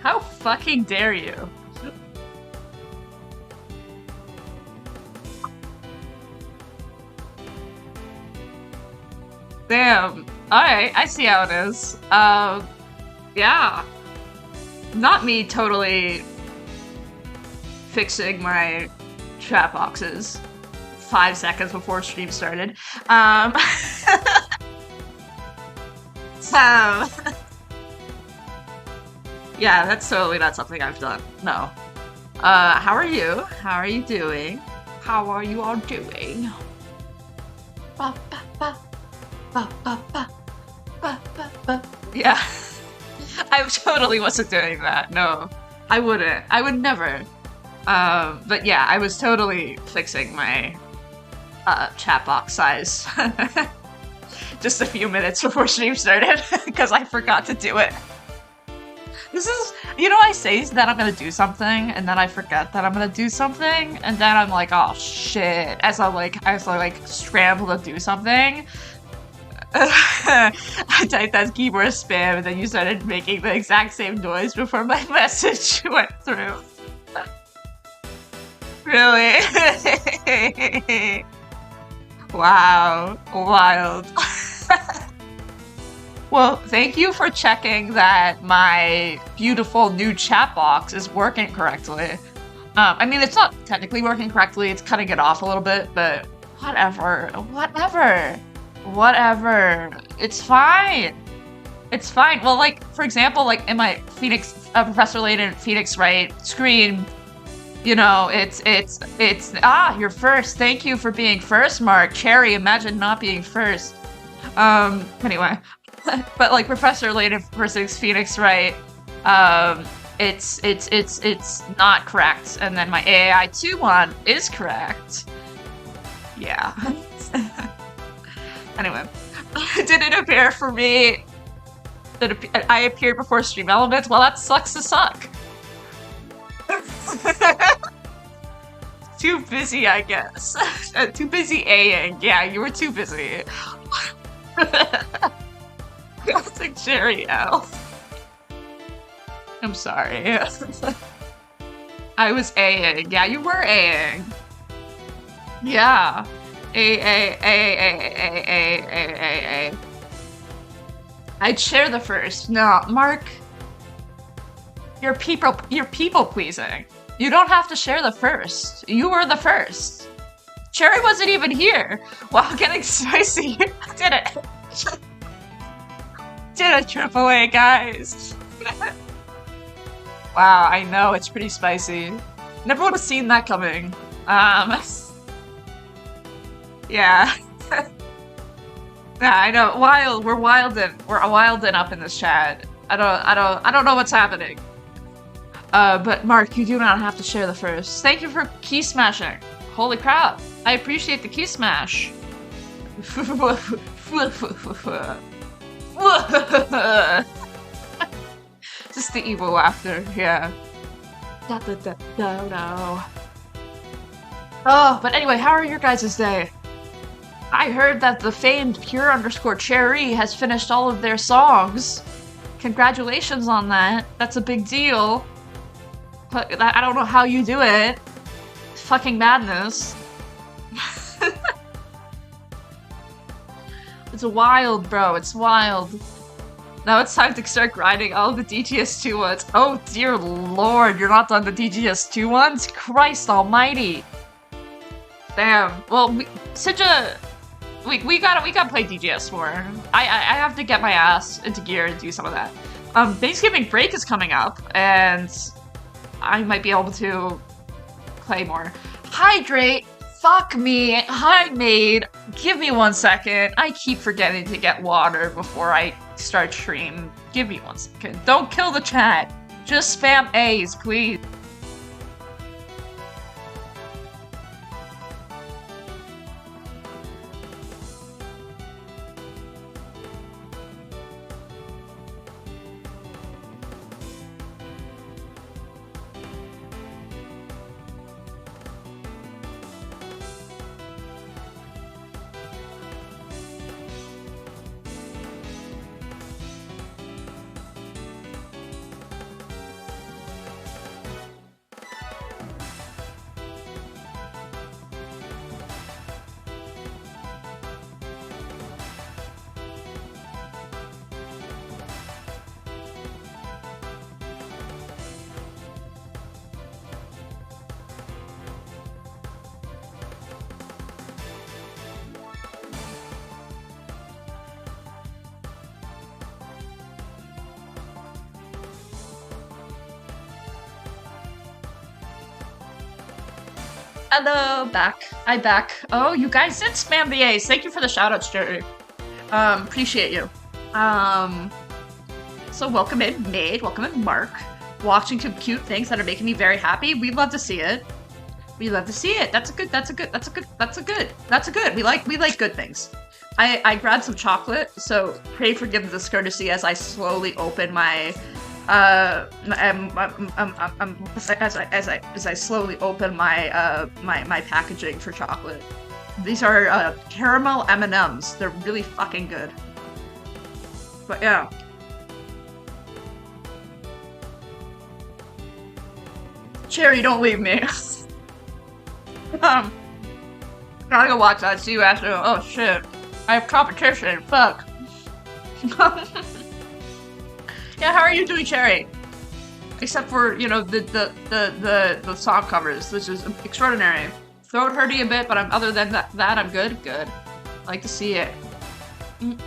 How fucking dare you? Damn. Alright, I see how it is. Yeah. Not me totally fixing my chat boxes 5 seconds before stream started. So, yeah, that's totally not something I've done. No. How are you? How are you doing? How are you all doing? Ba, ba, ba, ba, ba, ba, ba, ba, ba. Yeah. I totally wasn't doing that. No, I wouldn't. I would never. But yeah, I was totally fixing my chat box size just a few minutes before stream started because I forgot to do it. This is, you know, I say that I'm gonna do something and then I forget that I'm gonna do something and then I'm like, oh shit, as I scramble to do something. I typed that keyboard spam and then you started making the exact same noise before my message went through. Really? Wow. Wild. Well, thank you for checking that my beautiful new chat box is working correctly. I mean, it's not technically working correctly, it's cutting it off a little bit, but whatever. Whatever. It's fine. It's fine. Well, like, for example, like in my Phoenix, Professor Layton Phoenix Wright screen, you know, you're first. Thank you for being first, Mark. Cherry, imagine not being first. Anyway. But like Professor Layton versus Phoenix Wright, it's not correct. And then my AAI2 one is correct. Yeah. Anyway, did it appear for me that I appeared before Stream Elements? Well, that sucks to suck. Too busy, I guess. Too busy A-ing. Yeah, you were too busy. Classic Jerry L. I'm sorry. I was A-ing. Yeah, you were A-ing. Yeah. A. I'd share the first. No, Mark. You're people pleasing. You don't have to share the first. You were the first. Cherry wasn't even here. Wow, getting spicy. Did it. Did a triple A, guys. Wow, I know, it's pretty spicy. Never would have seen that coming. Yeah. Yeah, I know. Wild. We're wildin'. We're wildin' up in this chat. I don't know what's happening. But Mark, you do not have to share the first. Thank you for key smashing. Holy crap. I appreciate the key smash. Just the evil laughter, yeah. No. Oh, but anyway, how are your guys' day? I heard that the famed pure_cherry has finished all of their songs. Congratulations on that. That's a big deal. But I don't know how you do it. Fucking madness. It's wild, bro. It's wild. Now it's time to start grinding all the DGS2 ones. Oh dear lord, you're not done the DGS2 ones? Christ almighty. Damn. Well, we gotta play DGS more. I have to get my ass into gear and do some of that. Thanksgiving break is coming up, and I might be able to play more. Hydrate! Fuck me! Hi, maid! Give me 1 second. I keep forgetting to get water before I start stream. Give me 1 second. Don't kill the chat. Just spam A's, please. Hello, back. I back. Oh, you guys did spam the A's. Thank you for the shoutouts, Jerry. Appreciate you. So welcome in, Maid. Welcome in, Mark. Watching some cute things that are making me very happy. We'd love to see it. We love to see it. That's a good. We like good things. I grabbed some chocolate, so pray forgive the discourtesy as I slowly open my as I slowly open my my packaging for chocolate. These are caramel M&Ms. They're really fucking good. But yeah. Cherry, don't leave me. Gotta go watch that. See you after. Oh shit. I have competition. Fuck. Yeah, how are you doing, Cherry? Except for, you know, the song covers, which is extraordinary. Throat hurting a bit, but other than that, I'm good. Good. I like to see it. I'm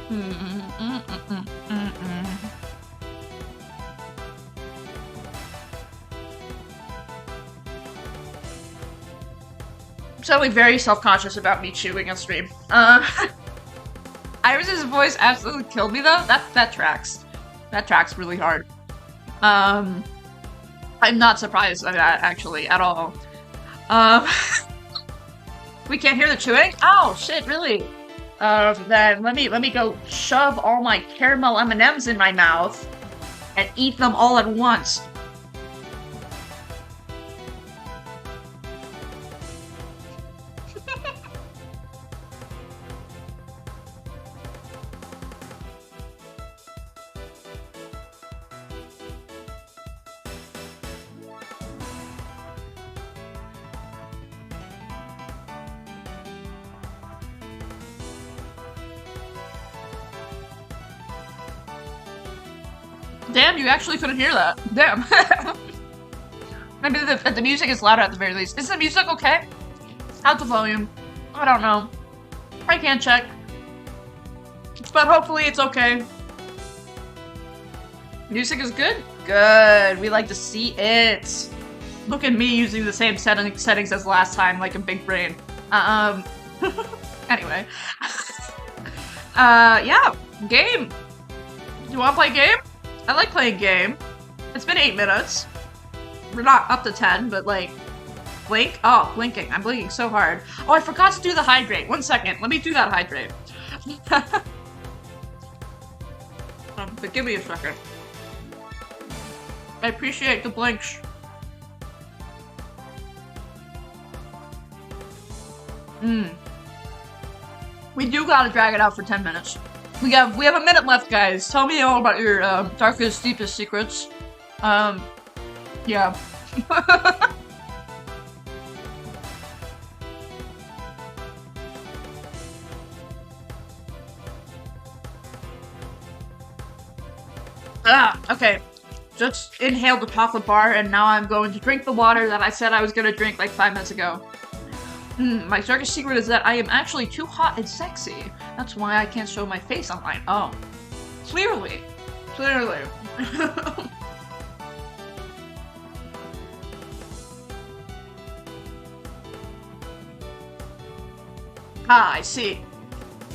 suddenly very self-conscious about me chewing on stream. Iris's voice absolutely killed me though. That tracks. That tracks really hard. I'm not surprised by that actually at all. We can't hear the chewing? Oh shit, really? Then let me go shove all my caramel M&Ms in my mouth and eat them all at once. Damn, you actually couldn't hear that. Damn. Maybe the music is louder at the very least. Is the music okay? How's the volume? I don't know. I can't check. But hopefully it's okay. Music is good? Good. We like to see it. Look at me using the same settings as last time, like a big brain. Anyway. Yeah. Game. Do you want to play game? I like playing game. It's been 8 minutes. We're not up to 10, but like... Blink? Oh, blinking. I'm blinking so hard. Oh, I forgot to do the hydrate. 1 second. Let me do that hydrate. But give me a second. I appreciate the blinks. We do gotta drag it out for 10 minutes. We have a minute left, guys. Tell me all about your darkest, deepest secrets. Yeah. Okay. Just inhaled the chocolate bar, and now I'm going to drink the water that I said I was gonna drink like 5 minutes ago. My darkest secret is that I am actually too hot and sexy. That's why I can't show my face online. Oh. Clearly. Clearly. Ah, I see.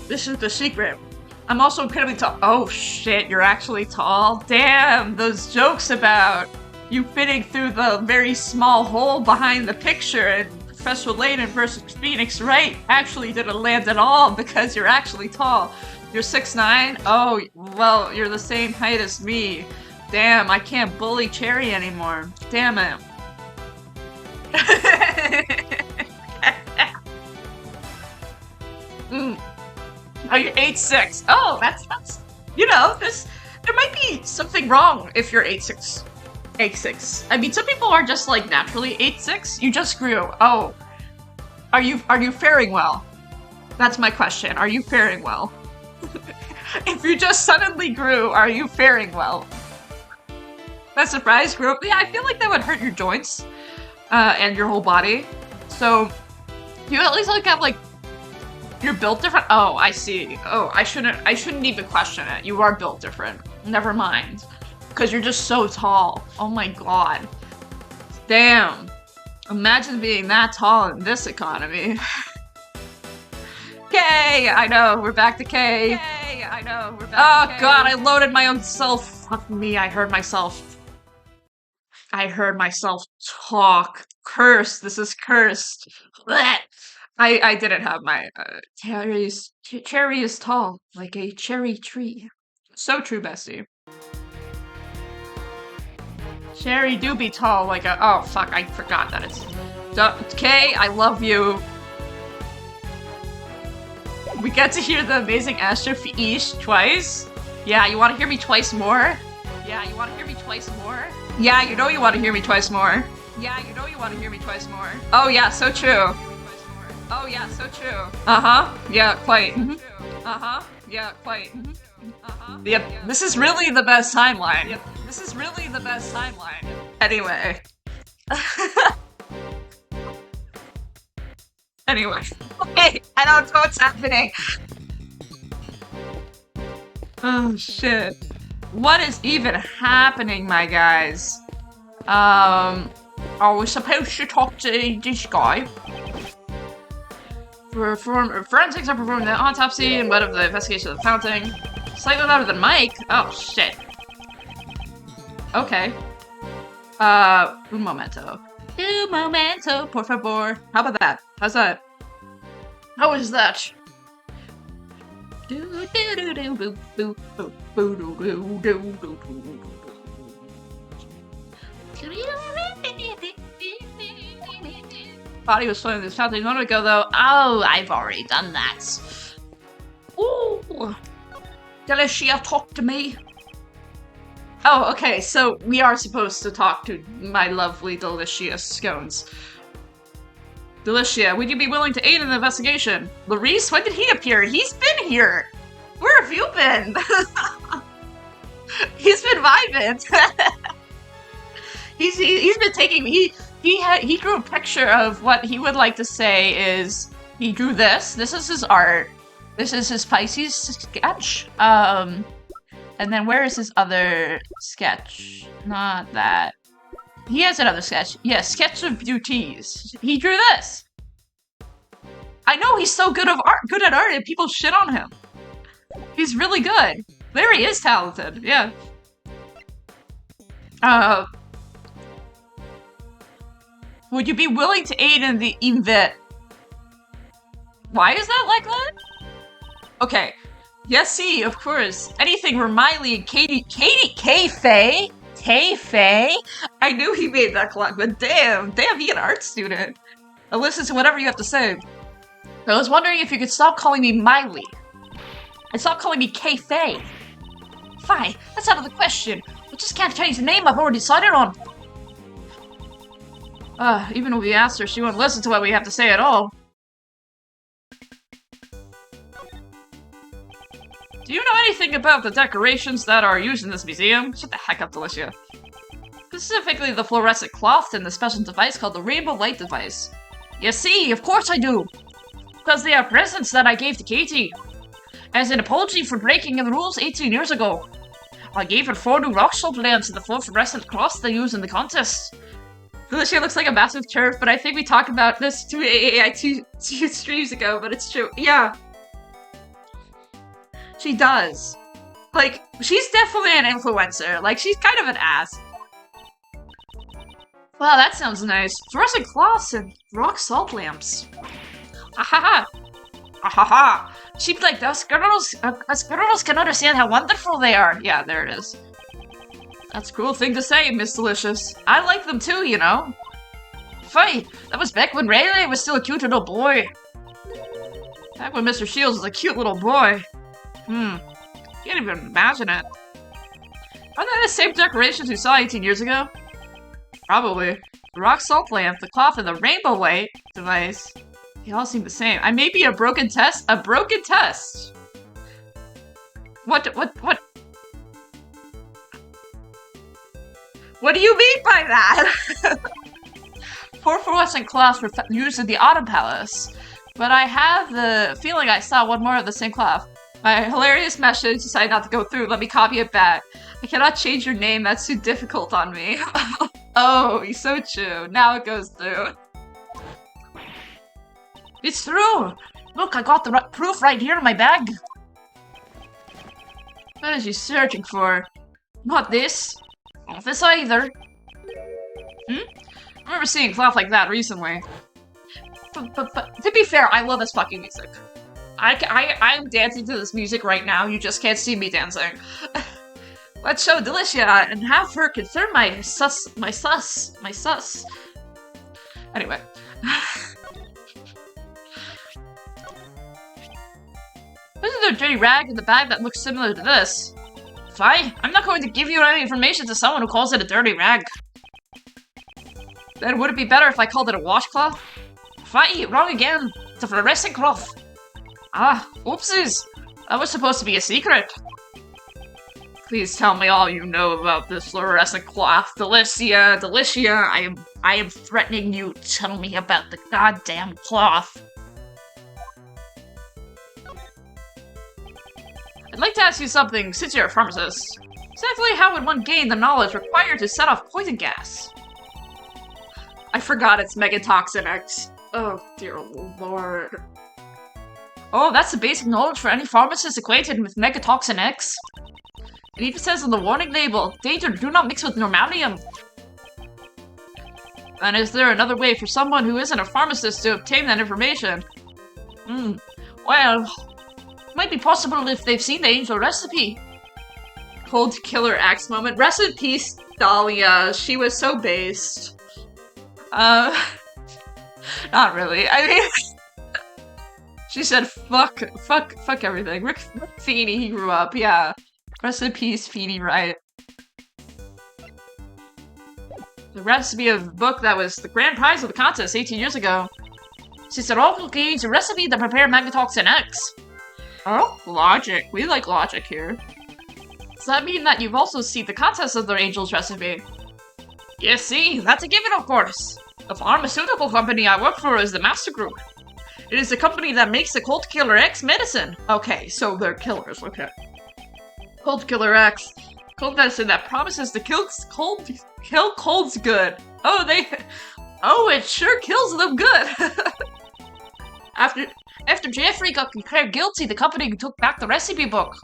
This is the secret. I'm also incredibly tall. Oh shit, you're actually tall? Damn, those jokes about you fitting through the very small hole behind the picture and Professor Layton versus Phoenix Wright actually didn't land at all because you're actually tall. You're 6'9"? Oh, well, you're the same height as me. Damn, I can't bully Cherry anymore. Damn it. Oh, you're 8'6". Oh, that's, you know, there might be something wrong if you're 8'6". 8'6". I mean, some people are just like naturally 8'6". You just grew. Oh, are you faring well? That's my question. Are you faring well? If you just suddenly grew, are you faring well? That surprise grew up. Yeah, I feel like that would hurt your joints, and your whole body. So, you at least like have like, you're built different. Oh, I see. Oh, I shouldn't even question it. You are built different. Never mind. Because you're just so tall. Oh my god. Damn. Imagine being that tall in this economy. K! I know, we're back to K. K! I know, we're back to K. Oh god, I loaded my own self. Fuck me, I heard myself. I heard myself talk. Cursed. This is cursed. Blech. I didn't have my cherry is tall, like a cherry tree. So true, bestie. Cherry do be tall, like a oh fuck, I forgot that it's Kay, I love you. We get to hear the amazing Astro Fish twice. Yeah, you want to hear me twice more? Yeah, you want to hear me twice more? Yeah, you know you want to hear me twice more. Yeah, you know you want to hear me twice more. Oh yeah, so true. Oh yeah, so true. Uh-huh. Yeah, quite. Uh-huh. Yeah, quite. Uh-huh. Yep. Yeah. This is really the best timeline. Yep. This is really the best timeline. Anyway. Anyway. Okay, I don't know what's happening. Oh shit. What is even happening, my guys? Are we supposed to talk to this guy? Forensics are performing the autopsy and what of the investigation of the fountain. Slightly louder than Mike? Oh, shit. Okay. Un momento. Un momento, por favor. How about that? How's that? How is that? Body was floating in this fountain a moment ago, though. Oh, I've already done that. Ooh. Delicia, talk to me. Oh, okay, so we are supposed to talk to my lovely Delicia scones. Delicia, would you be willing to aid in the investigation? Larice, when did he appear? He's been here! Where have you been? He's been vibing. He's been taking me. He drew a picture of what he would like to say is he drew this. This is his art. This is his Pisces sketch. And then where is his other sketch? Not that. He has another sketch. Yeah, sketch of beauties. He drew this. I know he's so good at art, and people shit on him. He's really good. Larry is talented. Yeah. Would you be willing to aid in the event? Why is that like that? Okay. Yes, see, of course. Anything where Miley and Tay-Faye? I knew he made that clock, but damn, he an art student. I'll listen to whatever you have to say. I was wondering if you could stop calling me Miley. And stop calling me K-Faye. Fine, that's out of the question. We just can't change the name I've already decided on. Even when we asked her, she wouldn't listen to what we have to say at all. Do you know anything about the decorations that are used in this museum? Shut the heck up, Delicia. Specifically the fluorescent cloth and the special device called the rainbow light device. You see, of course I do. Because they are presents that I gave to Katie. As an apology for breaking the rules 18 years ago. I gave her 4 new rock salt lamps and the fluorescent cloths they use in the contest. Delicia looks like a massive turf, but I think we talked about this 2 AAI2 streams ago, but it's true. Yeah. She does. Like, she's definitely an influencer. Like, she's kind of an ass. Wow, that sounds nice. Fluorescent cloths and rock salt lamps. Ahaha. Ahaha. She'd like, us girls can understand how wonderful they are. Yeah, there it is. That's a cool thing to say, Miss Delicious. I like them too, you know. Fight! That was back when Rayleigh was still a cute little boy. Back when Mr. Shields was a cute little boy. Can't even imagine it. Are they the same decorations we saw 18 years ago? Probably. The rock salt lamp, the cloth, and the rainbow light device. They all seem the same. I may be a broken test? A broken test? What? What do you mean by that? 4 fluorescent cloths were used in the Autumn Palace, but I have the feeling I saw one more of the same cloth. My hilarious message decided not to go through. Let me copy it back. I cannot change your name. That's too difficult on me. Oh, he's so true. Now it goes through. It's through! Look, I got the proof right here in my bag. What is she searching for? Not this. Not this either. Hmm? I remember seeing cloth like that recently. But to be fair, I love this fucking music. I'm dancing to this music right now, you just can't see me dancing. Let's show Delicia and have her confirm my sus. Anyway. This is a dirty rag in the bag that looks similar to this. Fine, I'm not going to give you any information to someone who calls it a dirty rag. Then would it be better if I called it a washcloth? Fine, wrong again. It's a fluorescent cloth. Ah, oopsies. That was supposed to be a secret. Please tell me all you know about this fluorescent cloth. Delicia, I am threatening you. Tell me about the goddamn cloth. I'd like to ask you something, since you're a pharmacist. Exactly how would one gain the knowledge required to set off poison gas? I forgot it's Megatoxin X. Oh, dear lord. Oh, that's the basic knowledge for any pharmacist acquainted with Megatoxin X. It even says on the warning label, danger, do not mix with normalium. And is there another way for someone who isn't a pharmacist to obtain that information? Well, it might be possible if they've seen the angel recipe. Cold killer axe moment. Rest in peace, Dahlia. She was so based. Not really. I mean, she said fuck everything. Rick Feeney, he grew up, yeah. Rest in peace, Feeney, right? The recipe of the book that was the grand prize of the contest 18 years ago. She said, all gauge a recipe to prepare Megatoxin X. Oh, logic. We like logic here. Does that mean that you've also seen the contest of the angel's recipe? Yes, see, that's a given, of course. The pharmaceutical company I work for is the Master Group. It is the company that makes the Cold Killer X medicine. Okay, so they're killers, okay. Cold Killer X. Cold medicine that promises to kill colds good. Oh, it sure kills them good. After Jeffrey got declared guilty, the company took back the recipe book.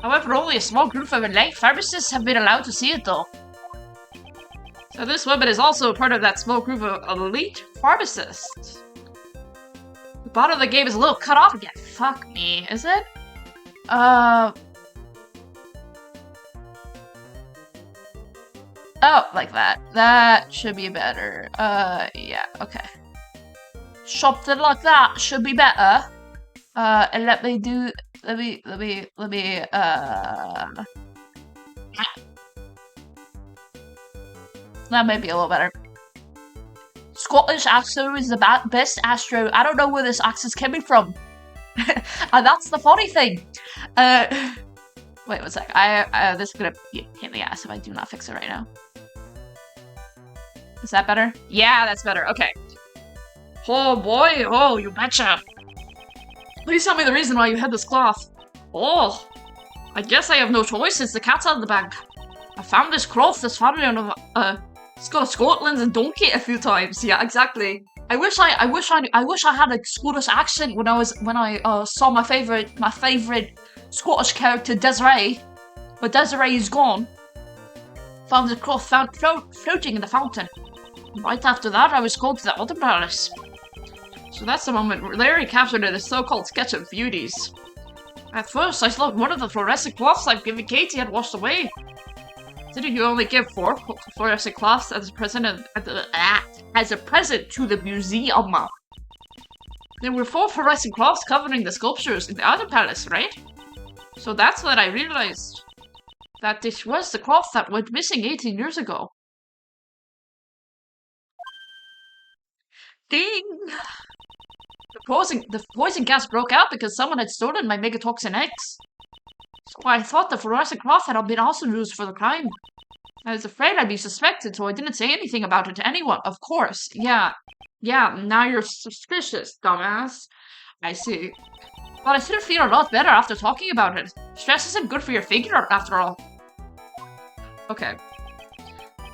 However, only a small group of elite pharmacists have been allowed to see it, though. So this woman is also part of that small group of elite pharmacists. The bottom of the game is a little cut off again. Fuck me, is it? Oh, like that. That should be better. Yeah, okay. Something like that should be better. And let me, that may be a little better. Scottish Astro is the best Astro. I don't know where this accent's coming from. And that's the funny thing. Wait one sec. This is gonna be a pain in the ass if I do not fix it right now. Is that better? Yeah, that's better. Okay. Oh boy, oh, you betcha. Please tell me the reason why you had this cloth. Oh, I guess I have no choice since the cat's out of the bag. I found this cloth that's found in Scotland and Donkey a few times. Yeah, exactly. I wish I had a Scottish accent when I saw my favorite Scottish character Desiree, but Desiree is gone. Found the cloth floating in the fountain. Right after that, I was called to the Altar Palace. So that's the moment Larry captured in a so-called sketch of beauties. At first, I thought one of the fluorescent cloths I'd given Katie had washed away. Didn't you only give 4 fluorescent cloths as a present to the museum? There were 4 fluorescent cloths covering the sculptures in the Altar Palace, right? So that's when I realized that this was the cloth that went missing 18 years ago. Ding! The poison gas broke out because someone had stolen my Megatoxin X. So I thought the fluorescent cloth had been also used for the crime. I was afraid I'd be suspected, so I didn't say anything about it to anyone. Of course, yeah. Yeah, now you're suspicious, dumbass. I see. But I still feel a lot better after talking about it. Stress isn't good for your figure, after all. Okay.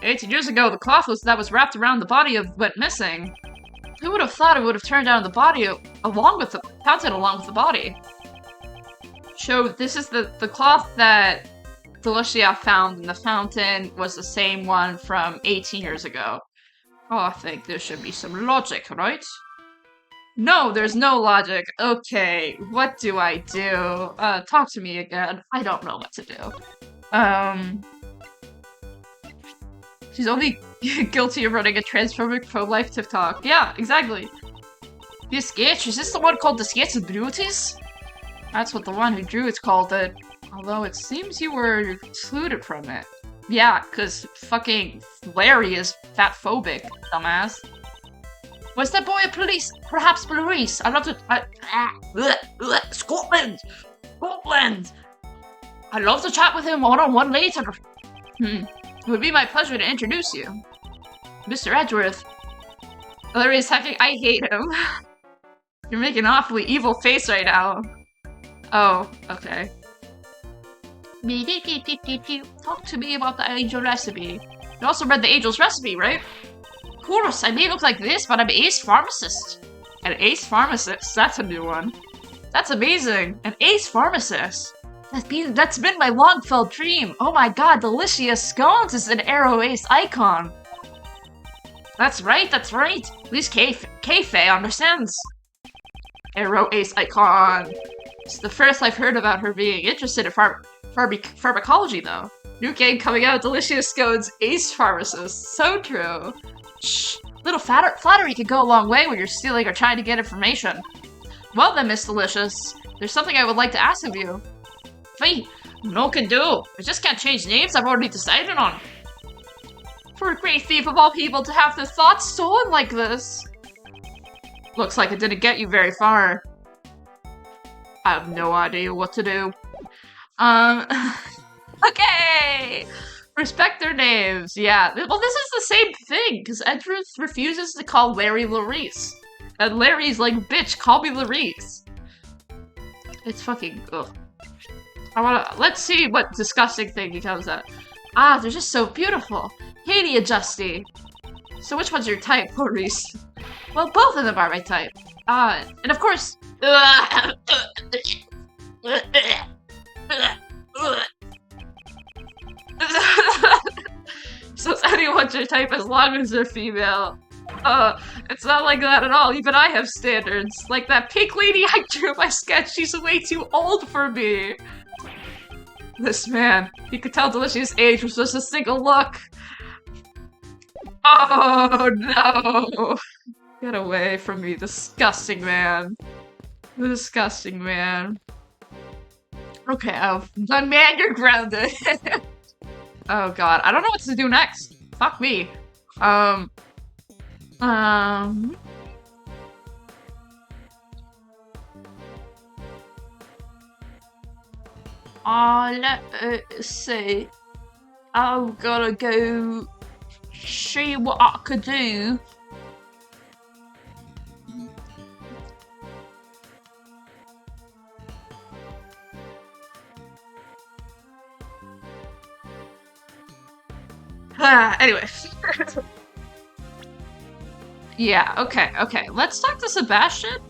18 years ago, the cloth that was wrapped around the body went missing. Who would have thought it would have turned out the body fountain along with the body? So this is the cloth that Delicia found in the fountain was the same one from 18 years ago. Oh, I think there should be some logic, right? No, there's no logic. Okay, what do I do? Talk to me again. I don't know what to do. She's only guilty of running a transphobic pro-life TikTok. Yeah, exactly. The sketch, is this the one called the sketch of beauties? That's what the one who drew it called it. Although it seems you were excluded from it. Yeah, cause fucking Larry is fat-phobic, dumbass. Was that boy a police? Perhaps police? I'd love to- Scotland! Scotland! I'd love to chat with him one-on-one later. It would be my pleasure to introduce you. Mr. Edgeworth. Larry's hacking- I hate him. You're making an awfully evil face right now. Oh, okay. Talk to me about the angel recipe. You also read the angel's recipe, right? Of course, I may look like this, but I'm an ace pharmacist. An ace pharmacist? That's a new one. That's amazing. An ace pharmacist. That's been my long-felt dream. Oh my god, Delicious Scones is an Arrow Ace icon. That's right, that's right. At least Kayfae understands. Arrow Ace icon. It's the first I've heard about her being interested in pharmacology, though. New game coming out, Delicious Scones Ace Pharmacist. So true. Shh. Little flattery can go a long way when you're stealing or trying to get information. Well then, Miss Delicious, there's something I would like to ask of you. Fee, no can do. I just can't change names I've already decided on. For a great thief of all people to have their thoughts stolen like this. Looks like it didn't get you very far. I have no idea what to do. Okay! Respect their names, yeah. Well, this is the same thing, because Edgeworth refuses to call Larry Larice. And Larry's like, bitch, call me Larice. It's fucking, ugh. Let's see what disgusting thing he comes at. Ah, they're just so beautiful. Hey, Adjusty. So which one's your type, Larice? Well, both of them are my type. And of course... So it's anyone's your type as long as they're female. It's not like that at all. Even I have standards. Like that pink lady I drew in my sketch, she's way too old for me. This man, he could tell Delicious' age was just a single look. Oh no! Get away from me, disgusting man. Disgusting man. Okay, man, you're grounded. Oh god, I don't know what to do next. Fuck me. Let's see. I'm gonna go see what I could do. Anyway. Yeah, okay. Let's talk to Sebastian.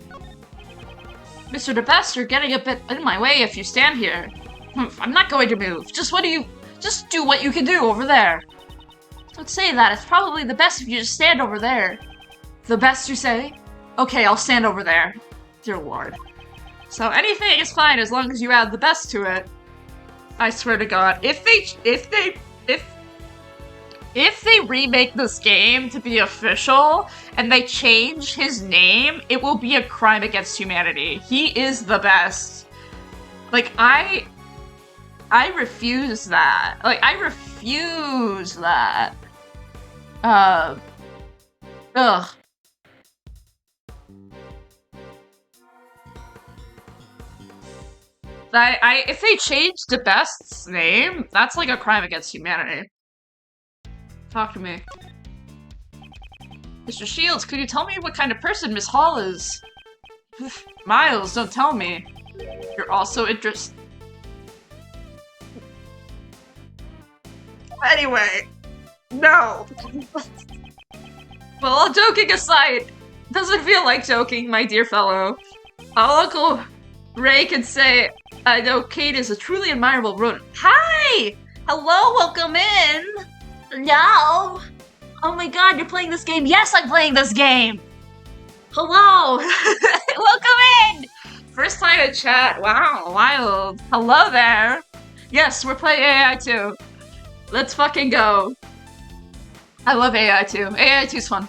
Mr. DeBest, you're getting a bit in my way if you stand here. I'm not going to move. Just do what you can do over there. Don't say that. It's probably the best if you just stand over there. The best, you say? Okay, I'll stand over there. Dear Lord. So anything is fine as long as you add the best to it. I swear to God, if they remake this game to be official and they change his name, it will be a crime against humanity. He is the best. Like, I refuse that. Like, I refuse that. Ugh. If they change the best's name, that's like a crime against humanity. Talk to me. Mr. Shields, could you tell me what kind of person Miss Hall is? Miles, don't tell me. You're also interested. Anyway. No! Well, all joking aside, doesn't feel like joking, my dear fellow. All Uncle Ray can say, I know Kate is a truly admirable rodent. Hi! Hello, welcome in! No! Oh my god, you're playing this game? Yes, I'm playing this game! Hello! Welcome in! First time in chat. Wow, wild. Hello there. Yes, we're playing AAI2. Let's fucking go. I love AAI2. AAI2's fun.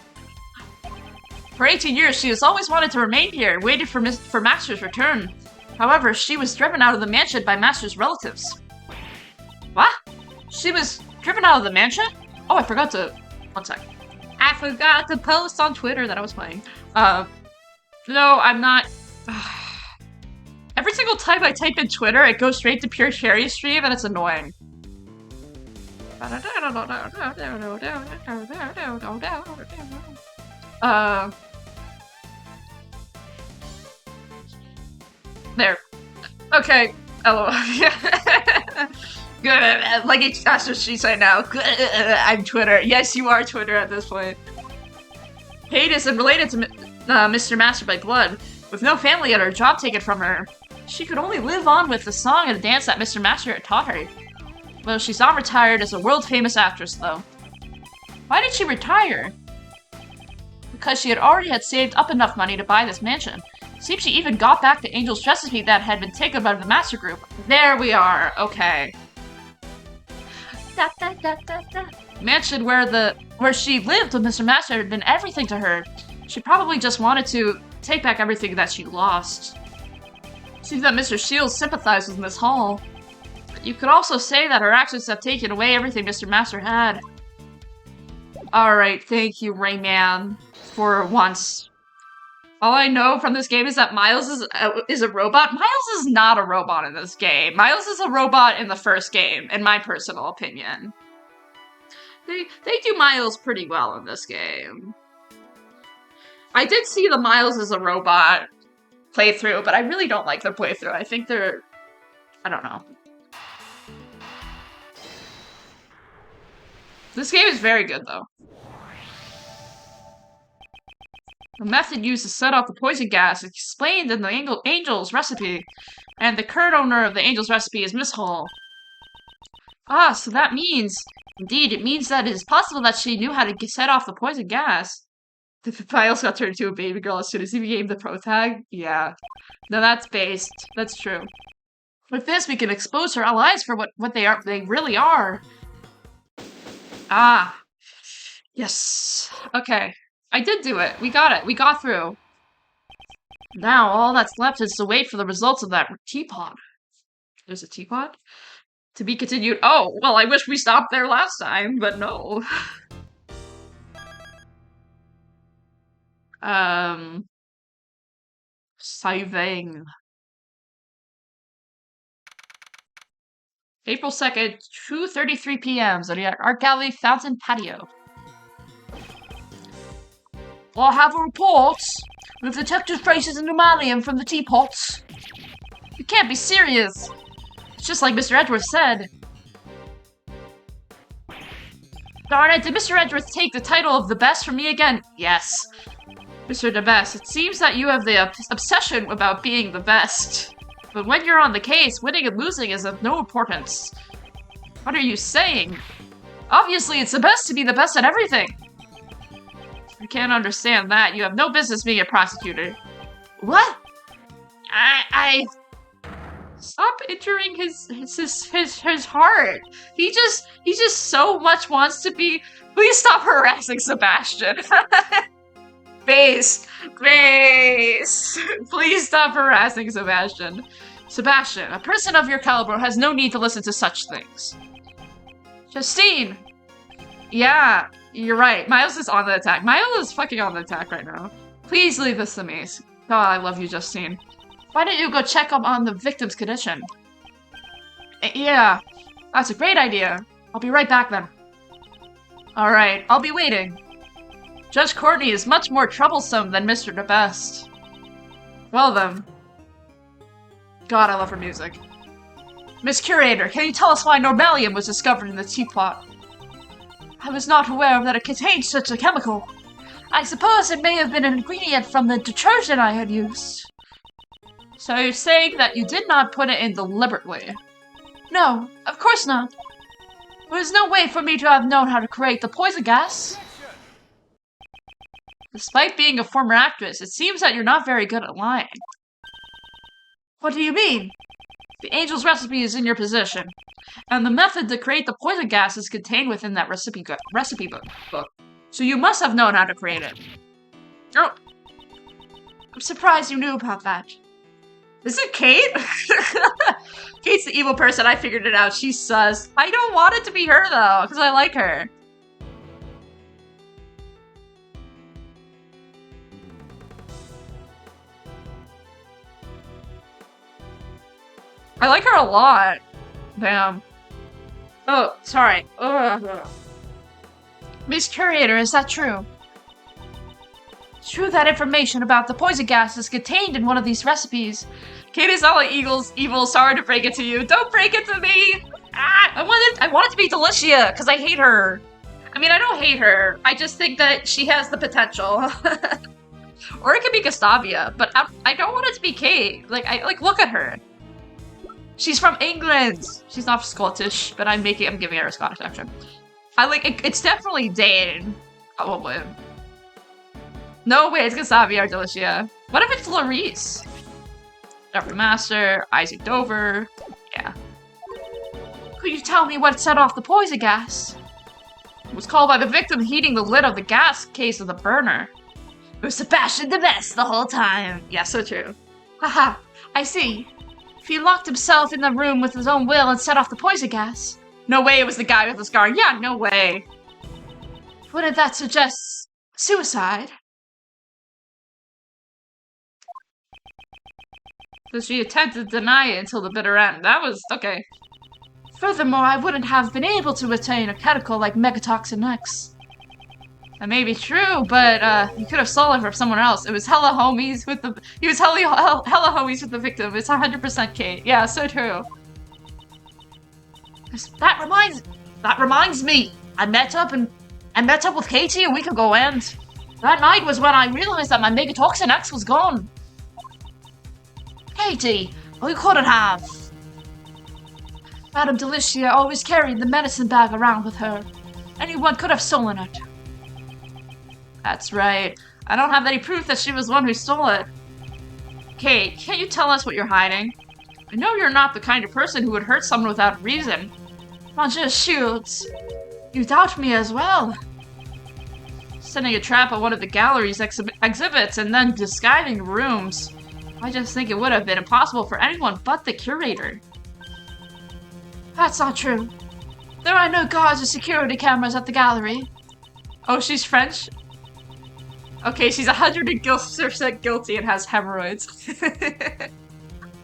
For 18 years, she has always wanted to remain here, waited for Master's return. However, she was driven out of the mansion by Master's relatives. What? She was driven out of the mansion? Oh, I forgot to... One sec. I forgot to post on Twitter that I was playing. No, I'm not... Every single time I type in Twitter, it goes straight to Pure Cherry stream, and it's annoying. There. Okay. LOL. Good. Like, that's what she said now. I'm Twitter. Yes, you are Twitter at this point. Kate isn't related to Mr. Master by blood. With no family and her job taken from her, she could only live on with the song and the dance that Mr. Master had taught her. Well, she's not retired as a world-famous actress, though. Why did she retire? Because she had already saved up enough money to buy this mansion. Seems she even got back the Angel's recipe that had been taken by the Master Group. There we are. Okay. Da, da, da, da, da. Mansion where she lived with Mr. Master had been everything to her. She probably just wanted to take back everything that she lost. Seems that Mr. Shields sympathized with Miss Hall. But you could also say that her actions have taken away everything Mr. Master had. Alright, thank you, Rayman, for once. All I know from this game is that Miles is a robot. Miles is not a robot in this game. Miles is a robot in the first game, in my personal opinion. They do Miles pretty well in this game. I did see the Miles as a robot playthrough, but I really don't like their playthrough. I think they're... I don't know. This game is very good, though. The method used to set off the poison gas is explained in the Angel's recipe, and the current owner of the Angel's recipe is Miss Hall. Ah, so that means... Indeed, it means that it is possible that she knew how to set off the poison gas. The Miles got turned into a baby girl as soon as he became the pro tag? Yeah. No, that's based. That's true. With this, we can expose her allies for what they really are. Ah. Yes. Okay. I did do it. We got it. We got through. Now, all that's left is to wait for the results of that teapot. There's a teapot? To be continued. Oh, well, I wish we stopped there last time, but no. Saving. April 2nd, 2:33 p.m. Zodiac Art Gallery Fountain Patio. I have a report. We've detected traces of pneumonium from the teapots. You can't be serious. It's just like Mr. Edgeworth said. Darn it, did Mr. Edgeworth take the title of the best from me again? Yes. Mr. the Best, it seems that you have the obsession about being the best. But when you're on the case, winning and losing is of no importance. What are you saying? Obviously, it's the best to be the best at everything. I can't understand that. You have no business being a prosecutor. What? I... Stop injuring his heart. He just so much wants to be... Please stop harassing Sebastian. Base! Please stop harassing Sebastian. Sebastian, a person of your caliber has no need to listen to such things. Justine! Yeah, you're right. Miles is on the attack. Miles is fucking on the attack right now. Please leave this to me. God, I love you, Justine. Why don't you go check up on the victim's condition? Yeah, that's a great idea. I'll be right back then. Alright, I'll be waiting. Judge Courtney is much more troublesome than Mr. the Best. Well then. God, I love her music. Miss Curator, can you tell us why normalium was discovered in the teapot? I was not aware that it contained such a chemical. I suppose it may have been an ingredient from the detergent I had used. So you're saying that you did not put it in deliberately? No, of course not. There was no way for me to have known how to create the poison gas. Despite being a former actress, it seems that you're not very good at lying. What do you mean? The angel's recipe is in your possession, and the method to create the poison gas is contained within that recipe book. So you must have known how to create it. Oh, I'm surprised you knew about that. Is it Kate? Kate's the evil person. I figured it out. She's sus. I don't want it to be her, though, because I like her. I like her a lot. Damn. Oh, sorry. Ugh. Miss Curator, is that true? It's true that information about the poison gas is contained in one of these recipes. Kate is not like evil. Sorry to break it to you. Don't break it to me! Ah, I want it to be Delicia, because I hate her. I mean, I don't hate her. I just think that she has the potential. Or it could be Gustavia, but I don't want it to be Kate. Like, look at her. She's from England. She's not Scottish, but I'm giving her a Scottish accent. It's definitely Dane. Probably. No way, it's Gustavia or Delicia. What if it's Clarice? Jeffrey Master, Isaac Dover. Yeah. Could you tell me what set off the poison gas? It was called by the victim heating the lid of the gas case of the burner. It was Sebastian the best the whole time. Yeah, so true. Haha, I see. If he locked himself in the room with his own will and set off the poison gas. No way it was the guy with the scar. Yeah, no way. Wouldn't that suggest suicide? So she attempted to deny it until the bitter end. That was okay. Furthermore, I wouldn't have been able to retain a chemical like Megatoxin X. That may be true, but you could have stolen it from someone else. It was hella homies with the. He was hella homies with the victim. It's 100% Kate. Yeah, so true. That reminds me. I met up with Katie a week ago, and that night was when I realized that my Megatoxin X was gone. Katie, we couldn't have. Madame Delicia always carried the medicine bag around with her. Anyone could have stolen it. That's right. I don't have any proof that she was the one who stole it. Kate, can't you tell us what you're hiding? I know you're not the kind of person who would hurt someone without reason. Monsieur Shields, you doubt me as well. Setting a trap at one of the gallery's exhibits and then disguising rooms. I just think it would have been impossible for anyone but the curator. That's not true. There are no guards or security cameras at the gallery. Oh, she's French? Okay, she's 100% guilty and has hemorrhoids.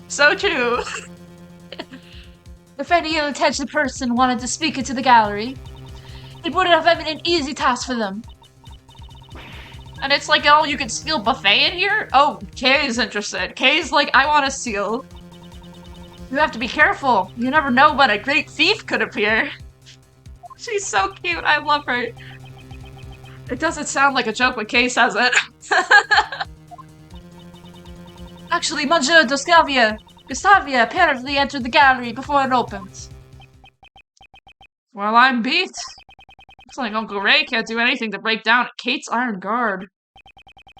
So true. If any ill-intentioned person wanted to speak into the gallery, it would have been an easy task for them. And it's like, oh, you can steal buffet in here? Oh, Kay is interested. Kay's like, I want to steal. You have to be careful. You never know when a great thief could appear. She's so cute. I love her. It doesn't sound like a joke when Kay says it. Actually, Monsieur Gustavia apparently entered the gallery before it opened. Well, I'm beat. Looks like Uncle Ray can't do anything to break down Kate's iron guard.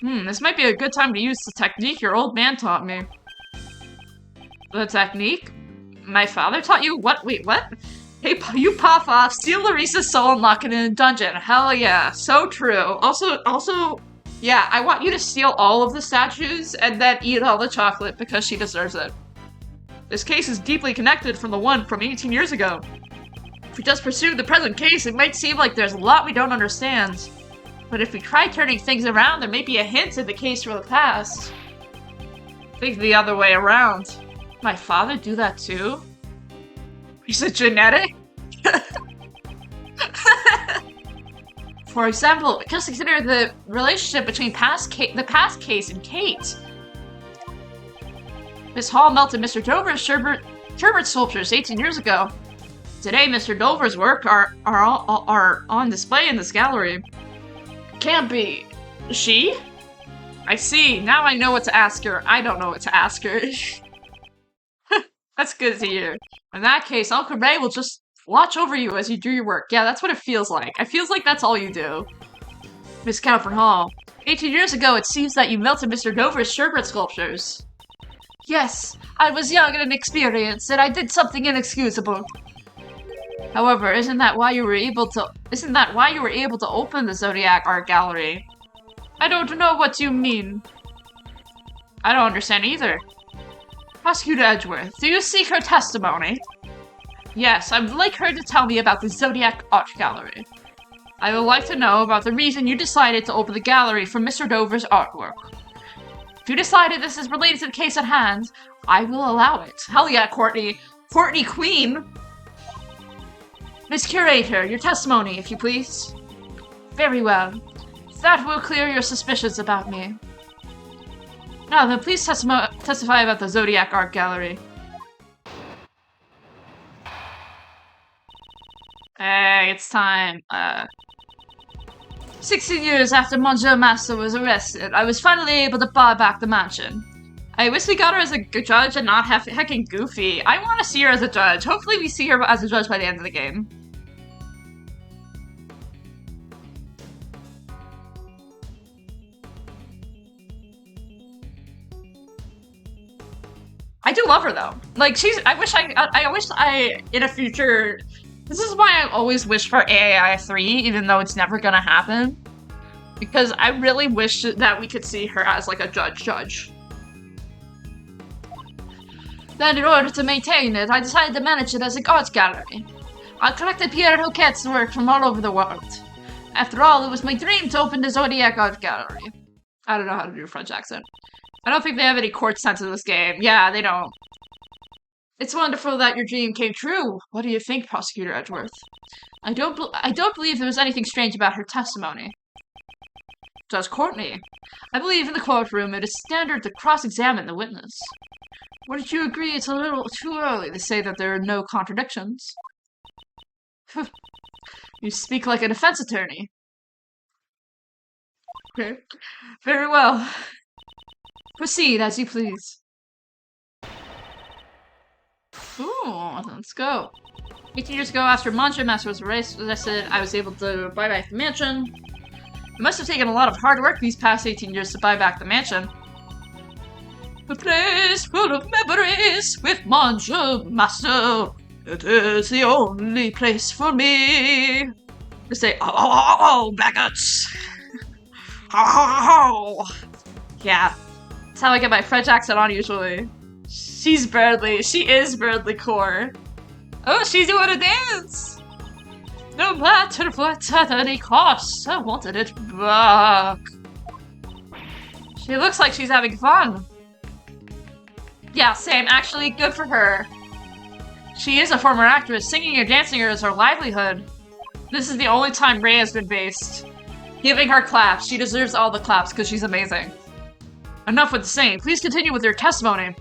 This might be a good time to use the technique your old man taught me. The technique? My father taught you? What? Wait, what? Hey, you pop off, steal Larissa's soul and lock it in a dungeon. Hell yeah, so true. Also, yeah, I want you to steal all of the statues and then eat all the chocolate because she deserves it. This case is deeply connected from the one from 18 years ago. If we just pursue the present case, it might seem like there's a lot we don't understand. But if we try turning things around, there may be a hint in the case from the past. Think the other way around. My father do that too? Is it genetic? For example, just consider the relationship between the past case and Kate. Miss Hall melted Mr. Dover's sherbet sculptures 18 years ago. Today, Mr. Dover's work are on display in this gallery. Can't be. She? I see. Now I know what to ask her. I don't know what to ask her. That's good to hear. In that case, Uncle Ray will just watch over you as you do your work. Yeah, that's what it feels like. It feels like that's all you do. Miss Calvert Hall. 18 years ago, it seems that you melted Mr. Dover's sherbet sculptures. Yes, I was young and inexperienced, and I did something inexcusable. However, isn't that why you were able to open the Zodiac Art Gallery? I don't know what you mean. I don't understand either. Prosecutor Edgeworth, do you seek her testimony? Yes, I would like her to tell me about the Zodiac Art Gallery. I would like to know about the reason you decided to open the gallery for Mr. Dover's artwork. If you decided this is related to the case at hand, I will allow it. Hell yeah, Courtney. Courtney Queen! Miss Curator, your testimony, if you please. Very well. That will clear your suspicions about me. Now then, please testify about the Zodiac Art Gallery. Hey, it's time. 16 years after Monsieur Master was arrested, I was finally able to buy back the mansion. I wish we got her as a judge and not heckin' Goofy. I want to see her as a judge. Hopefully we see her as a judge by the end of the game. I do love her though. Like I wish in a future. This is why I always wish for AAI3, even though it's never gonna happen. Because I really wish that we could see her as like a judge. Then in order to maintain it, I decided to manage it as an art gallery. I collected Pierre Roquette's work from all over the world. After all, it was my dream to open the Zodiac Art Gallery. I don't know how to do a French accent. I don't think they have any court sense in this game. Yeah, they don't. It's wonderful that your dream came true. What do you think, Prosecutor Edgeworth? I don't believe there was anything strange about her testimony. Does Courtney? I believe in the courtroom it is standard to cross-examine the witness. Wouldn't you agree it's a little too early to say that there are no contradictions? You speak like a defense attorney. Okay. Very well. Proceed as you please. Ooh, let's go. 18 years ago, after Monsieur Master was arrested, I was able to buy back the mansion. It must have taken a lot of hard work these past 18 years to buy back the mansion. A place full of memories with Monsieur Master. It is the only place for me. To say, oh, maggots. Oh. Yeah, that's how I get my French accent on usually. She is Bradley Core. Oh, she's doing a dance! No matter what at any cost, I wanted it back. She looks like she's having fun. Yeah, same. Actually, good for her. She is a former actress. Singing or dancing is her livelihood. This is the only time Ray has been based. Giving her claps. She deserves all the claps because she's amazing. Enough with the singing. Please continue with your testimony.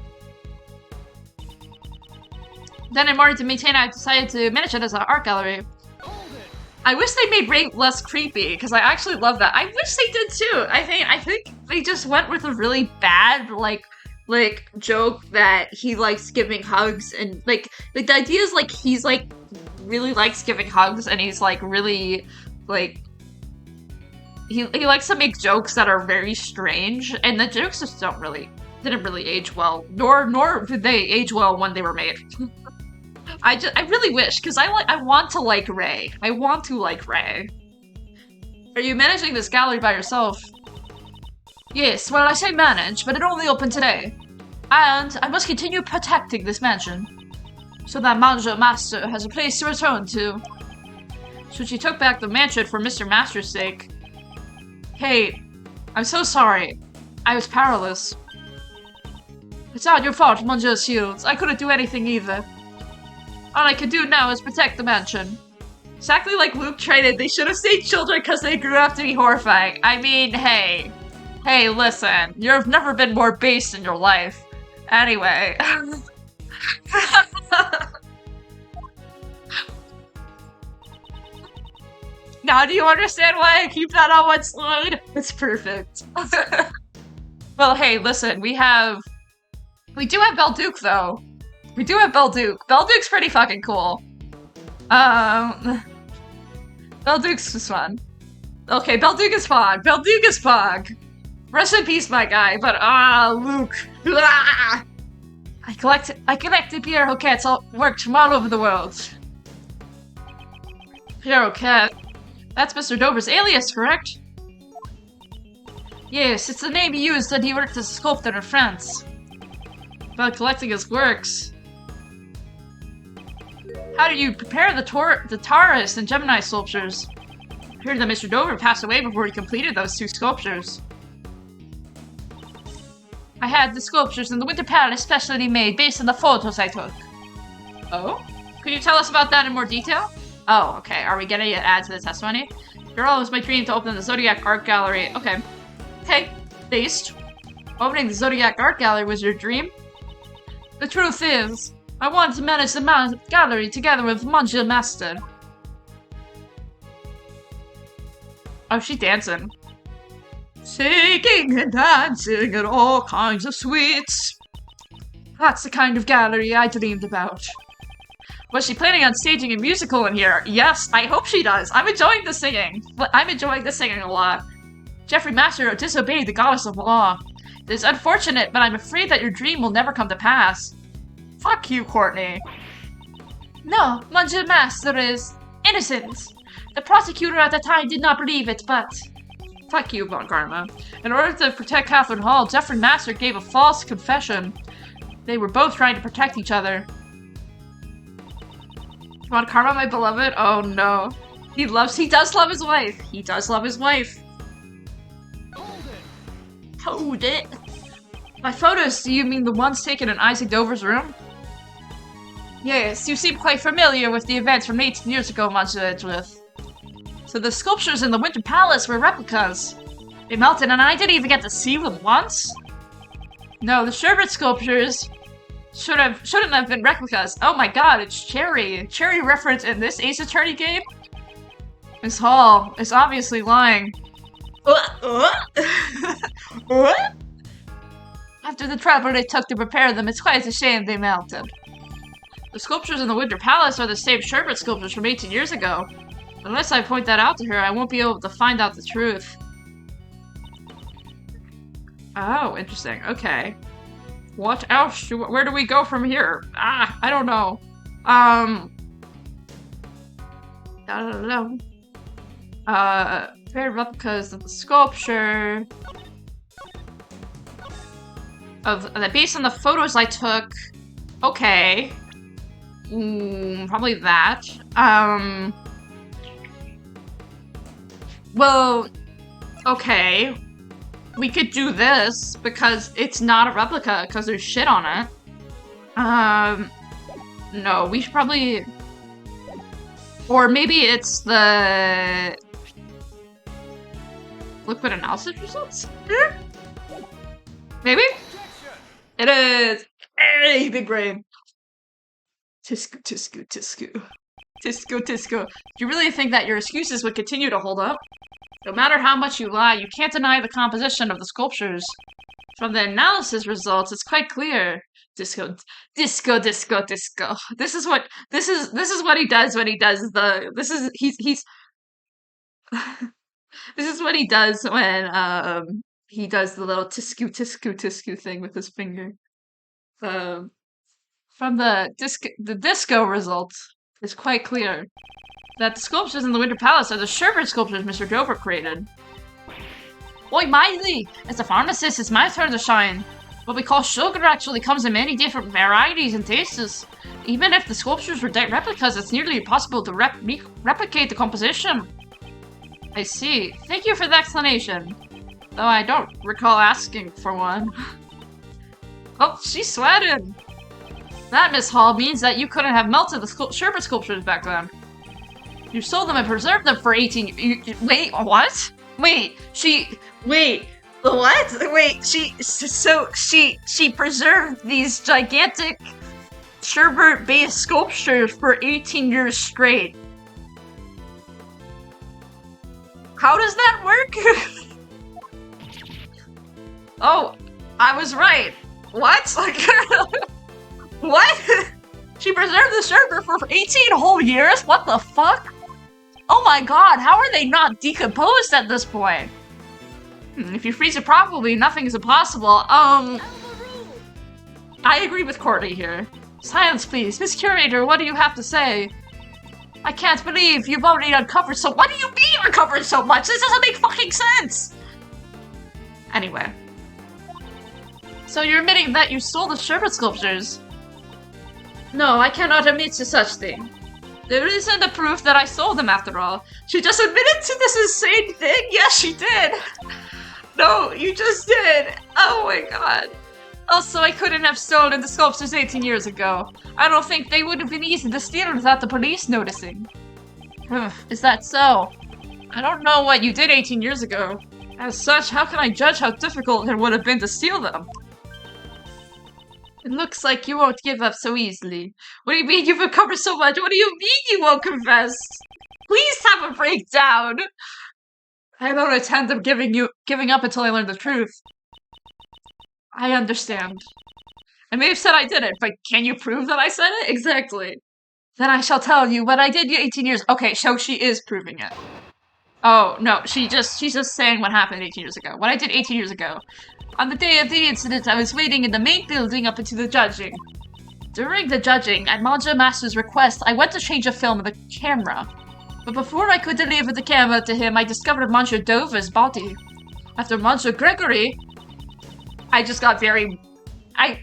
Then in order to maintain, I decided to manage it as an art gallery. I wish they made Ray less creepy, because I actually love that. I wish they did too. I think they just went with a really bad, like joke that he likes giving hugs, and like the idea is like he's like really likes giving hugs, and he's like really like he likes to make jokes that are very strange, and the jokes just didn't really age well, nor did they age well when they were made. I really wish, because I want to like Ray. I want to like Ray. Are you managing this gallery by yourself? Yes, well I say manage, but it only opened today. And I must continue protecting this mansion, so that Monsieur Master has a place to return to. So she took back the mansion for Mr. Master's sake. Hey, I'm so sorry. I was powerless. It's not your fault, Monsieur Shields. I couldn't do anything either. All I can do now is protect the mansion. Exactly like Luke traded, they should have stayed children because they grew up to be horrifying. I mean, hey. Hey, listen. You've never been more base in your life. Anyway. Now do you understand why I keep that on one slide? It's perfect. Well, hey, listen, we do have Belduke, though. We do have Belduke. Belduke's pretty fucking cool. Belduke's is fun. Okay, Belduke is fun. Belduke is fun. Rest in peace, my guy, but Luke. I collected Pierre Hoquets worked from all over the world. Pierre Hoquet? That's Mr. Dover's alias, correct? Yes, it's the name he used when he worked as a sculptor in France. About collecting his works. How did you prepare the Taurus and Gemini sculptures? I heard that Mr. Dover passed away before he completed those 2 sculptures. I had the sculptures in the Winter Palace specially made based on the photos I took. Oh? Could you tell us about that in more detail? Oh, okay. Are we getting it add to the testimony? Girl, it was my dream to open the Zodiac Art Gallery. Okay. Okay. Based. Opening the Zodiac Art Gallery was your dream? The truth is, I wanted to manage the gallery together with Monsieur Master. Oh, she's dancing. Singing and dancing and all kinds of sweets. That's the kind of gallery I dreamed about. Was she planning on staging a musical in here? Yes, I hope she does. I'm enjoying the singing. I'm enjoying the singing a lot. Jeffrey Master disobeyed the goddess of law. It is unfortunate, but I'm afraid that your dream will never come to pass. Fuck you, Courtney. No, Monsieur Master is innocent. The prosecutor at the time did not believe it, but... Fuck you, Von Karma. In order to protect Catherine Hall, Jeffrey Master gave a false confession. They were both trying to protect each other. Von Karma, my beloved? Oh no. He does love his wife. He does love his wife. Hold it. By photos, do you mean the ones taken in Isaac Dover's room? Yes, you seem quite familiar with the events from 18 years ago, Monsieur Edgeworth. So the sculptures in the Winter Palace were replicas. They melted and I didn't even get to see them once? No, the sherbet sculptures shouldn't have been replicas. Oh my god, it's Cherry. Cherry reference in this Ace Attorney game? Miss Hall is obviously lying. After the trouble they took to prepare them, it's quite a shame they melted. The sculptures in the Winter Palace are the same sherbet sculptures from 18 years ago. Unless I point that out to her, I won't be able to find out the truth. Oh, interesting. Okay. What else? Where do we go from here? I don't know. Prepared replicas of the sculpture. Based on the photos I took. Okay. Probably that. Well, okay. We could do this, because it's not a replica, because there's shit on it. No, we should probably... Or maybe it's the... Liquid analysis results? Maybe? It is! Hey, big brain! Tisku, tisku, tisku. Tisku, tisku. Do you really think that your excuses would continue to hold up? No matter how much you lie, you can't deny the composition of the sculptures. From the analysis results, it's quite clear. Disco, disco, disco, disco. This is what he does when he does the. This is what he does when he does the little tisku, tisku, tisku thing with his finger. From the disco results, it's quite clear that the sculptures in the Winter Palace are the sherbet sculptures Mr. Dover created. Oi, Miley! As a pharmacist, it's my turn to shine. What we call sugar actually comes in many different varieties and tastes. Even if the sculptures were direct replicas, it's nearly impossible to replicate the composition. I see. Thank you for the explanation. Though I don't recall asking for one. Oh, she's sweating! That, Miss Hall, means that you couldn't have melted the sherbet sculptures back then. You sold them and preserved them for 18... Wait, what? Wait, what? Wait, she preserved these gigantic sherbet-based sculptures for 18 years straight. How does that work? Oh, I was right. What? What? She preserved the server for 18 whole years? What the fuck? Oh my god, how are they not decomposed at this point? If you freeze it properly, nothing is impossible. I agree with Courtney here. Silence, please. Miss Curator, what do you have to say? I can't believe you've already uncovered so- What do you mean uncovered so much? This doesn't make fucking sense! Anyway. So you're admitting that you stole the sherbet sculptures? No, I cannot admit to such thing. There isn't a proof that I stole them after all. She just admitted to this insane thing? Yes, she did! No, you just did! Oh my god. Also, I couldn't have stolen the sculptures 18 years ago. I don't think they would have been easy to steal without the police noticing. Is that so? I don't know what you did 18 years ago. As such, how can I judge how difficult it would have been to steal them? It looks like you won't give up so easily. What do you mean you've recovered so much? What do you mean you won't confess? Please have a breakdown! I don't intend on giving up until I learn the truth. I understand. I may have said I did it, but can you prove that I said it? Exactly. Then I shall tell you what I did 18 years- Okay, so she is proving it. Oh, no, she's just saying what happened 18 years ago. What I did 18 years ago. On the day of the incident, I was waiting in the main building up into the judging. During the judging, at Manja Master's request, I went to change a film of the camera. But before I could deliver the camera to him, I discovered Monsieur Dover's body. After Monsieur Gregory, I just got very... I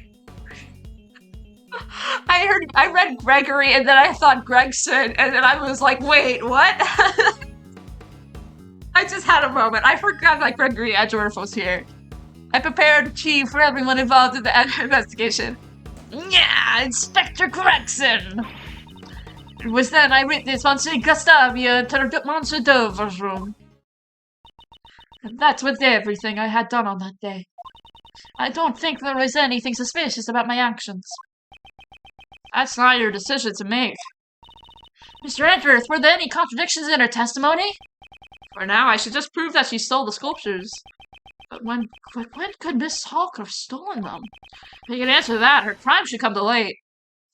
read Gregory and then I thought Gregson and then I was like, wait, what? I just had a moment. I forgot that Gregory Edgeworth was here. I prepared tea for everyone involved in the investigation. Yeah, Inspector Gregson! It was then I witnessed Monsieur Gustavia enter Monsieur Dover's room. And that was everything I had done on that day. I don't think there was anything suspicious about my actions. That's not your decision to make. Mr. Edgeworth, were there any contradictions in her testimony? For now, I should just prove that she stole the sculptures. But when could Miss Hawk have stolen them? If you can answer that, her crime should come to light.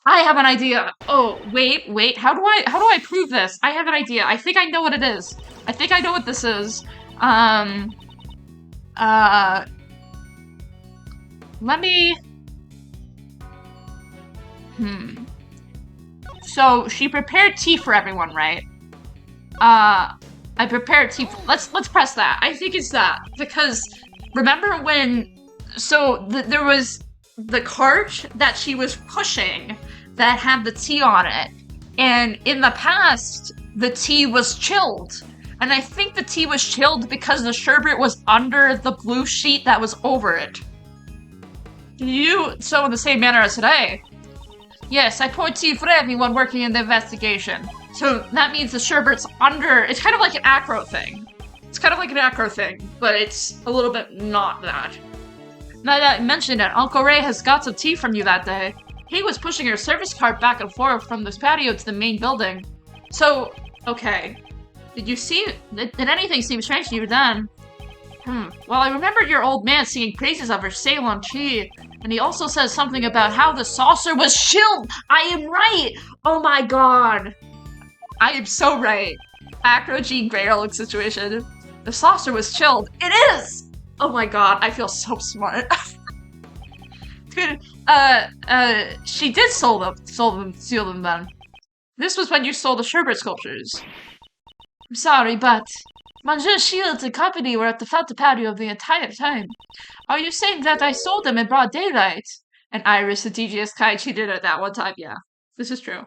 I have an idea. Oh, wait. How do I prove this? I have an idea. I think I know what it is. I think I know what this is. Let me... So, she prepared tea for everyone, right? I prepared tea. Let's press that. I think it's that. Because, remember when... So, there was the cart that she was pushing that had the tea on it. And in the past, the tea was chilled. And I think the tea was chilled because the sherbet was under the blue sheet that was over it. So in the same manner as today. Yes, I poured tea for everyone working in the investigation. So that means the sherbet's under... It's kind of like an acro thing. But it's a little bit not that. Now that I mentioned it, Uncle Ray has got some tea from you that day. He was pushing her service cart back and forth from this patio to the main building. So, okay. Did anything seem strange to you then? Well, I remembered your old man singing praises of her Ceylon tea, and he also says something about how the saucer was chilled! I am right! Oh my god! I am so right. Acro G Grail situation. The saucer was chilled. It is! Oh my god, I feel so smart. Dude, she did steal them then. This was when you stole the sherbet sculptures. I'm sorry, but Monsieur Shields and company were at the Fountain patio the entire time. Are you saying that I stole them in broad daylight? And Iris, the DGS Kai, cheated at that one time, yeah. This is true.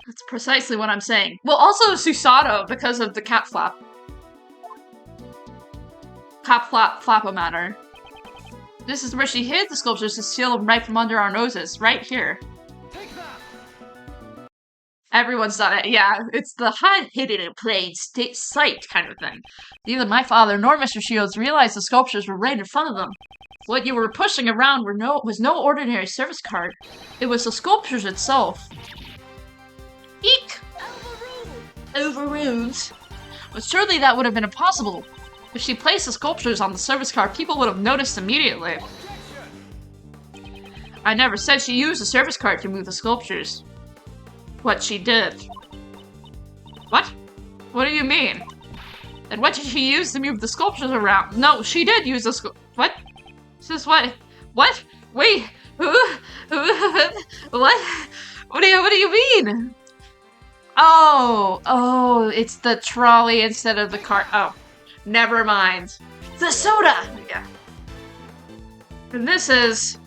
That's precisely what I'm saying. Well, also Susato, because of the cat flap. Cat flap-o-matter. This is where she hid the sculptures to steal them right from under our noses. Right here. Everyone's done it. Yeah, it's the hidden in plain sight kind of thing. Neither my father nor Mr. Shields realized the sculptures were right in front of them. What you were pushing around was no ordinary service cart. It was the sculptures itself. Eek! Overruled. But surely that would have been impossible. If she placed the sculptures on the service car, people would have noticed immediately. I never said she used the service cart to move the sculptures. What she did. What? What do you mean? And what did she use to move the sculptures around? No, she did use the what? This is what? What? Wait. What? What do you mean? Oh, it's the trolley instead of the cart. Oh, never mind. The soda! Yeah. And this is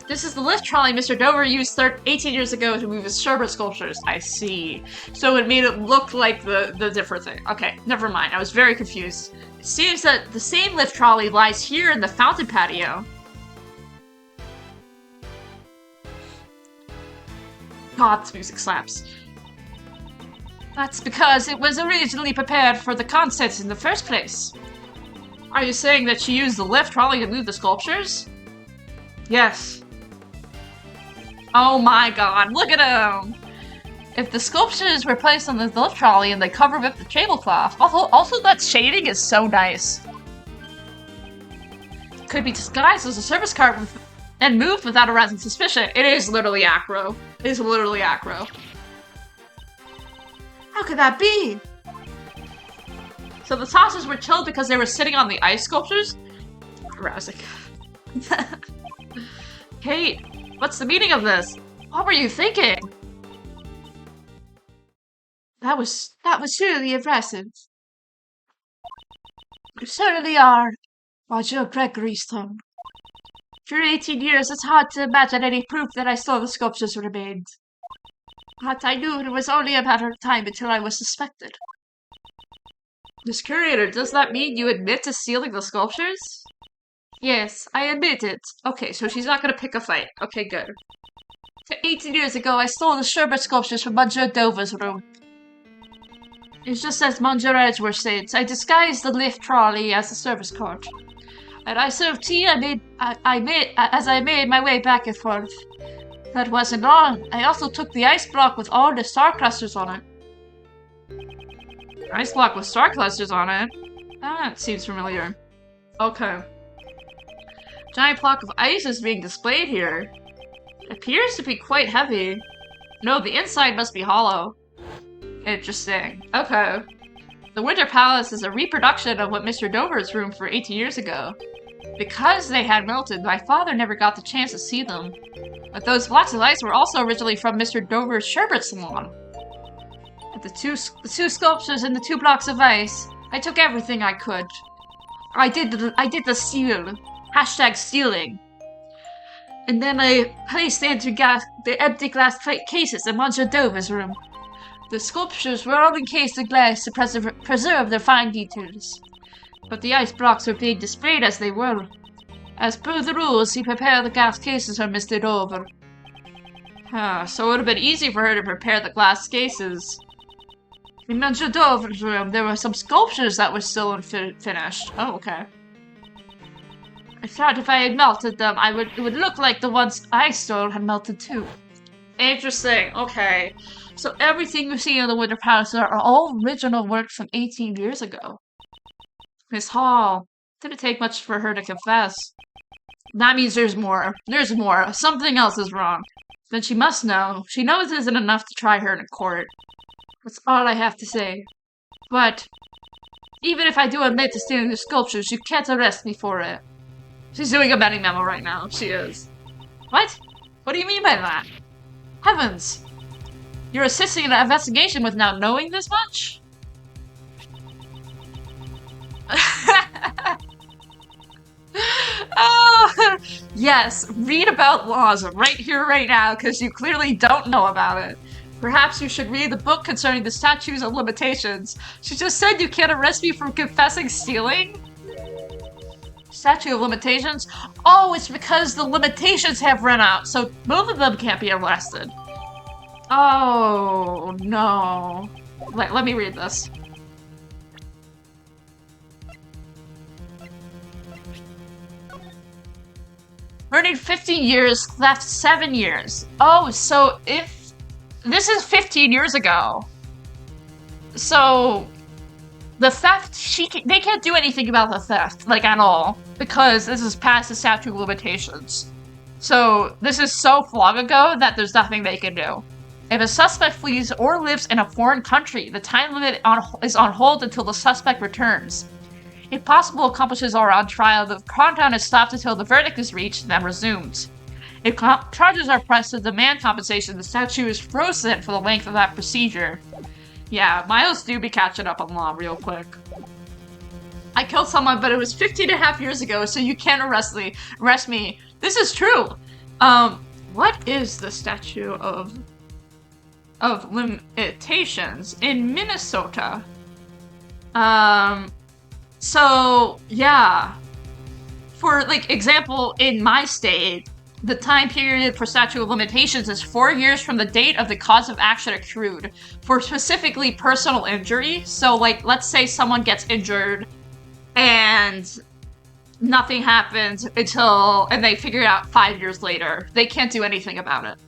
the lift trolley Mr. Dover used 18 years ago to move his sherbet sculptures. I see. So it made it look like the different thing. Okay, never mind. I was very confused. It seems that the same lift trolley lies here in the fountain patio. God, this music slaps. That's because it was originally prepared for the contest in the first place. Are you saying that she used the lift trolley to move the sculptures? Yes. Oh my god, look at him! If the sculptures were placed on the lift trolley and they covered with the tablecloth, also that shading is so nice. It could be disguised as a service cart and moved without arousing suspicion. It is literally acro. It is literally acro. How could that be? So the saucers were chilled because they were sitting on the ice sculptures? Arousing. Kate, what's the meaning of this? What were you thinking? That was truly impressive. You certainly are, Roger Gregory's tongue. For 18 years, it's hard to imagine any proof that I stole the sculptures remained. But I knew it was only a matter of time until I was suspected. Miss Curator, does that mean you admit to stealing the sculptures? Yes, I admit it. Okay, so she's not gonna pick a fight. Okay, good. 18 years ago, I stole the sherbet sculptures from Monsieur Dover's room. It's just as Monsieur Edgeworth said, I disguised the lift trolley as a service cart. And I served tea as I made my way back and forth. That wasn't all. I also took the ice block with all the star clusters on it. Ice block with star clusters on it? That seems familiar. Okay. Giant block of ice is being displayed here. It appears to be quite heavy. No, the inside must be hollow. Interesting. Okay. The Winter Palace is a reproduction of what Mr. Dover's room for 18 years ago. Because they had melted, my father never got the chance to see them. But those blocks of ice were also originally from Mr. Dover's sherbet salon. With the two sculptures and the 2 blocks of ice, I took everything I could. I did the steal. Hashtag stealing. And then I placed the empty glass cases in Monsieur Dover's room. The sculptures were all encased in glass to preserve their fine details. But the ice blocks were being displayed as they were. As per the rules, he prepared the glass cases for Mr. Dover. So it would have been easy for her to prepare the glass cases. In Monsieur Dover's room, there were some sculptures that were still unfinished. Oh, okay. I thought if I had melted them, it would look like the ones I stole had melted too. Interesting. Okay. So everything you see in the Winter Palace are all original works from 18 years ago. Miss Hall, didn't take much for her to confess. That means there's more. There's more. Something else is wrong. Then she must know. She knows it isn't enough to try her in court. That's all I have to say. But even if I do admit to stealing the sculptures, you can't arrest me for it. She's doing a betting memo right now. She is. What? What do you mean by that? Heavens! You're assisting in an investigation without knowing this much? Oh, yes, read about laws right here, right now, because you clearly don't know about it. Perhaps you should read the book concerning the statutes of limitations. She just said you can't arrest me for confessing stealing? Statute of limitations? Oh, it's because the limitations have run out, so both of them can't be arrested. Oh, no. Let me read this. Earning 15 years, left 7 years. Oh, so if this is 15 years ago. So the theft, they can't do anything about the theft, like, at all, because this is past the statute of limitations. So this is so long ago that there's nothing they can do. If a suspect flees or lives in a foreign country, the time limit is on hold until the suspect returns. If possible accomplices are on trial, the countdown is stopped until the verdict is reached and then resumed. If charges are pressed to demand compensation, the statute is frozen for the length of that procedure. Yeah, Miles do be catching up on law real quick. I killed someone, but it was 15.5 years ago, so you can't arrest me. This is true. What is the statute of limitations in Minnesota? So yeah. For, like, example, in my state, the time period for statute of limitations is 4 years from the date of the cause of action accrued for specifically personal injury. So, like, let's say someone gets injured and nothing happens and they figure it out 5 years later. They can't do anything about it.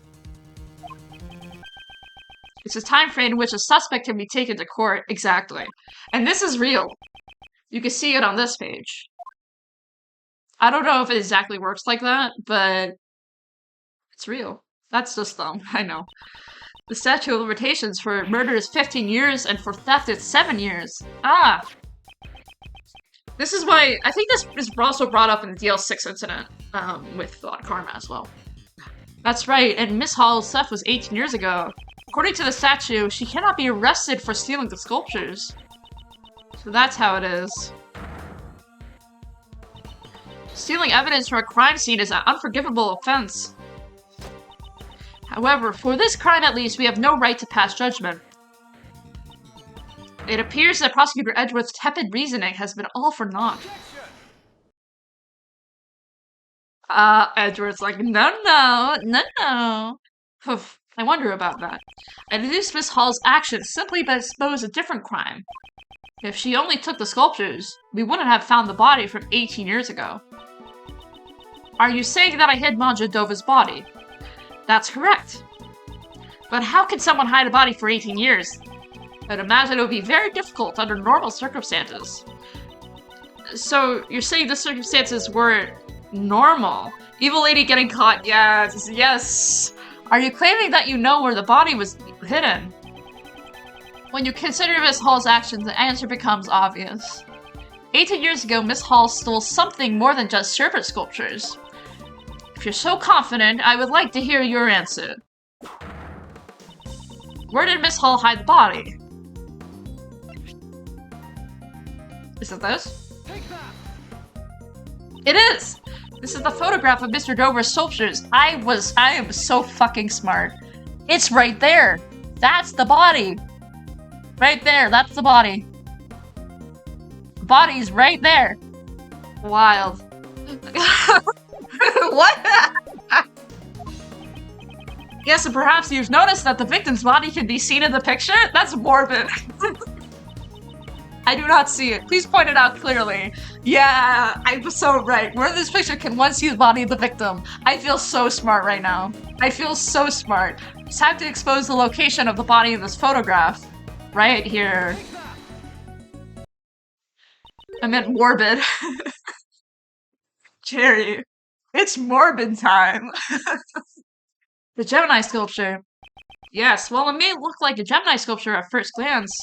It's a time frame in which a suspect can be taken to court. Exactly. And this is real. You can see it on this page. I don't know if it exactly works like that, but it's real. That's just dumb. I know. The statute of limitations for murder is 15 years, and for theft it's 7 years. Ah! This is why... I think this is also brought up in the DL6 incident, with Karma as well. That's right, and Miss Hall's theft was 18 years ago. According to the statute, she cannot be arrested for stealing the sculptures. So that's how it is. Stealing evidence from a crime scene is an unforgivable offense. However, for this crime at least, we have no right to pass judgment. It appears that Prosecutor Edgeworth's tepid reasoning has been all for naught. Edgeworth's like, no. Poof, I wonder about that. I deduce Miss Hall's actions simply by expose a different crime. If she only took the sculptures, we wouldn't have found the body from 18 years ago. Are you saying that I hid Monjadova's body? That's correct. But how can someone hide a body for 18 years? I'd imagine it would be very difficult under normal circumstances. So, you're saying the circumstances were normal? Evil lady getting caught, yes. Are you claiming that you know where the body was hidden? When you consider Miss Hall's actions, the answer becomes obvious. 18 years ago, Miss Hall stole something more than just serpent sculptures. If you're so confident, I would like to hear your answer. Where did Miss Hall hide the body? Is it this? It is! This is the photograph of Mr. Dover's sculptures. I am so fucking smart. It's right there! That's the body! Right there, that's the body. The body's right there. Wild. What? Yes, and perhaps you've noticed that the victim's body can be seen in the picture? That's morbid. I do not see it. Please point it out clearly. Yeah, I was so right. Where in this picture can one see the body of the victim? I feel so smart right now. I feel so smart. Just have to expose the location of the body in this photograph. Right here. I meant morbid. Jerry, it's morbid time. The Gemini sculpture. Yes, well, it may look like a Gemini sculpture at first glance.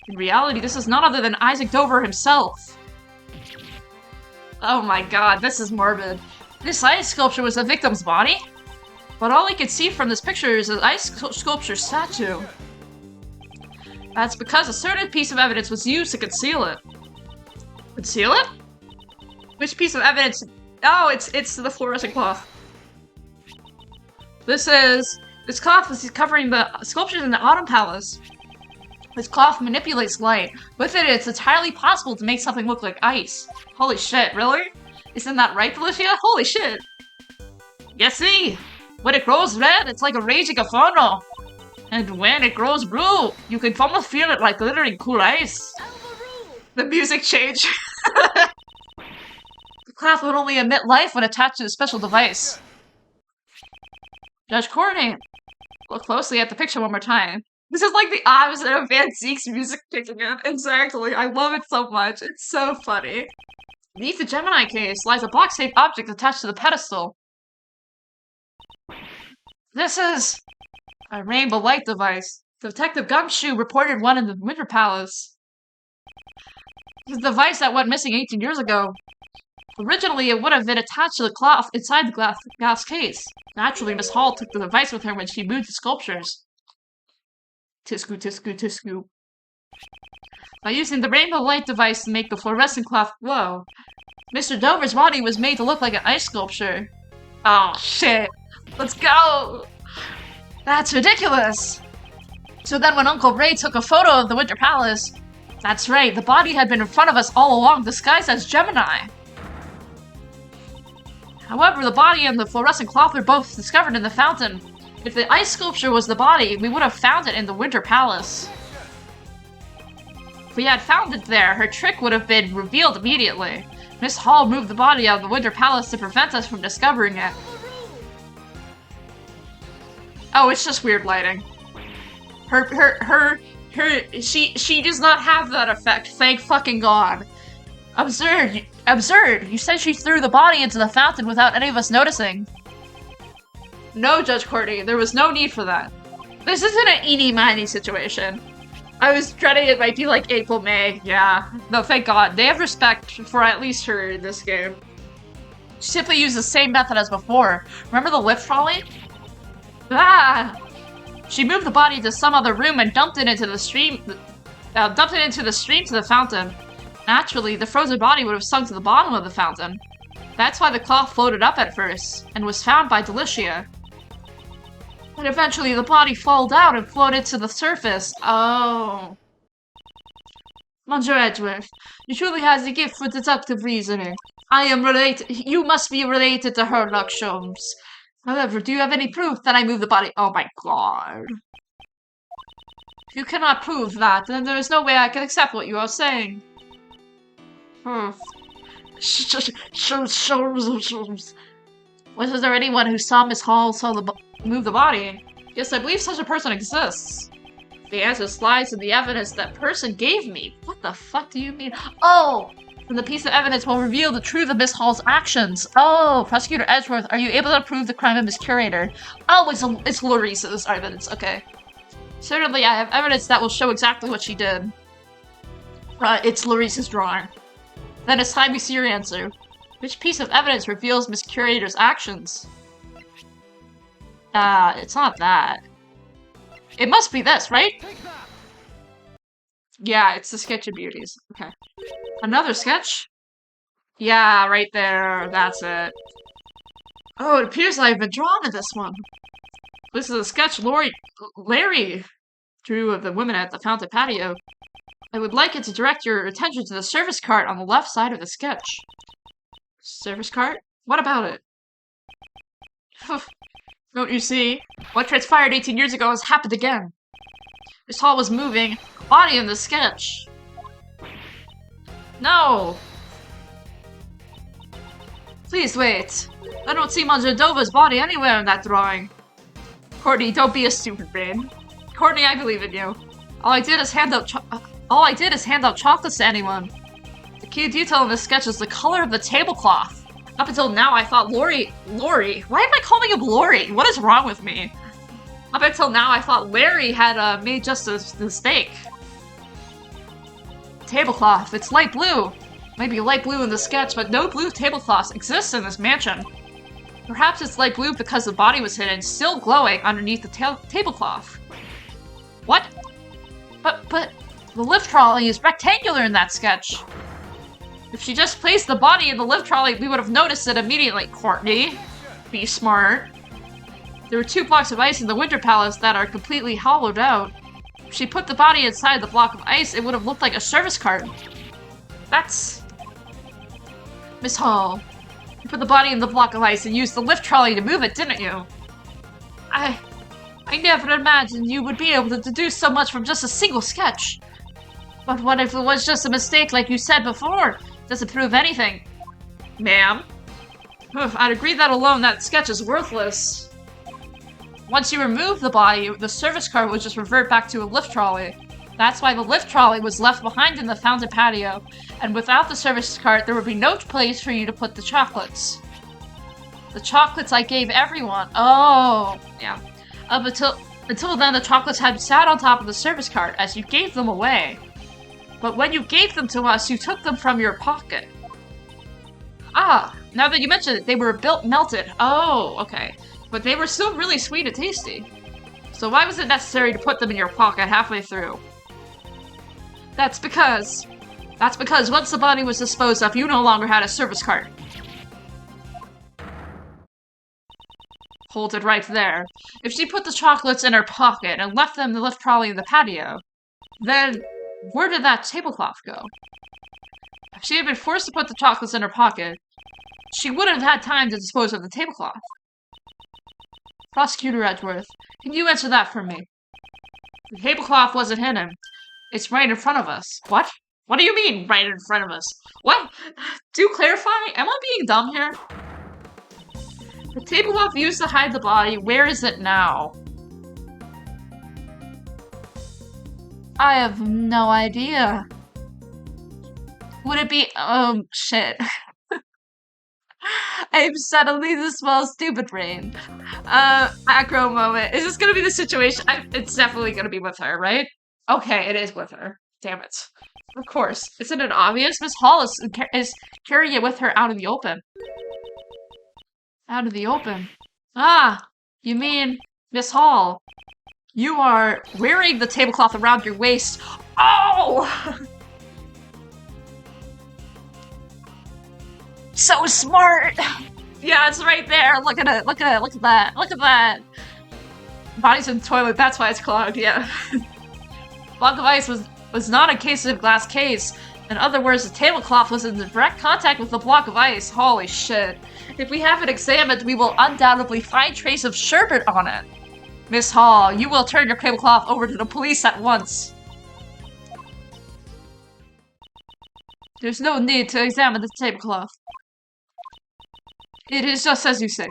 In reality, this is none other than Isaac Dover himself. Oh my god, this is morbid. This ice sculpture was the victim's body? But all I could see from this picture is an ice sculpture statue. That's because a certain piece of evidence was used to conceal it. Conceal it? Which piece of evidence? Oh, it's the fluorescent cloth. This cloth is covering the sculptures in the Autumn Palace. This cloth manipulates light. With it, it's entirely possible to make something look like ice. Holy shit, really? Isn't that right, Felicia? Holy shit! You see, when it grows red, it's like a raging inferno. And when it grows blue, you can almost feel it like glittering cool ice. The music changed. The cloth would only emit light when attached to a special device. Judge Courtney, Look closely at the picture one more time. This is like the opposite of Van Zeke's music kicking in. Exactly. I love it so much. It's so funny. Beneath the Gemini case lies a box-shaped object attached to the pedestal. This is a rainbow light device. Detective Gumshoe reported one in the Winter Palace. It's a device that went missing 18 years ago. Originally, it would have been attached to the cloth inside the glass case. Naturally, Miss Hall took the device with her when she moved the sculptures. Tisku, tisku, tisku. By using the rainbow light device to make the fluorescent cloth glow, Mr. Dover's body was made to look like an ice sculpture. Oh, shit. Let's go! That's ridiculous! So then when Uncle Ray took a photo of the Winter Palace, that's right, the body had been in front of us all along, disguised as Gemini. However, the body and the fluorescent cloth were both discovered in the fountain. If the ice sculpture was the body, we would have found it in the Winter Palace. If we had found it there, her trick would have been revealed immediately. Miss Hall moved the body out of the Winter Palace to prevent us from discovering it. Oh, it's just weird lighting. She does not have that effect, thank fucking God. Absurd. You said she threw the body into the fountain without any of us noticing. No, Judge Courtney, there was no need for that. This isn't an eeny-miny situation. I was dreading it might be like April, May. Yeah. No, thank God. They have respect for at least her in this game. She simply used the same method as before. Remember the lift trolley? Ah! She moved the body to some other room and dumped it into the stream to the fountain. Naturally, the frozen body would have sunk to the bottom of the fountain. That's why the cloth floated up at first, and was found by Delicia. But eventually the body fell down and floated to the surface. Oh. Monsieur Edgeworth, you truly has a gift for deductive reasoning. You must be related to Sherlock Holmes. However, do you have any proof that I moved the body? Oh my God. If you cannot prove that, then there is no way I can accept what you are saying. Was there anyone who saw Miss Hall move the body? Yes, I believe such a person exists. The answer lies in the evidence that person gave me. What the fuck do you mean? Oh! And the piece of evidence will reveal the truth of Miss Hall's actions. Oh, Prosecutor Edgeworth, are you able to prove the crime of Miss Curator? Oh, it's Laurice's evidence, okay. Certainly, I have evidence that will show exactly what she did. It's Laurice's drawing. Then it's time we see your answer. Which piece of evidence reveals Miss Curator's actions? It's not that. It must be this, right? Yeah, it's the sketch of beauties. Okay. Another sketch? Yeah, right there. That's it. Oh, it appears I've been drawn in this one. This is a sketch Larry drew of the women at the fountain patio. I would like it to direct your attention to the service cart on the left side of the sketch. Service cart? What about it? Don't you see? What transpired 18 years ago has happened again. Miss Hall was moving a body in the sketch. No! Please wait. I don't see Manjadova's body anywhere in that drawing. Courtney, don't be a stupid brain. Courtney, I believe in you. All I did is hand out chocolates to anyone. The key detail in this sketch is the color of the tablecloth. Up until now, I thought Lori? Why am I calling him Lori? What is wrong with me? Up until now, I thought Larry had made just a mistake. Tablecloth, it's light blue. Maybe light blue in the sketch, but no blue tablecloths exist in this mansion. Perhaps it's light blue because the body was hidden, still glowing underneath the tablecloth. What? But the lift trolley is rectangular in that sketch. If she just placed the body in the lift trolley, we would have noticed it immediately. Courtney, be smart. There were 2 blocks of ice in the Winter Palace that are completely hollowed out. If she put the body inside the block of ice, it would have looked like a service cart. That's... Miss Hall, you put the body in the block of ice and used the lift trolley to move it, didn't you? I never imagined you would be able to deduce so much from just a single sketch. But what if it was just a mistake like you said before? Doesn't prove anything. Ma'am? I'd agree that alone that sketch is worthless. Once you remove the body, the service car would just revert back to a lift trolley. That's why the lift trolley was left behind in the fountain patio, and without the service cart, there would be no place for you to put the chocolates. The chocolates I gave everyone. Oh, yeah. Until then, the chocolates had sat on top of the service cart as you gave them away. But when you gave them to us, you took them from your pocket. Ah, now that you mention it, they were melted. Oh, okay. But they were still really sweet and tasty. So why was it necessary to put them in your pocket halfway through? That's because once the body was disposed of, you no longer had a service cart. Hold it right there. If she put the chocolates in her pocket and left them in the lift trolley in the patio, then where did that tablecloth go? If she had been forced to put the chocolates in her pocket, she wouldn't have had time to dispose of the tablecloth. Prosecutor Edgeworth, can you answer that for me? The tablecloth wasn't hidden. It's right in front of us. What? What do you mean, right in front of us? What? Do clarify? Am I being dumb here? The tablecloth used to hide the body, where is it now? I have no idea. Would it be- shit. I'm suddenly the small stupid brain. Acro moment. Is this gonna be the situation? It's definitely gonna be with her, right? Okay, it is with her. Damn it. Of course. Isn't it obvious? Miss Hall is carrying it with her out in the open. Out of the open. Ah, you mean Miss Hall. You are wearing the tablecloth around your waist. Oh! So smart! Yeah, it's right there. Look at it. Look at it. Look at that. Look at that. Body's in the toilet. That's why it's clogged. Yeah. Block of ice was not a case of glass case. In other words, the tablecloth was in direct contact with the block of ice. Holy shit. If we have it examined, we will undoubtedly find trace of sherbet on it. Miss Hall, you will turn your tablecloth over to the police at once. There's no need to examine the tablecloth. It is just as you say.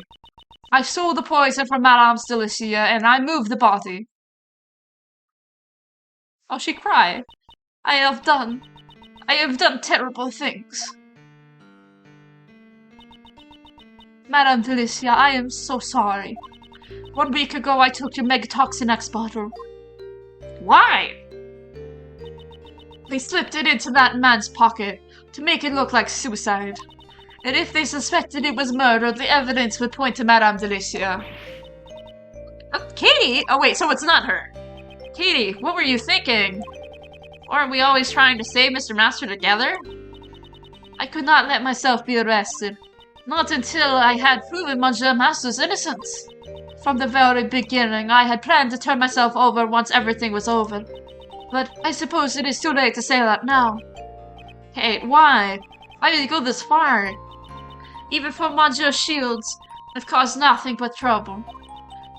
I stole the poison from Madame's Delicia, and I moved the body. Oh, she cried. I have done terrible things. Madame Delicia, I am so sorry. 1 week ago, I took your Megatoxin X bottle. Why? They slipped it into that man's pocket to make it look like suicide. And if they suspected it was murder, the evidence would point to Madame Delicia. Katie? Oh wait, so it's not her. Katie, what were you thinking? Aren't we always trying to save Mr. Master together? I could not let myself be arrested. Not until I had proven Monsieur Master's innocence. From the very beginning, I had planned to turn myself over once everything was over. But I suppose it is too late to say that now. Hey, why? Why did you go this far? Even for Monsieur Shields, I've caused nothing but trouble.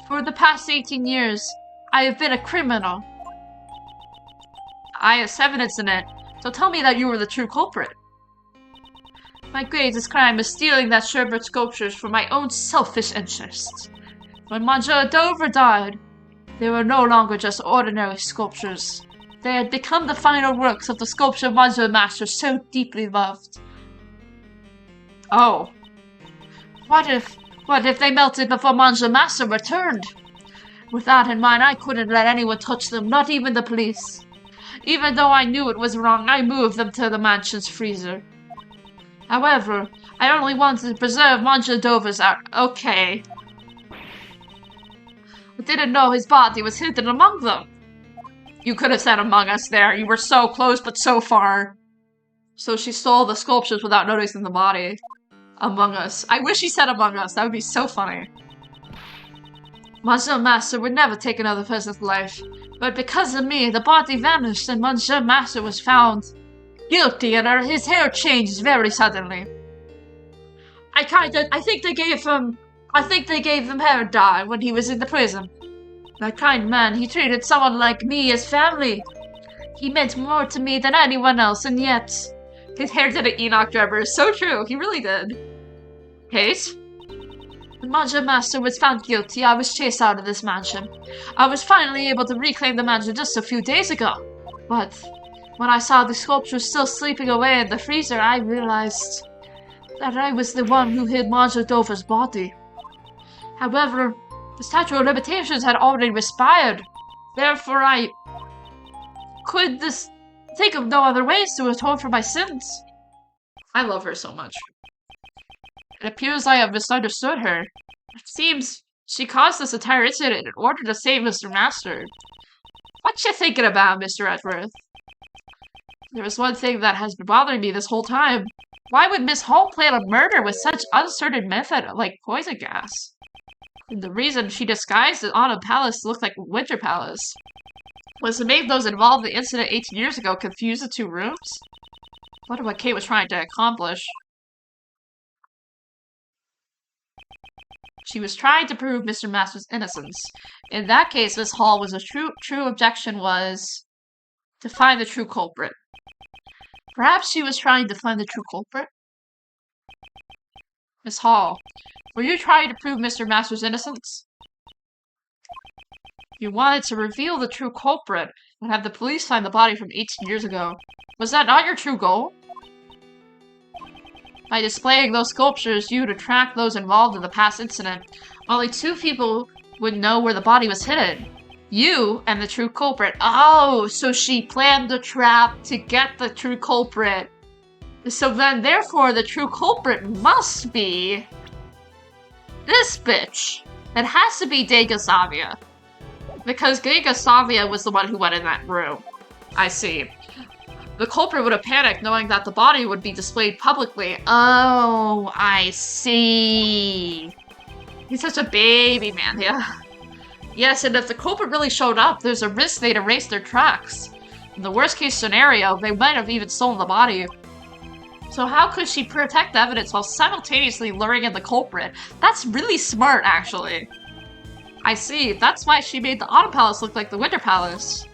For the past 18 years, I have been a criminal. I have evidence in it, so tell me that you were the true culprit. My greatest crime is stealing that sherbet sculptures for my own selfish interests. When Monsieur Dover died, they were no longer just ordinary sculptures. They had become the final works of the sculpture Monsieur Master so deeply loved. Oh. What if they melted before Monsieur Master returned? With that in mind, I couldn't let anyone touch them, not even the police. Even though I knew it was wrong, I moved them to the mansion's freezer. However, I only wanted to preserve Monsieur Dover's art. Okay. I didn't know his body was hidden among them. You could have said among us there. You were so close, but so far. So she stole the sculptures without noticing the body. Among us. I wish he said among us. That would be so funny. Monsieur Master would never take another person's life. But because of me, the body vanished and Monsieur Master was found guilty and his hair changed very suddenly. I think they gave him hair dye when he was in the prison. That kind man, he treated someone like me as family. He meant more to me than anyone else, and yet... His hair did an Enoch Drebber. So true, he really did. Kate? When Manja Master was found guilty, I was chased out of this mansion. I was finally able to reclaim the mansion just a few days ago. But when I saw the sculpture still sleeping away in the freezer, I realized that I was the one who hid Manja Dova's body. However, the statute of limitations had already expired. Therefore, I could think of no other ways to atone for my sins. I love her so much. It appears I have misunderstood her. It seems she caused this entire incident in order to save Mr. Master. What you thinking about, Mr. Edgeworth? There is one thing that has been bothering me this whole time. Why would Miss Hall plan a murder with such uncertain method like poison gas? And the reason she disguised the Autumn Palace to look like Winter Palace was to make those involved in the incident 18 years ago confuse the two rooms? I wonder what Kate was trying to accomplish. She was trying to prove Mr. Master's innocence. In that case, Miss Hall was a true objection was to find the true culprit. Perhaps she was trying to find the true culprit? Miss Hall, were you trying to prove Mr. Master's innocence? You wanted to reveal the true culprit and have the police find the body from 18 years ago. Was that not your true goal? By displaying those sculptures, you would attract those involved in the past incident. Only two people would know where the body was hidden. You and the true culprit. Oh, so she planned the trap to get the true culprit. So then, therefore, the true culprit must be this bitch. It has to be Degasavia. Because Degasavia was the one who went in that room. I see. The culprit would have panicked knowing that the body would be displayed publicly. Oh, I see. He's such a baby man, yeah. Yes, and if the culprit really showed up, there's a risk they'd erase their tracks. In the worst case scenario, they might have even stolen the body. So how could she protect the evidence while simultaneously luring in the culprit? That's really smart, actually. I see. That's why she made the Autumn Palace look like the Winter Palace.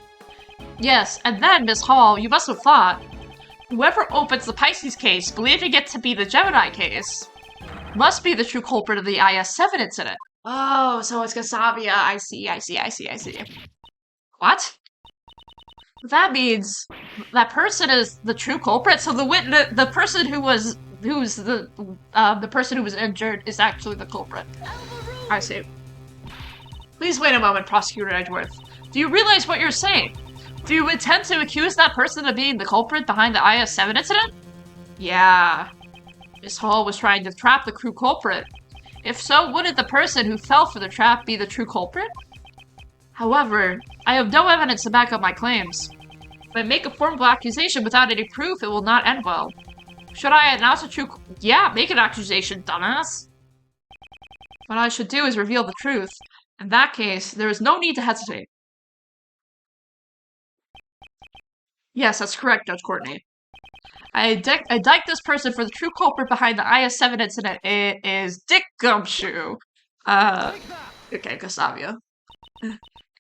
Yes, and then, Miss Hall, you must have thought, whoever opens the Pisces case, believing it to be the Gemini case, must be the true culprit of the IS-7 incident. Oh, so it's Gasavia. I see. What? That means that person is the true culprit. So the person who's the person who was injured is actually the culprit. I see. Please wait a moment, Prosecutor Edgeworth. Do you realize what you're saying? Do you intend to accuse that person of being the culprit behind the IS-7 incident? Yeah. Miss Hall was trying to trap the true culprit. If so, wouldn't the person who fell for the trap be the true culprit? However, I have no evidence to back up my claims. If I make a formal accusation without any proof, it will not end well. Should I announce a true— Yeah, make an accusation, dumbass! What I should do is reveal the truth. In that case, there is no need to hesitate. Yes, that's correct, Judge Courtney. I indict this person for the true culprit behind the IS-7 incident. It is Dick Gumshoe. Okay, Gasavia.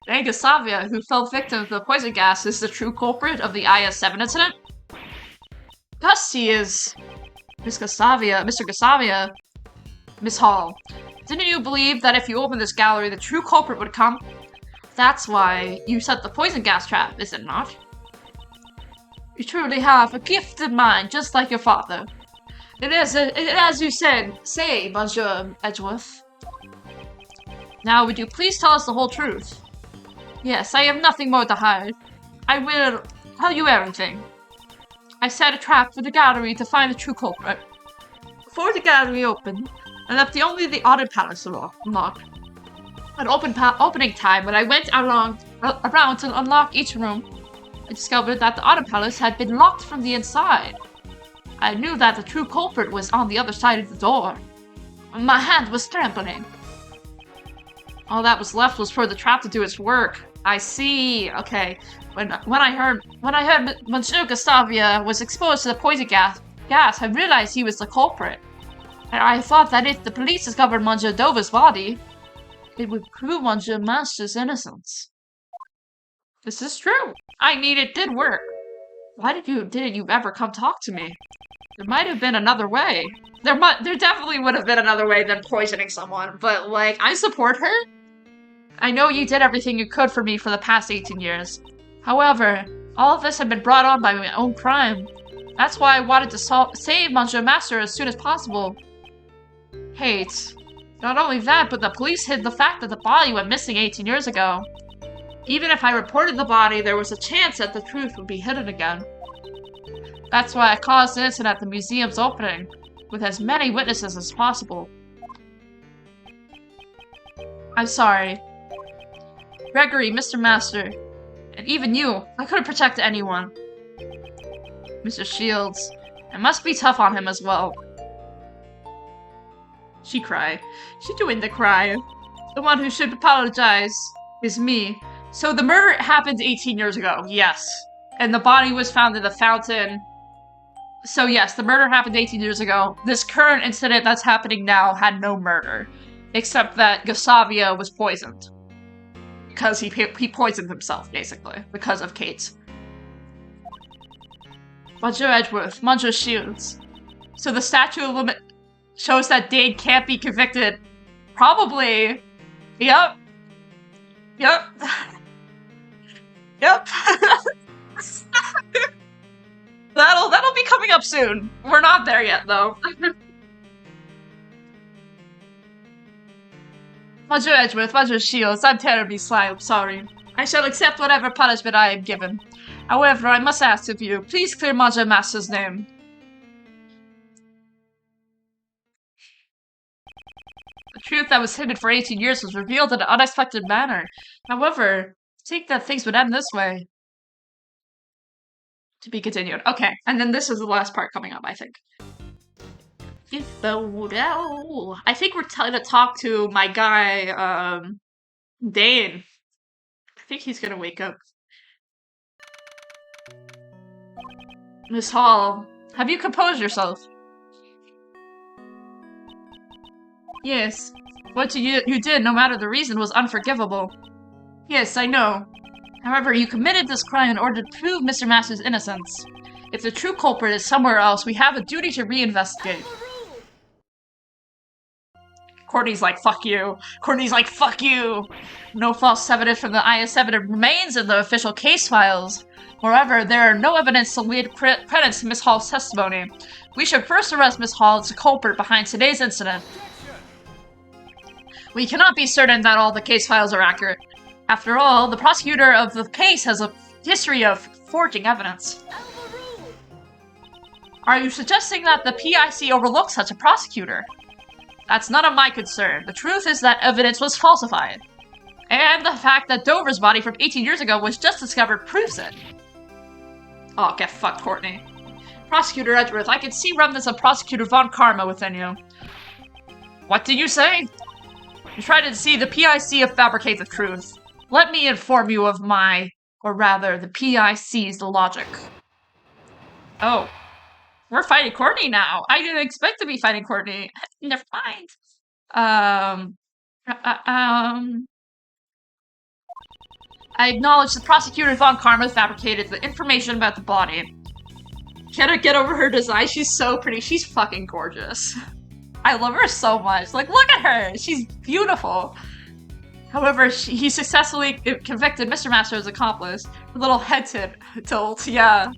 And Gasavia, who fell victim to the poison gas, is the true culprit of the IS-7 incident? Thus he is. Mr. Gasavia. Miss Hall, didn't you believe that if you opened this gallery, the true culprit would come? That's why you set the poison gas trap, is it not? You truly have a gifted mind, just like your father. It is as you say, Monsieur Edgeworth. Now, would you please tell us the whole truth? Yes, I have nothing more to hide. I will tell you everything. I set a trap for the gallery to find the true culprit. Before the gallery opened, I left only the Autumn Palace unlocked. At opening time, when I went around to unlock each room, I discovered that the Autumn Palace had been locked from the inside. I knew that the true culprit was on the other side of the door. My hand was trembling. All that was left was for the trap to do its work. I see. Okay. When I heard Monsieur Gustavia was exposed to the poison gas, I realized he was the culprit. And I thought that if the police discovered Monsieur Dova's body, it would prove Monsieur Master's innocence. This is true. I mean, it did work. Why didn't you ever come talk to me? There might have been another way. There definitely would have been another way than poisoning someone, but, like, I support her. I know you did everything you could for me for the past 18 years. However, all of this had been brought on by my own crime. That's why I wanted to save Monsieur Master as soon as possible. Hate. Not only that, but the police hid the fact that the body went missing 18 years ago. Even if I reported the body, there was a chance that the truth would be hidden again. That's why I caused an incident at the museum's opening, with as many witnesses as possible. I'm sorry. Gregory, Mr. Master, and even you, I couldn't protect anyone. Mr. Shields, I must be tough on him as well. She cried. She doing the cry. The one who should apologize is me. So the murder happened 18 years ago, yes. And the body was found in the fountain. So yes, the murder happened 18 years ago. This current incident that's happening now had no murder. Except that Gustavia was poisoned. Because he poisoned himself, basically. Because of Kate. Monsieur Edgeworth, Monsieur Shields. So the statute of limit shows that Dane can't be convicted. Probably. Yep. Yep. Yep. That'll be coming up soon. We're not there yet, though. Monsieur Edgeworth, Monsieur Shields, I'm terribly sorry. I shall accept whatever punishment I am given. However, I must ask of you, please clear Monsieur Master's name. The truth that was hidden for 18 years was revealed in an unexpected manner. However, I think that things would end this way. To be continued. Okay, and then this is the last part coming up, I think. I think we're going to talk to my guy, Dane. I think he's gonna wake up. Miss Hall, have you composed yourself? Yes. What you did, no matter the reason, was unforgivable. Yes, I know. However, you committed this crime in order to prove Mr. Master's innocence. If the true culprit is somewhere else, we have a duty to reinvestigate. Courtney's like, fuck you. Courtney's like, fuck you. No false evidence from the IS-7 remains in the official case files. Moreover, there are no evidence to lead credence to Miss Hall's testimony. We should first arrest Miss Hall as the culprit behind today's incident. We cannot be certain that all the case files are accurate. After all, the prosecutor of the case has a history of forging evidence. Are you suggesting that the PIC overlooked such a prosecutor? That's none of my concern. The truth is that evidence was falsified. And the fact that Dover's body from 18 years ago was just discovered proves it. Oh, get fucked, Courtney. Prosecutor Edgeworth, I can see remnants of Prosecutor Von Karma within you. What did you say? You tried to see the PIC fabricate the truth. Let me inform you of or rather, the PIC's logic. Oh. We're fighting Courtney now. I didn't expect to be fighting Courtney. Never mind. I acknowledge the prosecutor Von Karma fabricated the information about the body. Can I get over her design? She's so pretty. She's fucking gorgeous. I love her so much. Like, look at her. She's beautiful. However, he successfully convicted Mr. Master as accomplice. A little head tilt, yeah.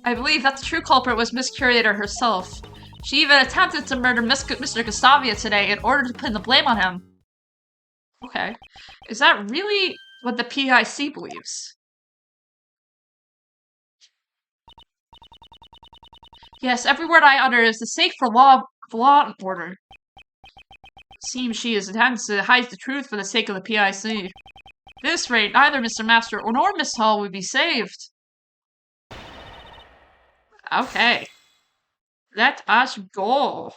I believe that the true culprit was Miss Curator herself. She even attempted to murder Mr. Gustavia today in order to pin the blame on him. Okay. Is that really what the PIC believes? Yes, every word I utter is the sake for law and order. It seems she is intends to hide the truth for the sake of the PIC. At this rate, neither Mr. Master nor Miss Hall would be saved. Okay. Let us go.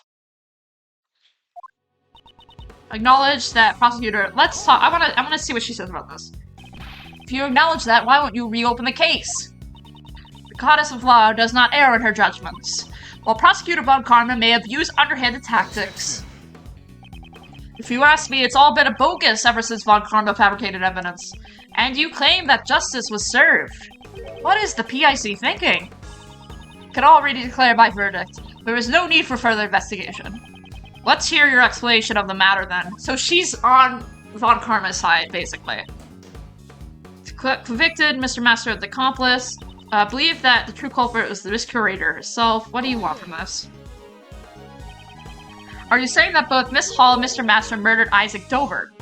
Acknowledge that, prosecutor. Let's talk. I wanna see what she says about this. If you acknowledge that, why won't you reopen the case? The goddess of law does not err in her judgments. While Prosecutor Von Karma may have used underhanded tactics. If you ask me, it's all been a bogus ever since Von Karma fabricated evidence. And you claim that justice was served. What is the PIC thinking? can already declare my verdict. There is no need for further investigation. Let's hear your explanation of the matter then. So she's on Von Karma's side, basically. Convicted, Mr. Master of the accomplice. Believe that the true culprit was the Miss Curator herself. What do you want from this? Are you saying that both Miss Hall and Mr. Master murdered Isaac Dover?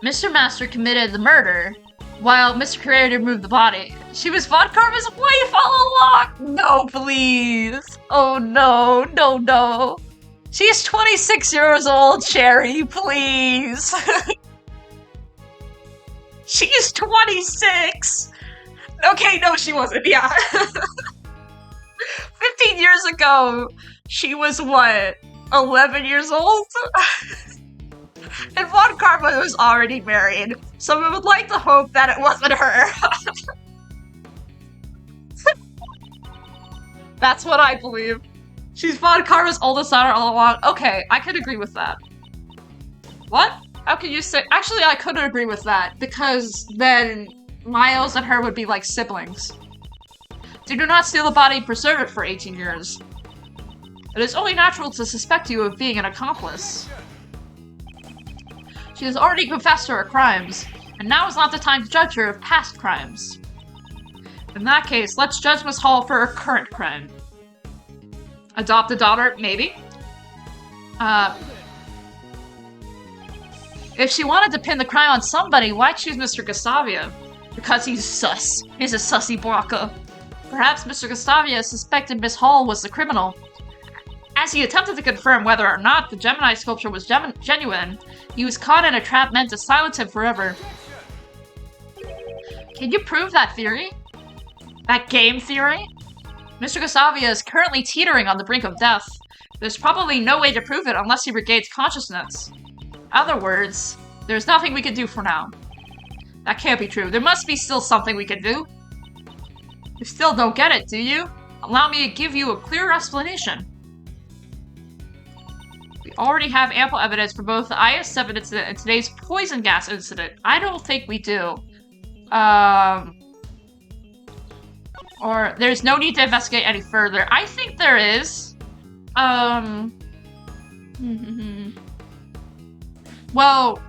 Mr. Master committed the murder, while Mr. Curator moved the body. She was Von Karma's wife all along! No, please! Oh no, no, no. She's 26 years old, Cherry, please! She's 26! Okay, no, she wasn't, yeah. 15 years ago, she was what? 11 years old? And Von Karma was already married, so we would like to hope that it wasn't her. That's what I believe. She's Von Karma's oldest daughter all along. Okay, I could agree with that. What? How can you say- Actually, I couldn't agree with that, because then Miles and her would be like siblings. Do not steal the body, preserve it for 18 years. It is only natural to suspect you of being an accomplice. She has already confessed to her crimes, and now is not the time to judge her of past crimes. In that case, let's judge Miss Hall for her current crime. Adopt a daughter? Maybe. If she wanted to pin the crime on somebody, why choose Mr. Gustavia? Because he's sus. He's a sussy Blanca. Perhaps Mr. Gustavia suspected Miss Hall was the criminal. As he attempted to confirm whether or not the Gemini sculpture was genuine, he was caught in a trap meant to silence him forever. Can you prove that theory? That game theory? Mr. Gustavia is currently teetering on the brink of death. There's probably no way to prove it unless he regains consciousness. In other words, there's nothing we can do for now. That can't be true. There must be still something we can do. You still don't get it, do you? Allow me to give you a clearer explanation. We already have ample evidence for both the IS-7 incident and today's poison gas incident. I don't think we do. Or there's no need to investigate any further. I think there is. Well,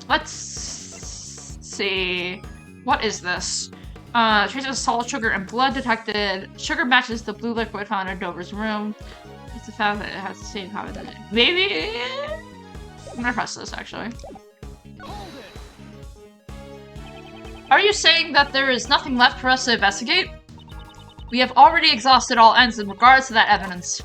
let's see. What is this? Traces of salt, sugar, and blood detected. Sugar matches the blue liquid found in Dover's room. It's a fact that it has the same habit as it. Maybe? I'm gonna press this, actually. Are you saying that there is nothing left for us to investigate? We have already exhausted all ends in regards to that evidence.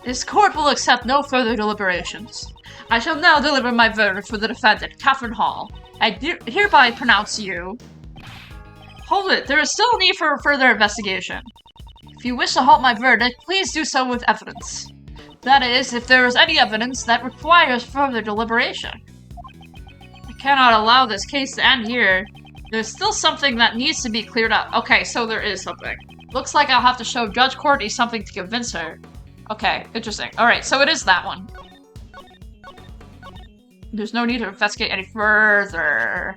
This court will accept no further deliberations. I shall now deliver my verdict for the defendant, Catherine Hall. I hereby pronounce you... Hold it, there is still a need for further investigation. If you wish to halt my verdict, please do so with evidence. That is, if there is any evidence that requires further deliberation. I cannot allow this case to end here. There's still something that needs to be cleared up. Okay, so there is something. Looks like I'll have to show Judge Courtney something to convince her. Okay, interesting. Alright, so it is that one. There's no need to investigate any further.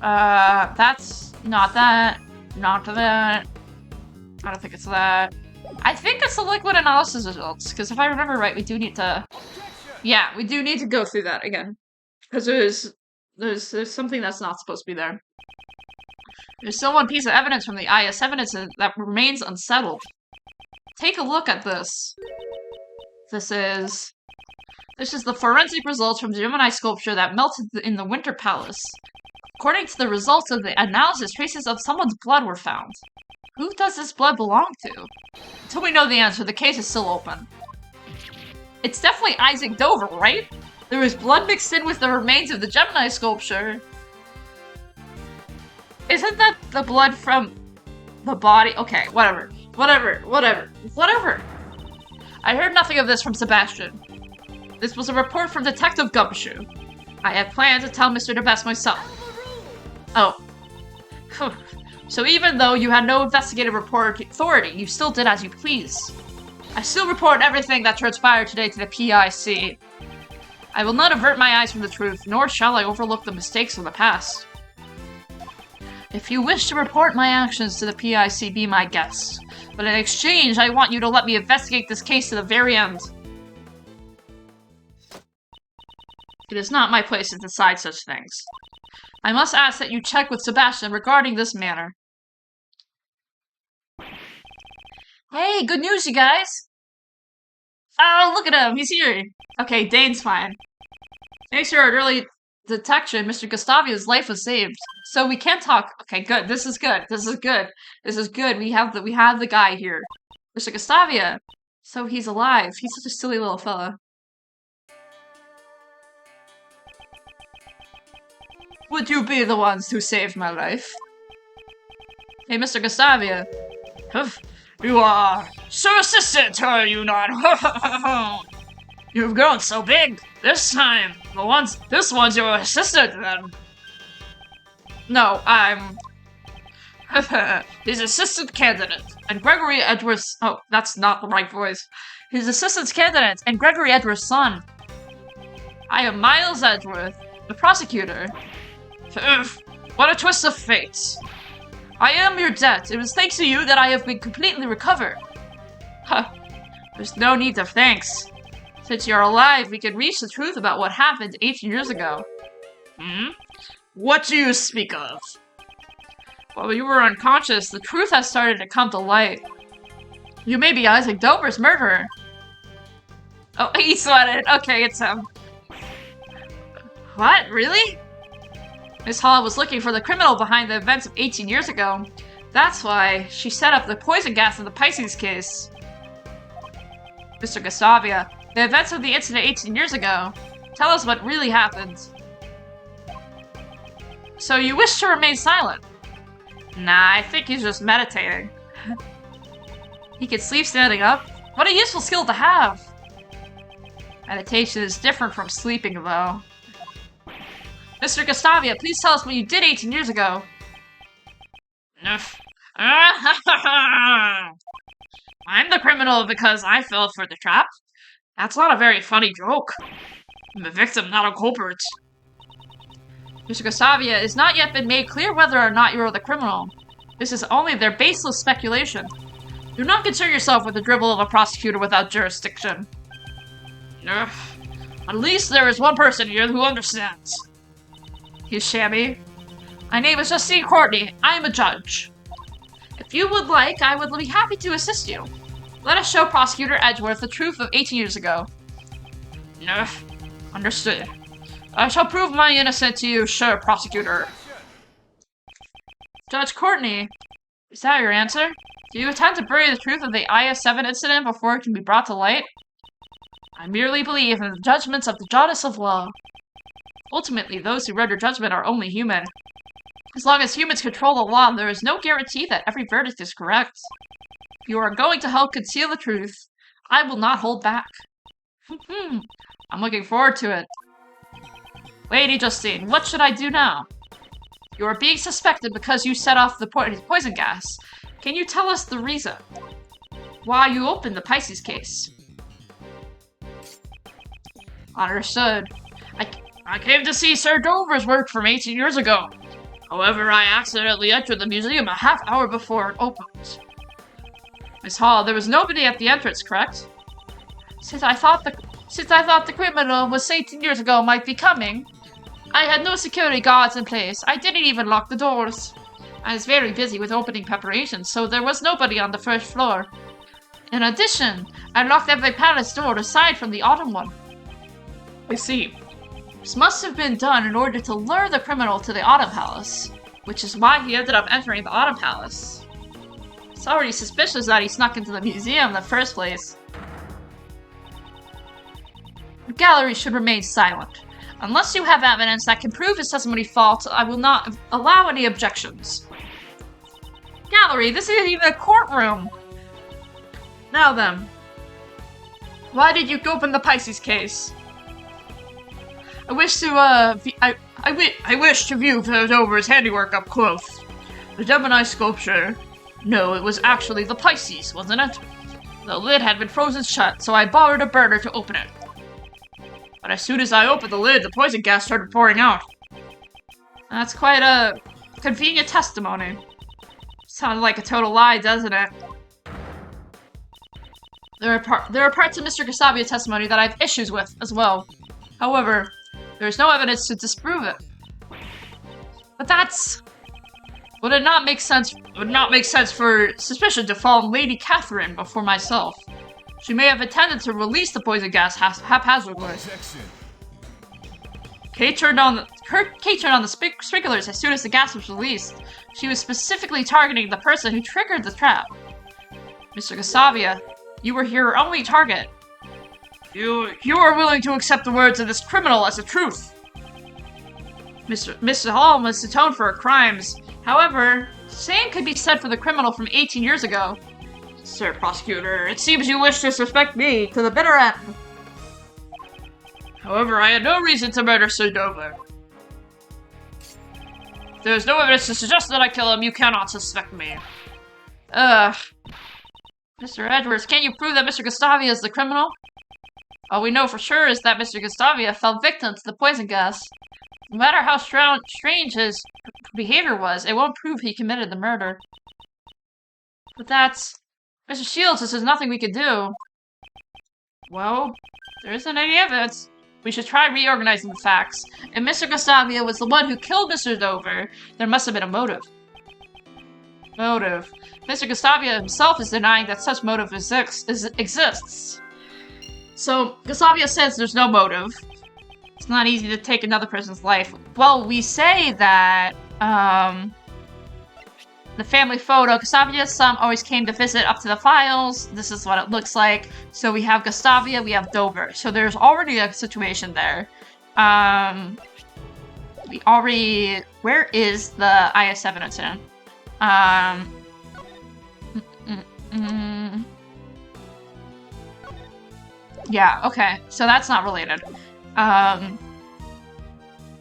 That's not that. Not that. I don't think it's that. I think it's the liquid analysis results, because if I remember right, we do need to... Yeah, we do need to go through that again. Because there's something that's not supposed to be there. There's still one piece of evidence from the IS-7 incident that remains unsettled. Take a look at this. This is the forensic results from the Gemini sculpture that melted in the Winter Palace. According to the results of the analysis, traces of someone's blood were found. Who does this blood belong to? Until we know the answer, the case is still open. It's definitely Isaac Dover, right? There was blood mixed in with the remains of the Gemini sculpture. Isn't that the blood from the body? Okay, whatever. Whatever. I heard nothing of this from Sebastian. This was a report from Detective Gumshoe. I had planned to tell Mr. DeBest myself. Oh. So even though you had no investigative report authority, you still did as you please. I still report everything that transpired today to the PIC. I will not avert my eyes from the truth, nor shall I overlook the mistakes of the past. If you wish to report my actions to the PIC, be my guest. But in exchange, I want you to let me investigate this case to the very end. It is not my place to decide such things. I must ask that you check with Sebastian regarding this matter. Hey, good news, you guys! Oh, look at him! He's here! Okay, Dane's fine. Thanks to your early detection, Mr. Gustavia's life was saved. So we can talk. Okay, good. This is good. This is good. This is good. We have the guy here. Mr. Gustavia. So he's alive. He's such a silly little fella. Would you be the ones who saved my life? Hey, Mr. Gustavia. You are so assistant, are you not? You've grown so big. This time, this one's your assistant, then. No, I'm his assistant candidate, and Gregory Edwards. Oh, that's not the right voice. His assistant candidate, and Gregory Edwards' son. I am Miles Edgeworth, the prosecutor. What a twist of fate. I am your debt. It was thanks to you that I have been completely recovered. Huh. There's no need of thanks. Since you're alive, we can reach the truth about what happened 18 years ago. What do you speak of? While you were unconscious, the truth has started to come to light. You may be Isaac Dover's murderer. Oh, he sweated. Okay, it's him. What? Really? Miss Hall was looking for the criminal behind the events of 18 years ago. That's why she set up the poison gas in the Pisces case. Mr. Gustavia, the events of the incident 18 years ago. Tell us what really happened. So you wish to remain silent? Nah, I think he's just meditating. He can sleep standing up? What a useful skill to have! Meditation is different from sleeping, though. Mr. Gustavia, please tell us what you did 18 years ago. I'm the criminal because I fell for the trap. That's not a very funny joke. I'm a victim, not a culprit. Mr. Gustavia, it has not yet been made clear whether or not you are the criminal. This is only their baseless speculation. Do not concern yourself with the dribble of a prosecutor without jurisdiction. At least there is one person here who understands. He's shabby. My name is Justine Courtney. I am a judge. If you would like, I would be happy to assist you. Let us show Prosecutor Edgeworth the truth of 18 years ago. Understood. I shall prove my innocence to you, sure, Prosecutor. Judge Courtney, is that your answer? Do you intend to bury the truth of the IS-7 incident before it can be brought to light? I merely believe in the judgments of the goddess of law. Ultimately, those who render judgment are only human. As long as humans control the law, there is no guarantee that every verdict is correct. If you are going to help conceal the truth, I will not hold back. I'm looking forward to it. Lady Justine, what should I do now? You are being suspected because you set off the poison gas. Can you tell us the reason? Why you opened the Pisces case? Understood. I came to see Sir Dover's work from 18 years ago. However, I accidentally entered the museum a half hour before it opened. Miss Hall, there was nobody at the entrance, correct? Since I thought the criminal was 18 years ago might be coming, I had no security guards in place. I didn't even lock the doors. I was very busy with opening preparations, so there was nobody on the first floor. In addition, I locked every palace door aside from the autumn one. I see. This must have been done in order to lure the criminal to the Autumn Palace, which is why he ended up entering the Autumn Palace. It's already suspicious that he snuck into the museum in the first place. The gallery should remain silent. Unless you have evidence that can prove his testimony false, I will not allow any objections. Gallery, this isn't even a courtroom! Now then, why did you open the Pisces case? I wish to view Dover's handiwork up close. The Gemini sculpture. No, it was actually the Pisces, wasn't it? The lid had been frozen shut, so I borrowed a burner to open it. But as soon as I opened the lid, the poison gas started pouring out. That's quite a Convenient testimony. Sounded like a total lie, doesn't it? There are parts of Mr. Gustavia's testimony that I have issues with as well. However, there is no evidence to disprove it. But that's... Would it not make sense for suspicion to fall on Lady Catherine before myself? She may have intended to release the poison gas haphazardly. Kate turned on the sprinklers as soon as the gas was released. She was specifically targeting the person who triggered the trap. Mr. Gustavia, you were her only target. You are willing to accept the words of this criminal as the truth. Mr. Hall must atone for her crimes. However, same could be said for the criminal from 18 years ago. Sir Prosecutor, it seems you wish to suspect me to the bitter end. However, I had no reason to murder Sir Dover. If there is no evidence to suggest that I kill him, you cannot suspect me. Mr. Edwards, can't you prove that Mr. Gustavia is the criminal? All we know for sure is that Mr. Gustavia fell victim to the poison gas. No matter how strange his behavior was, it won't prove he committed the murder. But that's... Mr. Shields, this is nothing we could do. Well, there isn't any evidence. We should try reorganizing the facts. If Mr. Gustavia was the one who killed Mr. Dover, there must have been a motive. Motive. Mr. Gustavia himself is denying that such motive exists. So, Gustavia says there's no motive. It's not easy to take another person's life. Well, we say that, the family photo, Gustavia's son always came to visit up to the files. This is what it looks like. So we have Gustavia, we have Dover. So there's already a situation there. Where is the IS-7 incident? Yeah, okay. So that's not related. I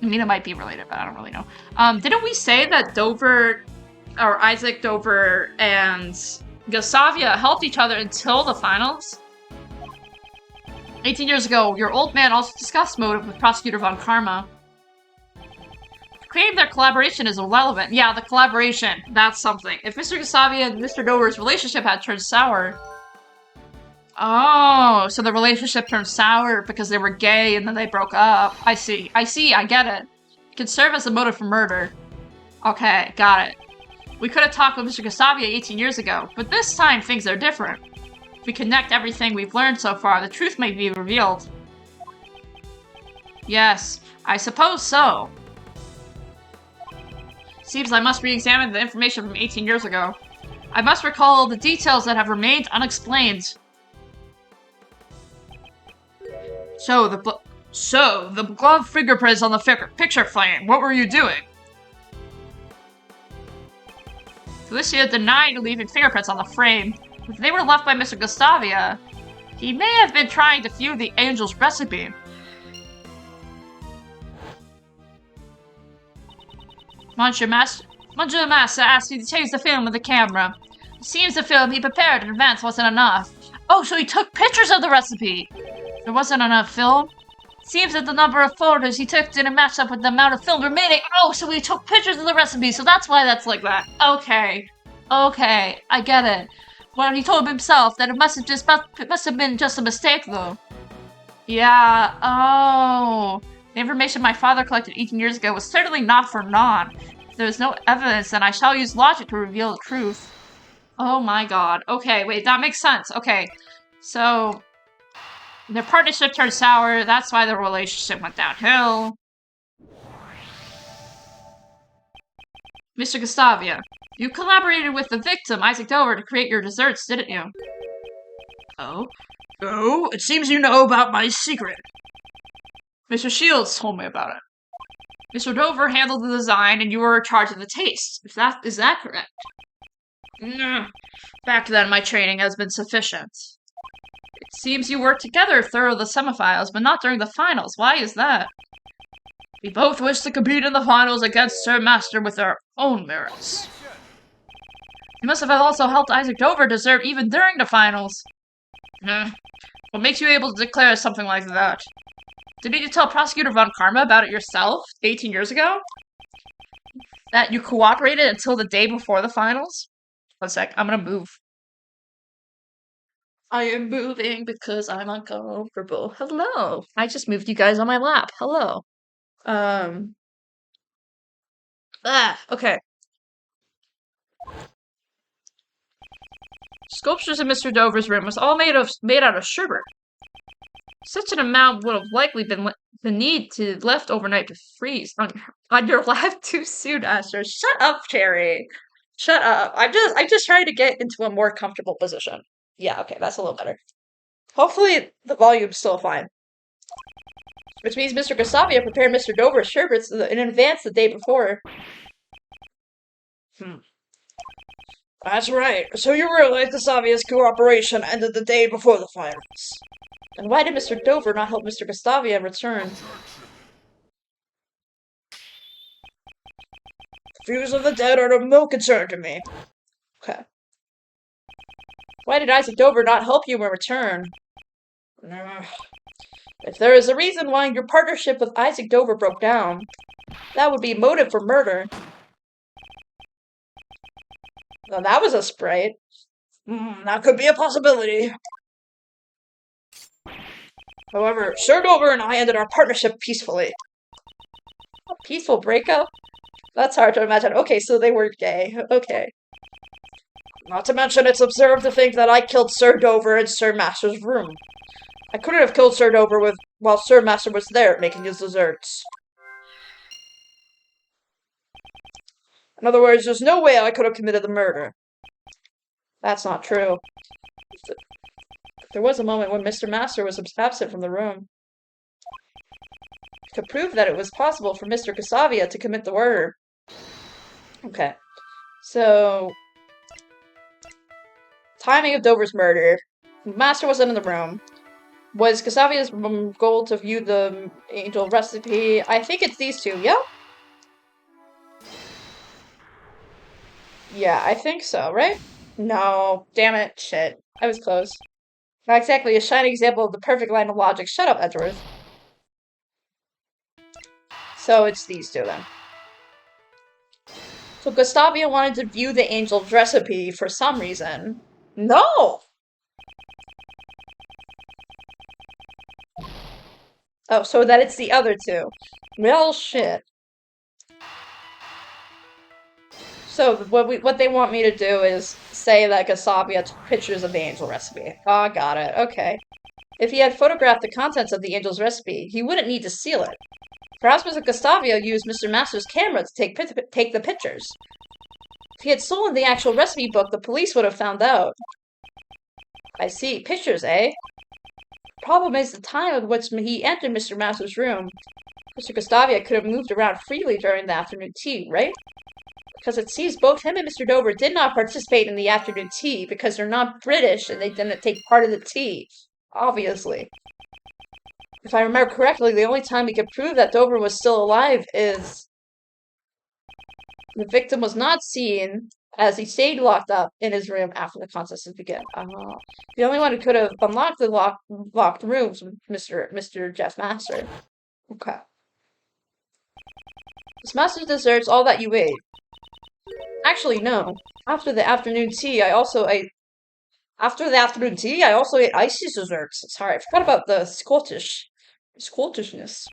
mean, it might be related, but I don't really know. Didn't we say that Dover, or Isaac Dover, and Gustavia helped each other until the finals? 18 years ago, your old man also discussed motive with Prosecutor Von Karma. Claim their collaboration is irrelevant. Yeah, the collaboration. That's something. If Mr. Gustavia and Mr. Dover's relationship had turned sour... Oh, so the relationship turned sour because they were gay and then they broke up. I see, I get it. It can serve as a motive for murder. Okay, got it. We could have talked with Mr. Gustavia 18 years ago, but this time things are different. If we connect everything we've learned so far, the truth may be revealed. Yes, I suppose so. Seems I must re-examine the information from 18 years ago. I must recall the details that have remained unexplained. So, the glove fingerprints on the picture frame. What were you doing? Felicia denied leaving fingerprints on the frame. If they were left by Mr. Gustavia, he may have been trying to view the angel's recipe. Monsieur Master asked you to change the film of the camera. It seems the film he prepared in advance wasn't enough. Oh, so he took pictures of the recipe! There wasn't enough film? Seems that the number of photos he took didn't match up with the amount of film remaining. Oh, so he took pictures of the recipe, so that's why that's like that. Okay. Okay, I get it. Well, he told himself that it must have been just a mistake, though. Yeah, oh. The information my father collected 18 years ago was certainly not for naught. If there is no evidence, then I shall use logic to reveal the truth. Oh my god. Okay, wait, that makes sense. Okay, so... their partnership turned sour, that's why the relationship went downhill. Mr. Gustavia, you collaborated with the victim, Isaac Dover, to create your desserts, didn't you? Oh? Oh, it seems you know about my secret. Mr. Shields told me about it. Mr. Dover handled the design, and you were in charge of the taste. Is that correct? No. Back then, my training has been sufficient. It seems you worked together through the semifinals, but not during the finals. Why is that? We both wish to compete in the finals against Sir Master with our own merits. You must have also helped Isaac Dover deserve even during the finals. What makes you able to declare something like that? Didn't you tell Prosecutor Von Karma about it yourself 18 years ago? that you cooperated until the day before the finals? One sec, I'm gonna move. I am moving because I'm uncomfortable. Hello. I just moved you guys on my lap. Hello. Okay. Sculptures in Mr. Dover's room was all made out of sherbet. Such an amount would have likely been the need to left overnight to freeze on your lap too soon, Asher. Shut up, Cherry. Shut up. I'm just trying to get into a more comfortable position. Yeah, okay, that's a little better. Hopefully the volume's still fine. Which means Mr. Gustavia prepared Mr. Dover's sherbets in advance the day before. That's right. So you realize Gustavia's cooperation ended the day before the finals. And why did Mr. Dover not help Mr. Gustavia return? The views of the dead are of no concern to me. Okay. Why did Isaac Dover not help you in return? If there is a reason why your partnership with Isaac Dover broke down, that would be motive for murder. Well, that was a sprite. That could be a possibility. However, Sir Dover and I ended our partnership peacefully. A peaceful breakup? That's hard to imagine. Okay, so they were gay. Okay. Not to mention, it's absurd to think that I killed Sir Dover in Sir Master's room. I couldn't have killed Sir Dover while Sir Master was there making his desserts. In other words, there's no way I could have committed the murder. That's not true. There was a moment when Mr. Master was absent from the room. To prove that it was possible for Mr. Gustavia to commit the murder. Okay. So, timing of Dover's murder. Master wasn't in the room. Was Gustavia's goal to view the angel recipe? I think it's these two, yeah? Yeah, I think so, right? No, damn it, shit. I was close. Not exactly a shining example of the perfect line of logic. Shut up, Edgeworth. So it's these two then. So Gustavia wanted to view the angel's recipe for some reason. No! Oh, so that it's the other two. Well, shit. So what they want me to do is say that Gustavia took pictures of the angel recipe. Oh, got it. Okay. If he had photographed the contents of the angel's recipe, he wouldn't need to seal it. Perhaps Mr. Gustavia used Mr. Master's camera to take the pictures. If he had stolen the actual recipe book, the police would have found out. I see. Pictures, eh? Problem is the time at which he entered Mr. Master's room. Mr. Gustavia could have moved around freely during the afternoon tea, right? Because it seems both him and Mr. Dover did not participate in the afternoon tea because they're not British and they didn't take part of the tea. Obviously. If I remember correctly, the only time we could prove that Dover was still alive is the victim was not seen as he stayed locked up in his room after the contest began. The only one who could have unlocked the locked rooms was Mr. Jeff Master. Okay. Is Master's desserts all that you ate? Actually, no. After the afternoon tea, I also ate icy desserts. Sorry, I forgot about the Scottishness.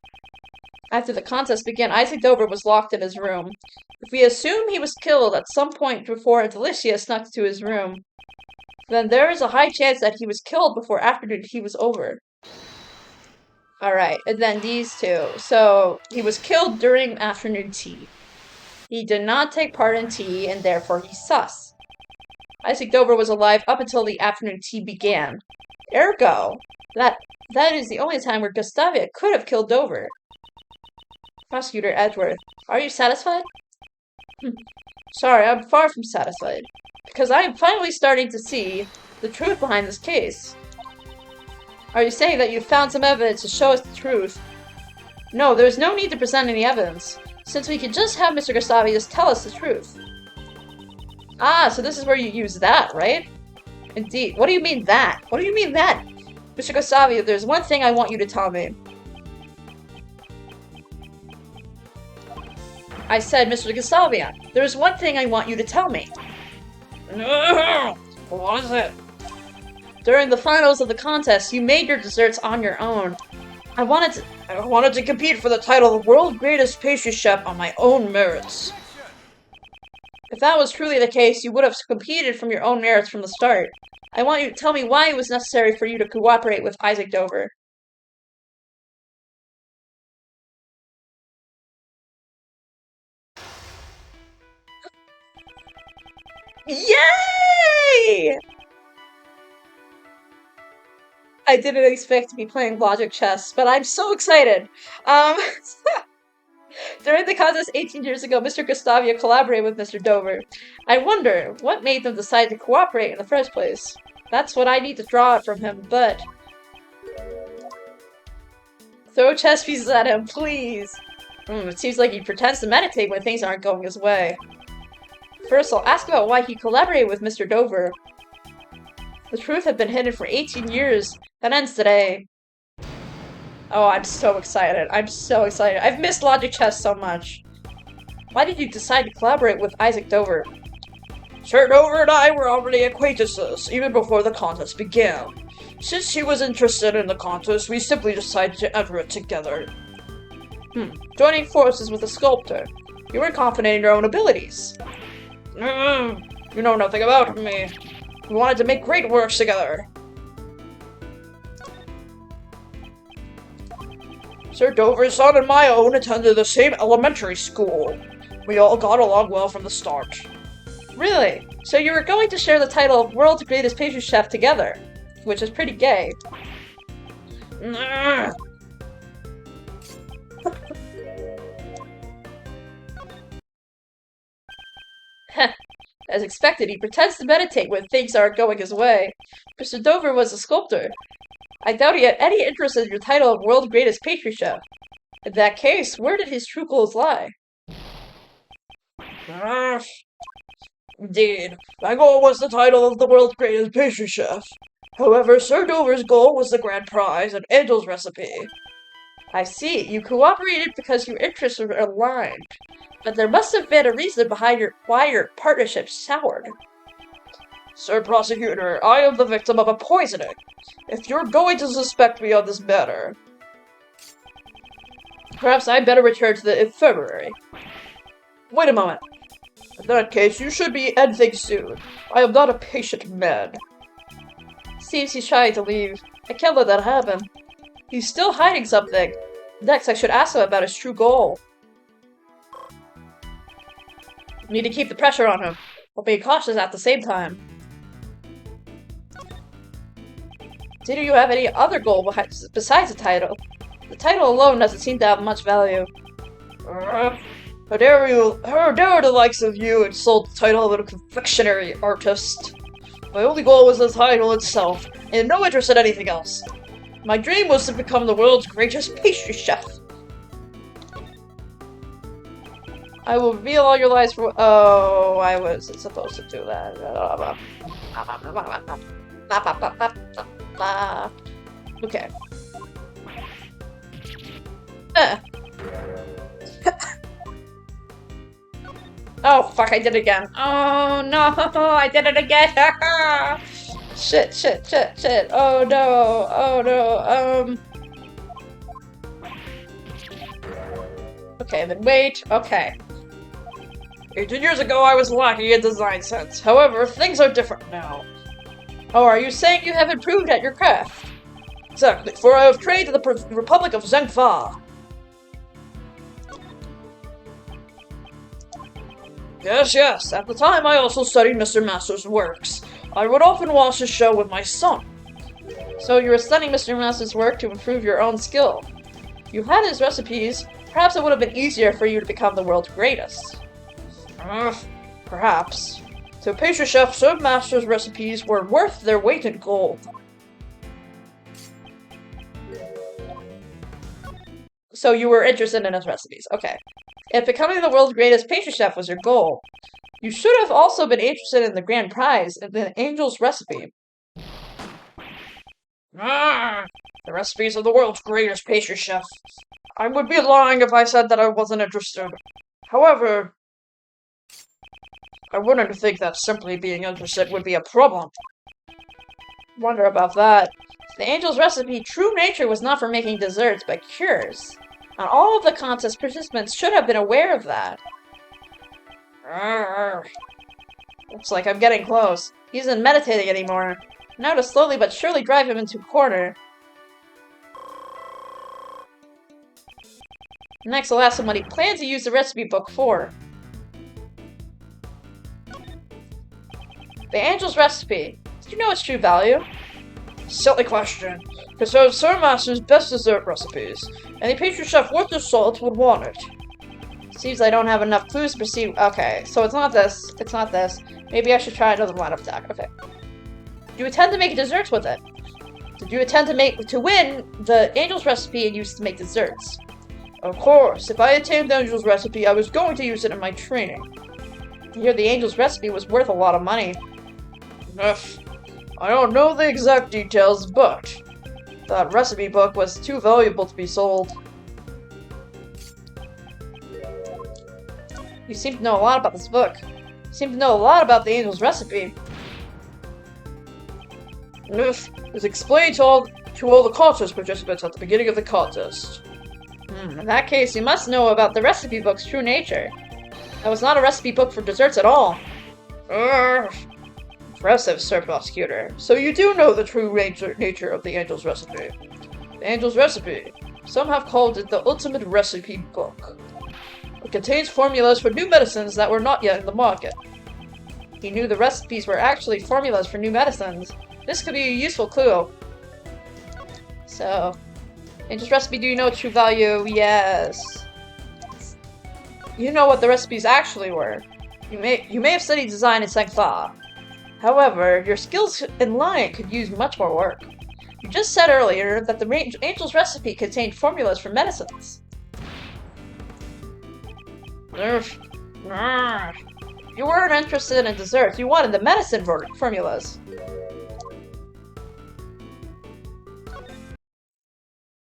After the contest began, Isaac Dover was locked in his room. If we assume he was killed at some point before Delicia snuck to his room, then there is a high chance that he was killed before afternoon tea was over. Alright, and then these two. So, he was killed during afternoon tea. He did not take part in tea, and therefore he's sus. Isaac Dover was alive up until the afternoon tea began. Ergo, that is the only time where Gustavia could have killed Dover. Prosecutor Edgeworth, are you satisfied? Sorry, I'm far from satisfied. Because I am finally starting to see the truth behind this case. Are you saying that you found some evidence to show us the truth? No, there is no need to present any evidence, since we can just have Mr. Gustavia just tell us the truth. Ah, so this is where you use that, right? Indeed. What do you mean that? What do you mean that? Mr. Gustavia, there's one thing I want you to tell me. I said, Mr. Gustavian, there's one thing I want you to tell me. What is it? During the finals of the contest, you made your desserts on your own. I wanted to compete for the title of World Greatest Pastry Chef on my own merits. If that was truly the case, you would have competed from your own merits from the start. I want you to tell me why it was necessary for you to cooperate with Isaac Dover. Yay! I didn't expect to be playing logic chess, but I'm so excited. During the contest 18 years ago, Mr. Gustavia collaborated with Mr. Dover. I wonder, what made them decide to cooperate in the first place? That's what I need to draw from him, but... Throw chess pieces at him, please! It seems like he pretends to meditate when things aren't going his way. First, I'll ask about why he collaborated with Mr. Dover. The truth had been hidden for 18 years. That ends today. Oh, I'm so excited. I'm so excited. I've missed logic chess so much. Why did you decide to collaborate with Isaac Dover? Sir Dover and I were already acquaintances, even before the contest began. Since he was interested in the contest, we simply decided to enter it together. Joining forces with a sculptor. You were confident in your own abilities. You know nothing about me. We wanted to make great works together. Sir Dover's son and my own attended the same elementary school. We all got along well from the start. Really? So you were going to share the title of World's Greatest Pastry Chef together, which is pretty gay. As expected, he pretends to meditate when things aren't going his way. Mr. Dover was a sculptor. I doubt he had any interest in your title of World's Greatest Pastry Chef. In that case, where did his true goals lie? Indeed, my goal was the title of the World's Greatest Pastry Chef. However, Sir Dover's goal was the grand prize and Angel's recipe. I see. You cooperated because your interests were aligned. But there must have been a reason behind why your partnership soured. Sir Prosecutor, I am the victim of a poisoning. If you're going to suspect me on this matter... Perhaps I'd better return to the infirmary. Wait a moment. In that case, you should be ending soon. I am not a patient man. Seems he's trying to leave. I can't let that happen. He's still hiding something. Next, I should ask him about his true goal. Need to keep the pressure on him, but be cautious at the same time. Do you have any other goal besides the title? The title alone doesn't seem to have much value. How dare the likes of you insult the title of a confectionery artist? My only goal was the title itself, and no interest in anything else. My dream was to become the world's greatest pastry chef. I will reveal all your lies for— Oh, I wasn't supposed to do that. Okay. Oh, fuck, I did it again. Oh, no, I did it again. Shit. Oh, no. Okay, then wait. Okay. 18 years ago, I was lacking in design sense. However, things are different now. Oh, are you saying you have improved at your craft? Exactly, for I have trained in the Republic of Zhengfa. Yes. At the time, I also studied Mr. Master's works. I would often watch his show with my son. So you were studying Mr. Master's work to improve your own skill. If you had his recipes, perhaps it would have been easier for you to become the world's greatest. Perhaps. To pastry chef, Sir Master's recipes were worth their weight in gold. So you were interested in his recipes, okay. If becoming the world's greatest pastry chef was your goal, you should have also been interested in the grand prize and the Angel's recipe. The recipes of the world's greatest pastry chef. I would be lying if I said that I wasn't interested. However, I wouldn't think that simply being interested would be a problem. Wonder about that. The angel's recipe, true nature, was not for making desserts, but cures. And all of the contest participants should have been aware of that. Looks like I'm getting close. He isn't meditating anymore. Now to slowly but surely drive him into a corner. Next, I'll ask him what he plans to use the recipe book for. The angel's recipe. Do you know its true value? Silly question. Preserves Sir Master's best dessert recipes. Any pastry chef worth their salt would want it. Seems I don't have enough clues to proceed. Okay, so it's not this. It's not this. Maybe I should try another line of attack. Okay. Do you intend to make desserts with it? Did you intend to win the angel's recipe and use it to make desserts? Of course. If I attained the angel's recipe, I was going to use it in my training. I hear the angel's recipe was worth a lot of money. Ugh. I don't know the exact details, but that recipe book was too valuable to be sold. You seem to know a lot about this book. You seem to know a lot about the angel's recipe. It's explained to all the contest participants at the beginning of the contest. In that case, you must know about the recipe book's true nature. That was not a recipe book for desserts at all. Impressive, Sir Prosecutor. So you do know the true nature of the angel's recipe. The angel's recipe. Some have called it the ultimate recipe book. It contains formulas for new medicines that were not yet in the market. He knew the recipes were actually formulas for new medicines. This could be a useful clue. So, angel's recipe, do you know its true value? Yes. You know what the recipes actually were. You may have studied design in Sangfa. However, your skills in lying could use much more work. You just said earlier that the angel's recipe contained formulas for medicines. You weren't interested in desserts, you wanted the medicine formulas.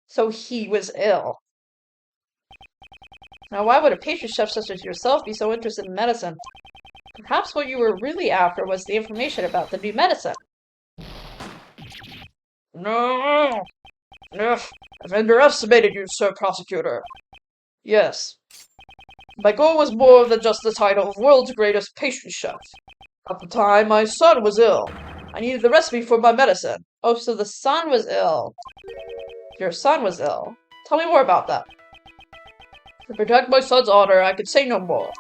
So he was ill. Now why would a pastry chef such as yourself be so interested in medicine? Perhaps what you were really after was the information about the new medicine. No! Ugh, I've underestimated you, Sir Prosecutor. Yes. My goal was more than just the title of world's greatest pastry chef. At the time, my son was ill. I needed the recipe for my medicine. Oh, so the son was ill. Your son was ill. Tell me more about that. To protect my son's honor, I could say no more.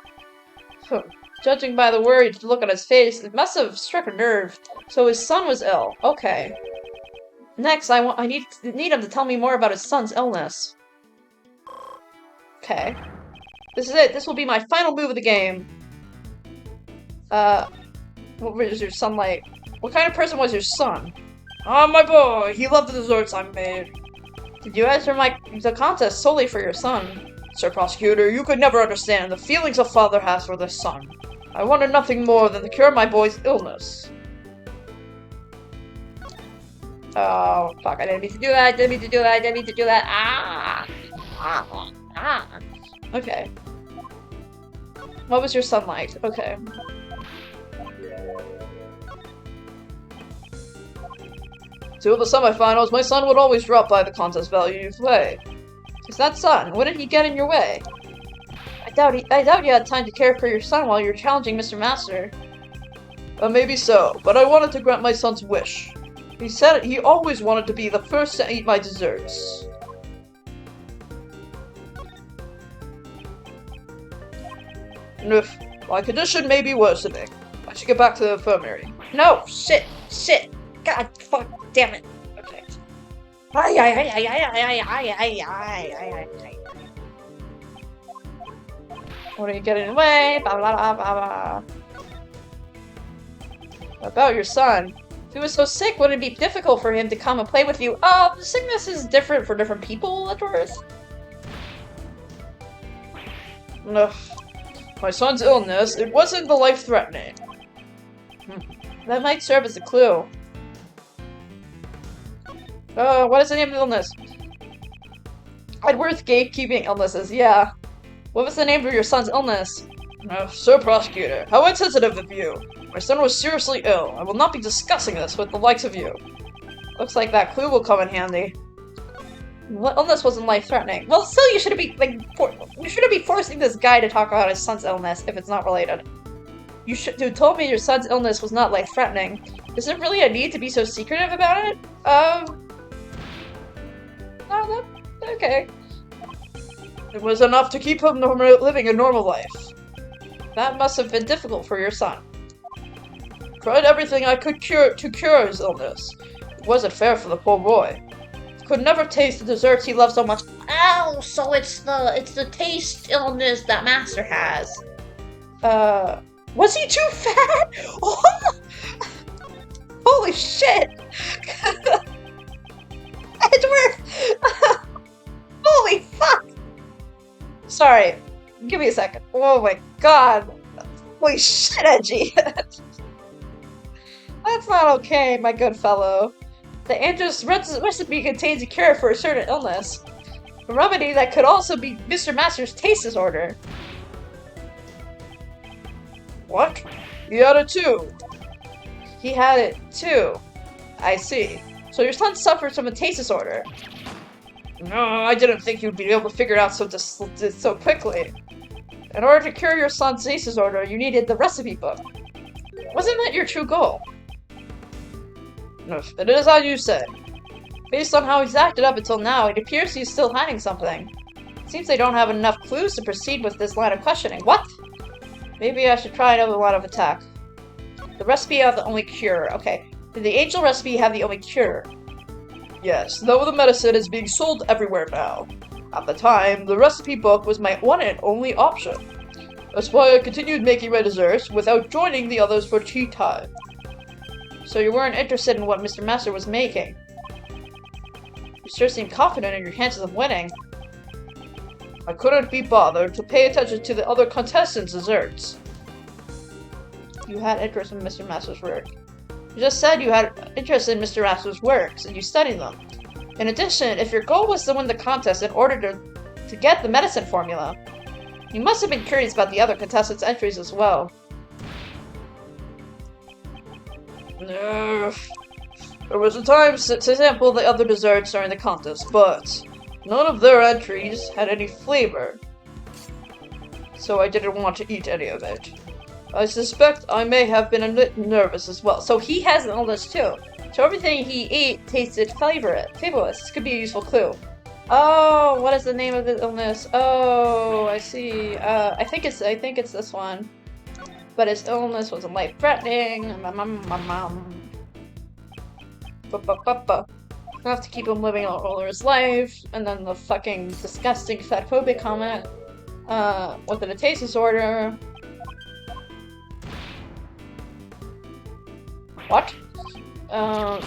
Judging by the worried look on his face, it must have struck a nerve. So his son was ill. Okay. Next, I need him to tell me more about his son's illness. Okay. This is it. This will be my final move of the game. What was your son like? What kind of person was your son? Ah, my boy. He loved the desserts I made. Did you enter the contest solely for your son? Sir Prosecutor, you could never understand the feelings a father has for their son. I wanted nothing more than to cure my boy's illness. Oh, fuck. I didn't mean to do that. I didn't mean to do that. I didn't mean to do that. Okay. What was your son like? Okay. Till the semifinals, my son would always drop by the contest value you play. Is that son? Wouldn't he get in your way? I doubt you had time to care for your son while you were challenging Mr. Master. Maybe so, but I wanted to grant my son's wish. He said he always wanted to be the first to eat my desserts. My condition may be worsening. I should get back to the infirmary. No! Shit! God, fuck, damn it. Okay. What are you getting in the way? Blah, blah, blah, blah, blah. About your son. If he was so sick, would it be difficult for him to come and play with you? Oh, the sickness is different for different people, Edward. Ugh. My son's illness, it wasn't the life-threatening. That might serve as a clue. What is the name of the illness? Edward's gatekeeping illnesses, yeah. What was the name of your son's illness? Sir Prosecutor, how insensitive of you. My son was seriously ill. I will not be discussing this with the likes of you. Looks like that clue will come in handy. What illness wasn't life-threatening? Well, still, you shouldn't be forcing this guy to talk about his son's illness if it's not related. You told me your son's illness was not life-threatening. Is there really a need to be so secretive about it? No, okay. It was enough to keep him living a normal life. That must have been difficult for your son. Tried everything I could to cure his illness. It wasn't fair for the poor boy. Could never taste the desserts he loved so much. Oh, so it's the taste illness that Master has. Was he too fat? Oh! Holy shit! Edgeworth! Holy fuck! Sorry, give me a second. Oh my god. Holy shit, Edgy! That's not okay, my good fellow. The Andrew's recipe contains a cure for a certain illness. A remedy that could also be Mr. Master's taste disorder. What? He had it too. He had it too. I see. So your son suffers from a taste disorder. No, I didn't think you'd be able to figure it out so quickly. In order to cure your son's taste disorder, you needed the recipe book. Wasn't that your true goal? No, it is as you said. Based on how he's acted up until now, it appears he's still hiding something. It seems they don't have enough clues to proceed with this line of questioning. What? Maybe I should try another line of attack. The recipe have the only cure. Okay. Did the angel recipe have the only cure? Yes, though the medicine is being sold everywhere now. At the time, the recipe book was my one and only option. That's why I continued making my desserts without joining the others for tea time. So you weren't interested in what Mr. Master was making. You sure seem confident in your chances of winning. I couldn't be bothered to pay attention to the other contestants' desserts. You had interest in Mr. Master's work. You just said you had interest in Mr. Master's works, and you studied them. In addition, if your goal was to win the contest in order to get the medicine formula, you must have been curious about the other contestants' entries as well. There was a time to sample the other desserts during the contest, but none of their entries had any flavor, so I didn't want to eat any of it. I suspect I may have been a bit nervous as well. So he has an illness too. So everything he ate tasted flavorless. This could be a useful clue. Oh, what is the name of the illness? Oh, I see. I think it's this one. But his illness wasn't life-threatening. I have to keep him living all his life. And then the fucking disgusting fatphobic comment. With a taste disorder. What? No.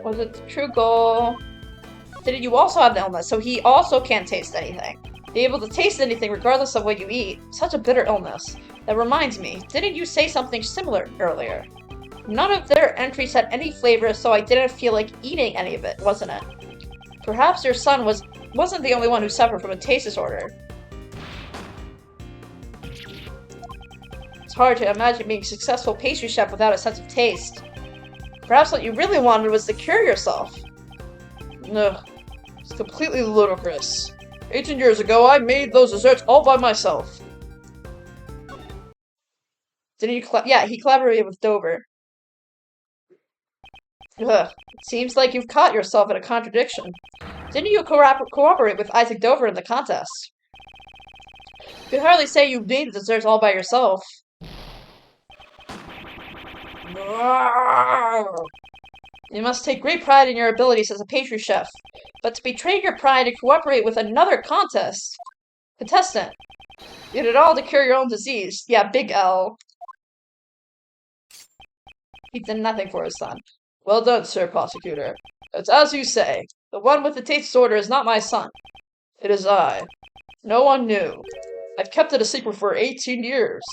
Was it the true goal? Did you also have the illness? So he also can't taste anything. Be able to taste anything regardless of what you eat. Such a bitter illness. That reminds me, didn't you say something similar earlier? None of their entries had any flavor, so I didn't feel like eating any of it, wasn't it? Perhaps your son wasn't the only one who suffered from a taste disorder. It's hard to imagine being a successful pastry chef without a sense of taste. Perhaps what you really wanted was to cure yourself. No, it's completely ludicrous. 18 years ago, I made those desserts all by myself. Didn't you yeah, he collaborated with Dover. Ugh, it seems like you've caught yourself in a contradiction. Didn't you cooperate with Isaac Dover in the contest? You could hardly say you made the desserts all by yourself. You must take great pride in your abilities as a pastry chef, but to betray your pride and cooperate with another contestant. You did it all to cure your own disease. Yeah, big L. He did nothing for his son. Well done, Sir Prosecutor. It's as you say. The one with the taste disorder is not my son. It is I. No one knew. I've kept it a secret for 18 years.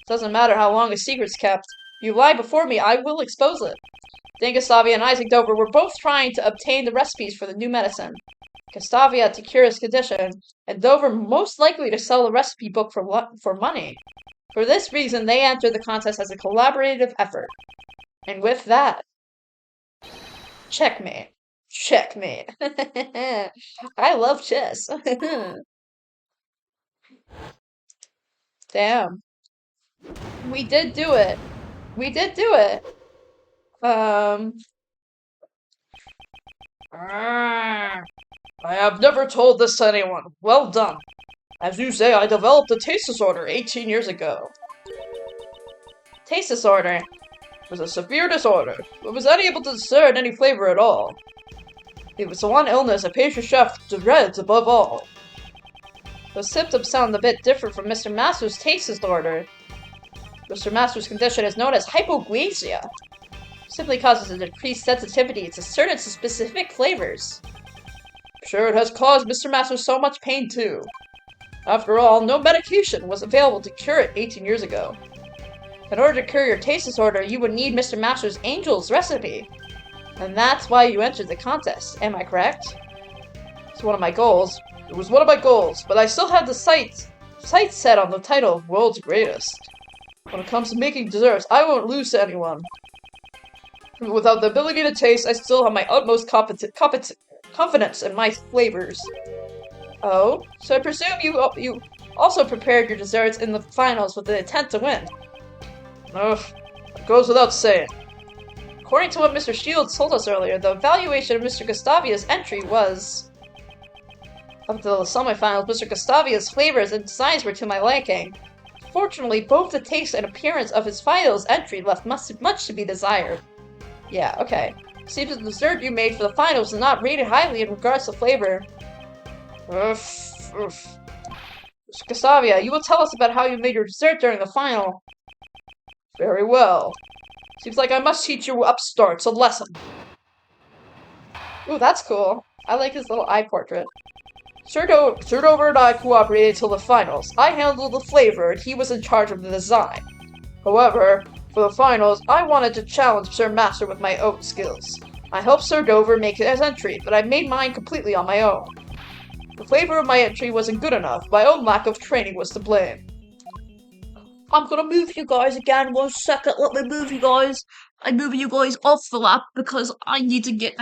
Doesn't matter how long a secret's kept. If you lie before me, I will expose it. Dingasavi and Isaac Dover were both trying to obtain the recipes for the new medicine. Gustavia to cure his condition, and Dover most likely to sell the recipe book for money. For this reason, they entered the contest as a collaborative effort. And with that, checkmate. Checkmate. I love chess. Damn. We did do it. We did do it. I have never told this to anyone. Well done. As you say, I developed a taste disorder 18 years ago. Taste disorder was a severe disorder, but was unable to discern any flavor at all. It was the one illness a pastry chef dreads above all. The symptoms sound a bit different from Mr. Master's taste disorder. Mr. Master's condition is known as hypoglycemia. Simply causes a decreased sensitivity to certain specific flavors. Sure, it has caused Mr. Master so much pain too. After all, no medication was available to cure it 18 years ago. In order to cure your taste disorder, you would need Mr. Master's Angel's recipe. And that's why you entered the contest, am I correct? It's one of my goals. It was one of my goals, but I still have the sights set on the title of World's Greatest. When it comes to making desserts, I won't lose to anyone. Without the ability to taste, I still have my utmost confidence in my flavors. Oh, so I presume you also prepared your desserts in the finals with the intent to win. Ugh, it goes without saying. According to what Mr. Shields told us earlier, the evaluation of Mr. Gustavia's entry was... Up until the semifinals, Mr. Gustavia's flavors and designs were to my liking. Fortunately, both the taste and appearance of his finals entry left much to be desired. Yeah, okay. Seems the dessert you made for the finals is not rated highly in regards to flavor. Oof. Mr. Gustavia, you will tell us about how you made your dessert during the final. Very well. Seems like I must teach you upstarts a lesson. Ooh, that's cool. I like his little eye portrait. Sir Dover and I cooperated till the finals. I handled the flavor and he was in charge of the design. However, for the finals, I wanted to challenge Sir Master with my own skills. I helped Sir Dover make his entry, but I made mine completely on my own. The flavor of my entry wasn't good enough. My own lack of training was to blame. I'm gonna move you guys again 1 second. Let me move you guys. I'm moving you guys off the lap because I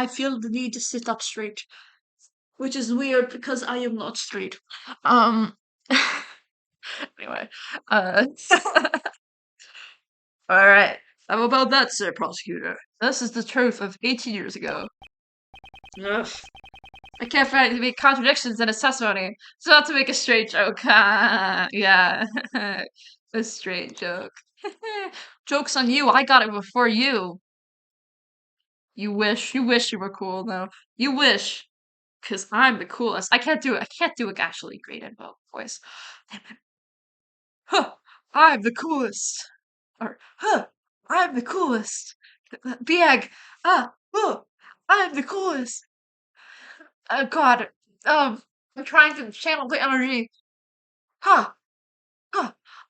feel the need to sit up straight. Which is weird because I am not straight. Anyway. Alright. How about that, Sir Prosecutor? This is the truth of 18 years ago. Ugh. I can't find any contradictions in his testimony. So not to make a straight joke. Yeah. A straight joke. Joke's on you. I got it before you. You wish you were cool, though. You wish. Because I'm the coolest. I can't do it. I can't do a actually great info voice. Damn it. Huh. I'm the coolest. Or, huh. I'm the coolest. Biag. I'm the coolest. God. I'm trying to channel the energy. Huh.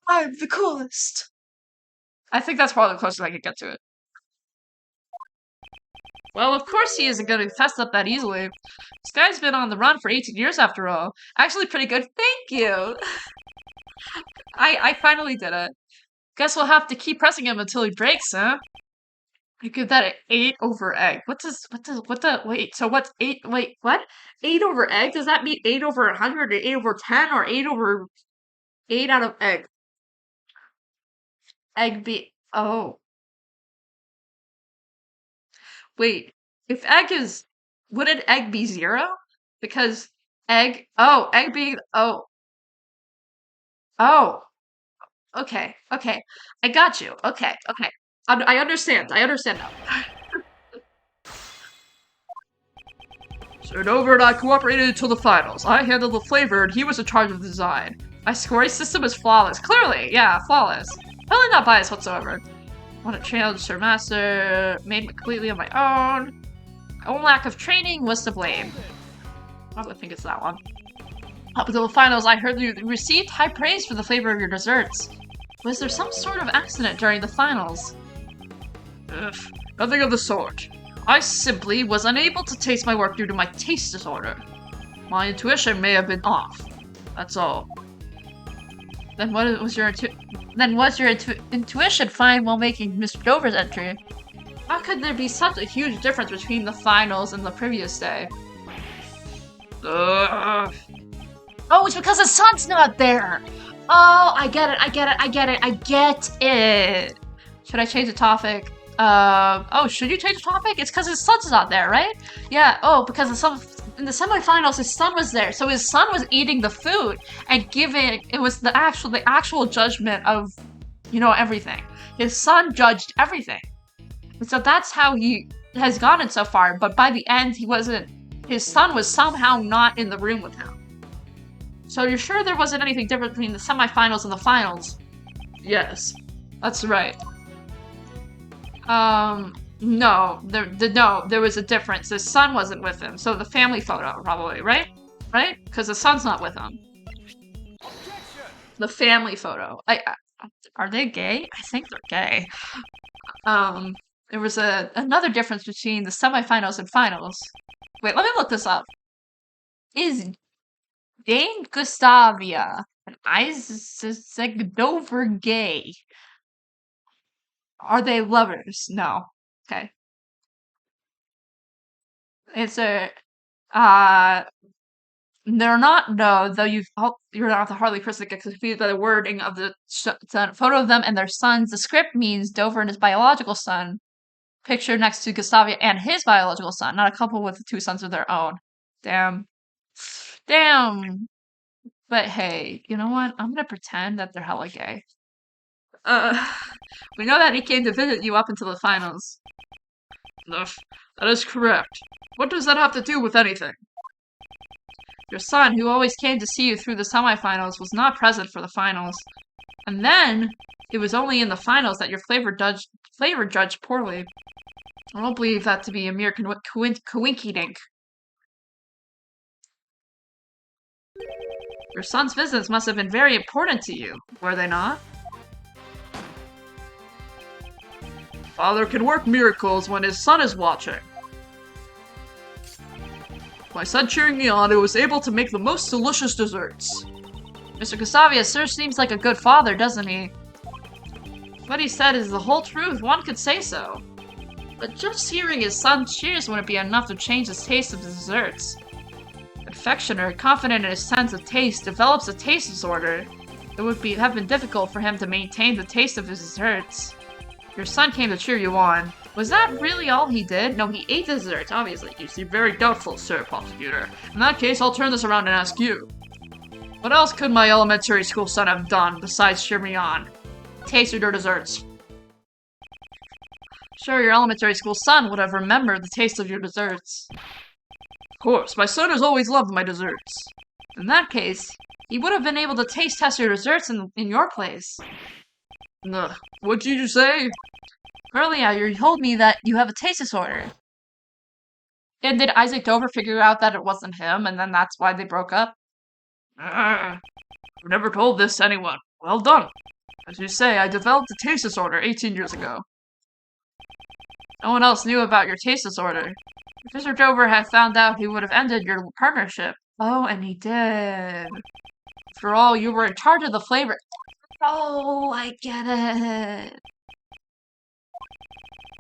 I'm the coolest. I think that's probably the closest I could get to it. Well, of course he isn't going to fess up that easily. This guy's been on the run for 18 years after all. Actually pretty good. Thank you! I finally did it. Guess we'll have to keep pressing him until he breaks, huh? I give that an 8 over egg. Wait, so what's 8, what? 8 over egg? Does that mean 8 over 100, or 8 over 10, or 8 over 8 out of egg? Oh. Wait, if egg is, wouldn't egg be 0? Because egg being, okay, I got you, okay, I understand now. Sir Dover and I cooperated until the finals. I handled the flavor and he was in charge of the design. My scoring system is flawless. Clearly, yeah, flawless. Totally not biased whatsoever. I want to challenge Sir Master, made it completely on my own. My own lack of training was to blame. I don't think it's that one. Up until the finals, I heard you received high praise for the flavor of your desserts. Was there some sort of accident during the finals? Ugh, nothing of the sort. I simply was unable to taste my work due to my taste disorder. My intuition may have been off. That's all. Then what was your intuition fine while making Mr. Dover's entry? How could there be such a huge difference between the finals and the previous day? Oh, it's because the sun's not there! Oh, I get it. Should I change the topic? Oh, should you change the topic? It's because his son's not there, right? Yeah, oh, because in the semifinals, his son was there. So his son was eating the food and it was the actual judgment of, you know, everything. His son judged everything. So that's how he has gotten so far, but by the end, his son was somehow not in the room with him. So you're sure there wasn't anything different between the semifinals and the finals? Yes, that's right. No, there was a difference. His son wasn't with him, so the family photo, probably, right? Right? Because the son's not with him. The family photo. Are they gay? I think they're gay. There was another difference between the semifinals and finals. Wait, let me look this up. Is Dane Gustavia and Isaac Dover gay? Are they lovers? No. Okay. It's they're not, no, though you're not the hardly person that gets confused by the wording of the photo of them and their sons. The script means Dover and his biological son, pictured next to Gustavia and his biological son, not a couple with two sons of their own. Damn. But hey, you know what? I'm gonna pretend that they're hella gay. We know that he came to visit you up until the finals. Ugh, that is correct. What does that have to do with anything? Your son, who always came to see you through the semifinals, was not present for the finals. And then, it was only in the finals that your flavor judged poorly. I don't believe that to be a mere coinky-dink. Your son's visits must have been very important to you, were they not? Father can work miracles when his son is watching. My son cheering me on, I was able to make the most delicious desserts. Mr. Gustavia sure seems like a good father, doesn't he? What he said is the whole truth, one could say so. But just hearing his son's cheers wouldn't be enough to change his taste of the desserts. Confectioner, confident in his sense of taste, develops a taste disorder. It would have been difficult for him to maintain the taste of his desserts. Your son came to cheer you on. Was that really all he did? No, he ate the desserts, obviously. You seem very doubtful, Sir Prosecutor. In that case, I'll turn this around and ask you. What else could my elementary school son have done besides cheer me on? Tasted your desserts. Sure, your elementary school son would have remembered the taste of your desserts. Of course, my son has always loved my desserts. In that case, he would have been able to taste test your desserts in your place. What did you say? Earlier, you told me that you have a taste disorder. And did Isaac Dover figure out that it wasn't him, and then that's why they broke up? I've never told this to anyone. Well done. As you say, I developed a taste disorder 18 years ago. No one else knew about your taste disorder. If Mr. Dover had found out, he would have ended your partnership. Oh, and he did. After all, you were in charge of the flavor. Oh, I get it.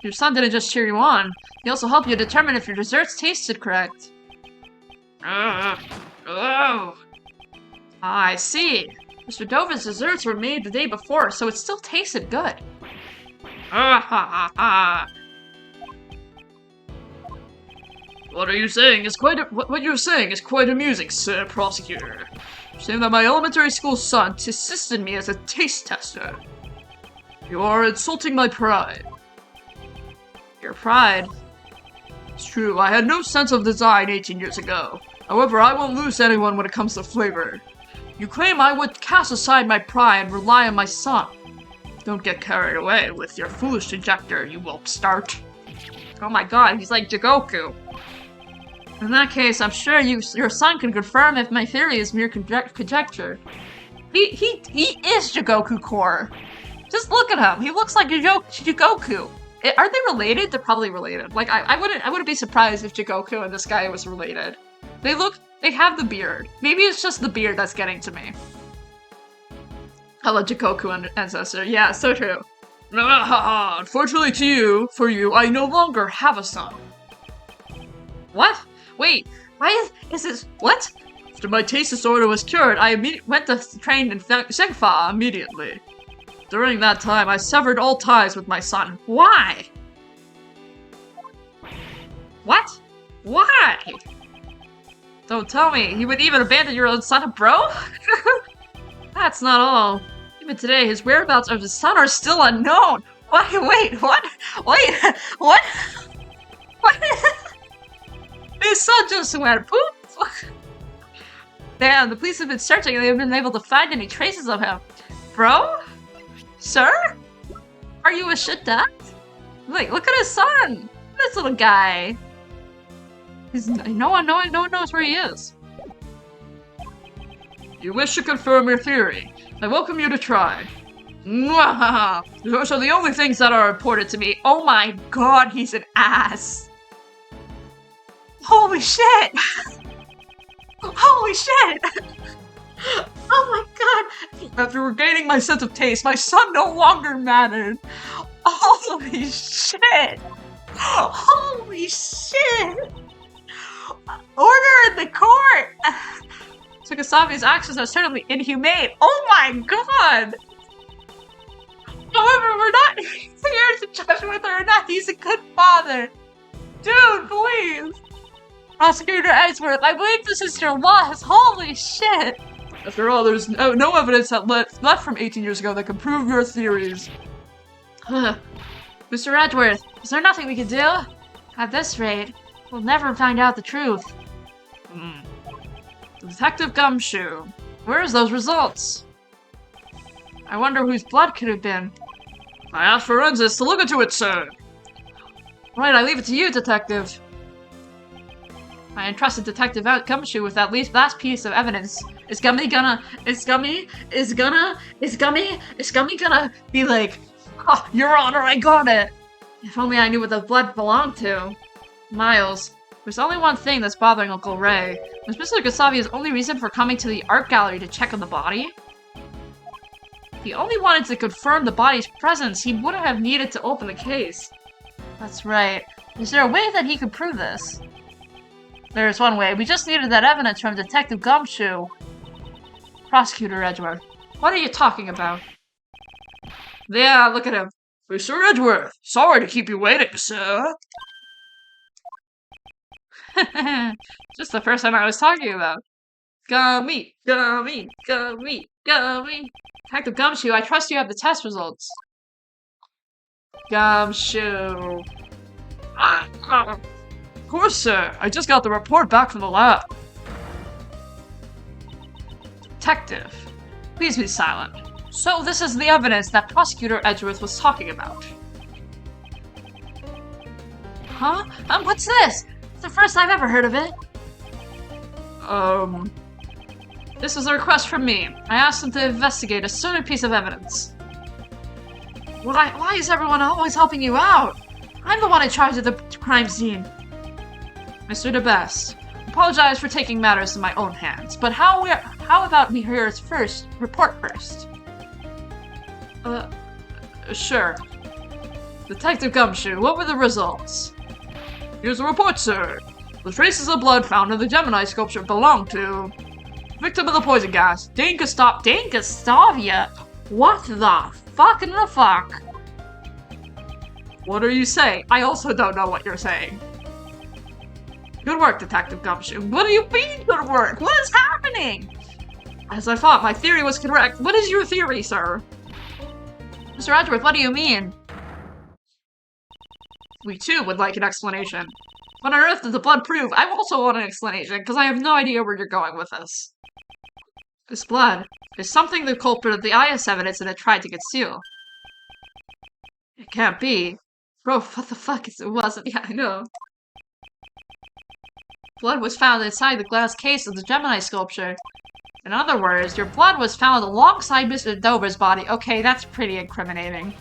Your son didn't just cheer you on. He also helped you determine if your desserts tasted correct. Oh. I see. Mr. Dover's desserts were made the day before, so it still tasted good. What you're saying is quite amusing, Sir Prosecutor. You're saying that my elementary school son assisted me as a taste tester. You are insulting my pride. Your pride? It's true, I had no sense of design 18 years ago. However, I won't lose anyone when it comes to flavor. You claim I would cast aside my pride and rely on my son. Don't get carried away with your foolish conjecture, you upstart. Oh my god, he's like Jigoku. In that case, I'm sure your son can confirm if my theory is mere conjecture. He is Jigoku Core. Just look at him. He looks like Jigoku. Are they related? They're probably related. Like I wouldn't be surprised if Jigoku and this guy was related. They have the beard. Maybe it's just the beard that's getting to me. Hello, Jikoku ancestor. Yeah, so true. Unfortunately for you, I no longer have a son. What? Wait, why is this- what? After my taste disorder was cured, I went to train in Shengfa immediately. During that time, I severed all ties with my son. Why? What? Why? Don't tell me, you would even abandon your own son, bro? That's not all. Even today, his whereabouts of his son are still unknown. Wait, what? Wait, what? What? His son just went poof. Damn, the police have been searching and they haven't been able to find any traces of him. Bro? Sir? Are you a shit dad? Like, look at his son! This little guy. No one knows where he is. You wish to confirm your theory. I welcome you to try. Those are the only things that are important to me. Oh my god, he's an ass. Holy shit! Holy shit! Oh my god! After regaining my sense of taste, my son no longer mattered. Holy shit! Holy shit! Order in the court! Tsukusame's actions are certainly inhumane. Oh my god! However, we're not here to judge whether or not he's a good father. Dude, please! Prosecutor Edgeworth, I believe this is your loss. Holy shit! After all, there's no evidence that left from 18 years ago that can prove your theories. Mr. Edgeworth, is there nothing we can do? At this rate, we'll never find out the truth. Detective Gumshoe, where's those results? I wonder whose blood could have been. I asked forensics to look into it, sir. Right, I leave it to you, Detective. I entrusted Detective Gumshoe with that last piece of evidence. Is Gummy gonna be like, oh, Your Honor, I got it! If only I knew what the blood belonged to. Miles, there's only one thing that's bothering Uncle Ray. Was Mr. Gasavi's only reason for coming to the art gallery to check on the body? If he only wanted to confirm the body's presence, he wouldn't have needed to open the case. That's right. Is there a way that he could prove this? There's one way. We just needed that evidence from Detective Gumshoe. Prosecutor Edgeworth. What are you talking about? Yeah, look at him. Mr. Edgeworth, sorry to keep you waiting, sir. Just the person I was talking about. Gummy. Detective Gumshoe, I trust you have the test results. Gumshoe. Of course, sir. I just got the report back from the lab. Detective, please be silent. So this is the evidence that Prosecutor Edgeworth was talking about. Huh? What's this? It's the first I've ever heard of it. This was a request from me. I asked him to investigate a certain piece of evidence. Why is everyone always helping you out? I'm the one in charge of the crime scene. Mr. DeBest, apologize for taking matters in my own hands, but how about we hear his report first? Sure. Detective Gumshoe, what were the results? Here's the report, sir. The traces of blood found in the Gemini sculpture belong to victim of the poison gas, Dane Gustavia. What the fuck in the fuck? What are you saying? I also don't know what you're saying. Good work, Detective Gumshoe. What do you mean, good work? What is happening? As I thought, my theory was correct. What is your theory, sir? Mr. Edgeworth, what do you mean? We too would like an explanation. What on earth does the blood prove? I also want an explanation, because I have no idea where you're going with this. This blood is something the culprit of the IS evidence that it tried to conceal. It can't be. Bro, what the fuck is it wasn't? Yeah, I know. Blood was found inside the glass case of the Gemini sculpture. In other words, your blood was found alongside Mr. Dober's body. Okay, that's pretty incriminating.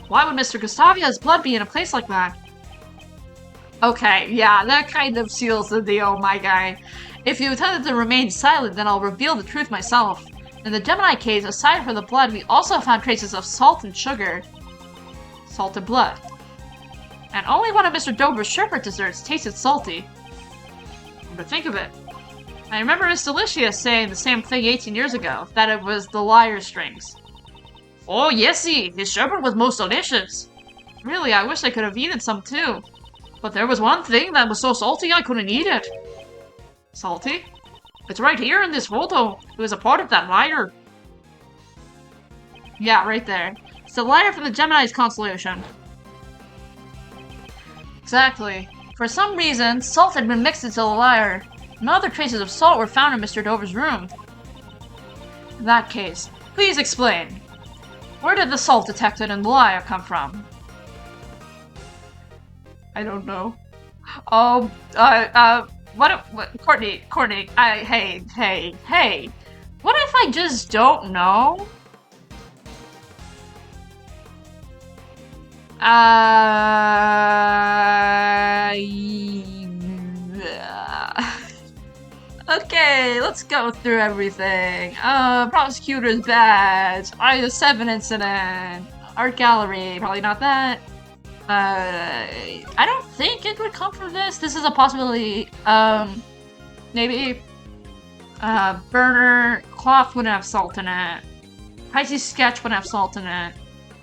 Why would Mr. Gustavia's blood be in a place like that? Okay, yeah, that kind of seals the deal, my guy. If you intended to remain silent, then I'll reveal the truth myself. In the Gemini case, aside from the blood, we also found traces of salt and sugar. Salted blood. And only one of Mr. Dover's sherbet desserts tasted salty. But think of it. I remember Miss Delicia saying the same thing 18 years ago, that it was the liar strings. Oh, yesy, his sherbet was most delicious. Really, I wish I could have eaten some too. But there was one thing that was so salty I couldn't eat it. Salty? It's right here in this photo. It was a part of that lyre. Yeah, right there. It's the lyre from the Gemini's constellation. Exactly. For some reason, salt had been mixed into the lyre. No other traces of salt were found in Mr. Dover's room. In that case, please explain. Where did the salt detected in the lyre come from? I don't know. Oh, Courtney, hey. What if I just don't know? Okay, let's go through everything. Prosecutor's badge, AAI2 incident, art gallery, probably not that. I don't think it would come from this. This is a possibility. Maybe. Burner cloth wouldn't have salt in it. Pisces sketch wouldn't have salt in it.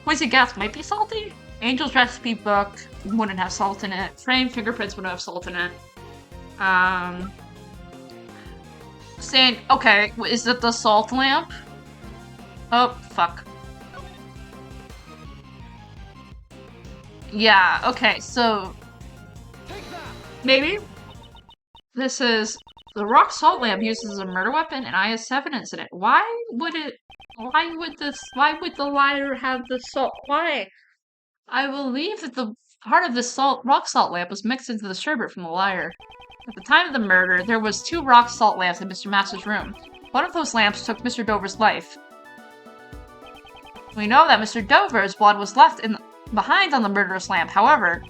Poison gas might be salty. Angel's recipe book wouldn't have salt in it. Frame fingerprints wouldn't have salt in it. Saying, okay, is it the salt lamp? Oh, fuck. Yeah, okay, so maybe this is the rock salt lamp used as a murder weapon in AAI2 incident. Why would the liar have the salt? Why? I believe that the part of the rock salt lamp was mixed into the sherbet from the liar. At the time of the murder, there was 2 rock salt lamps in Mr. Master's room. One of those lamps took Mr. Dover's life. We know that Mr. Dover's blood was left behind on the murderous lamp. However,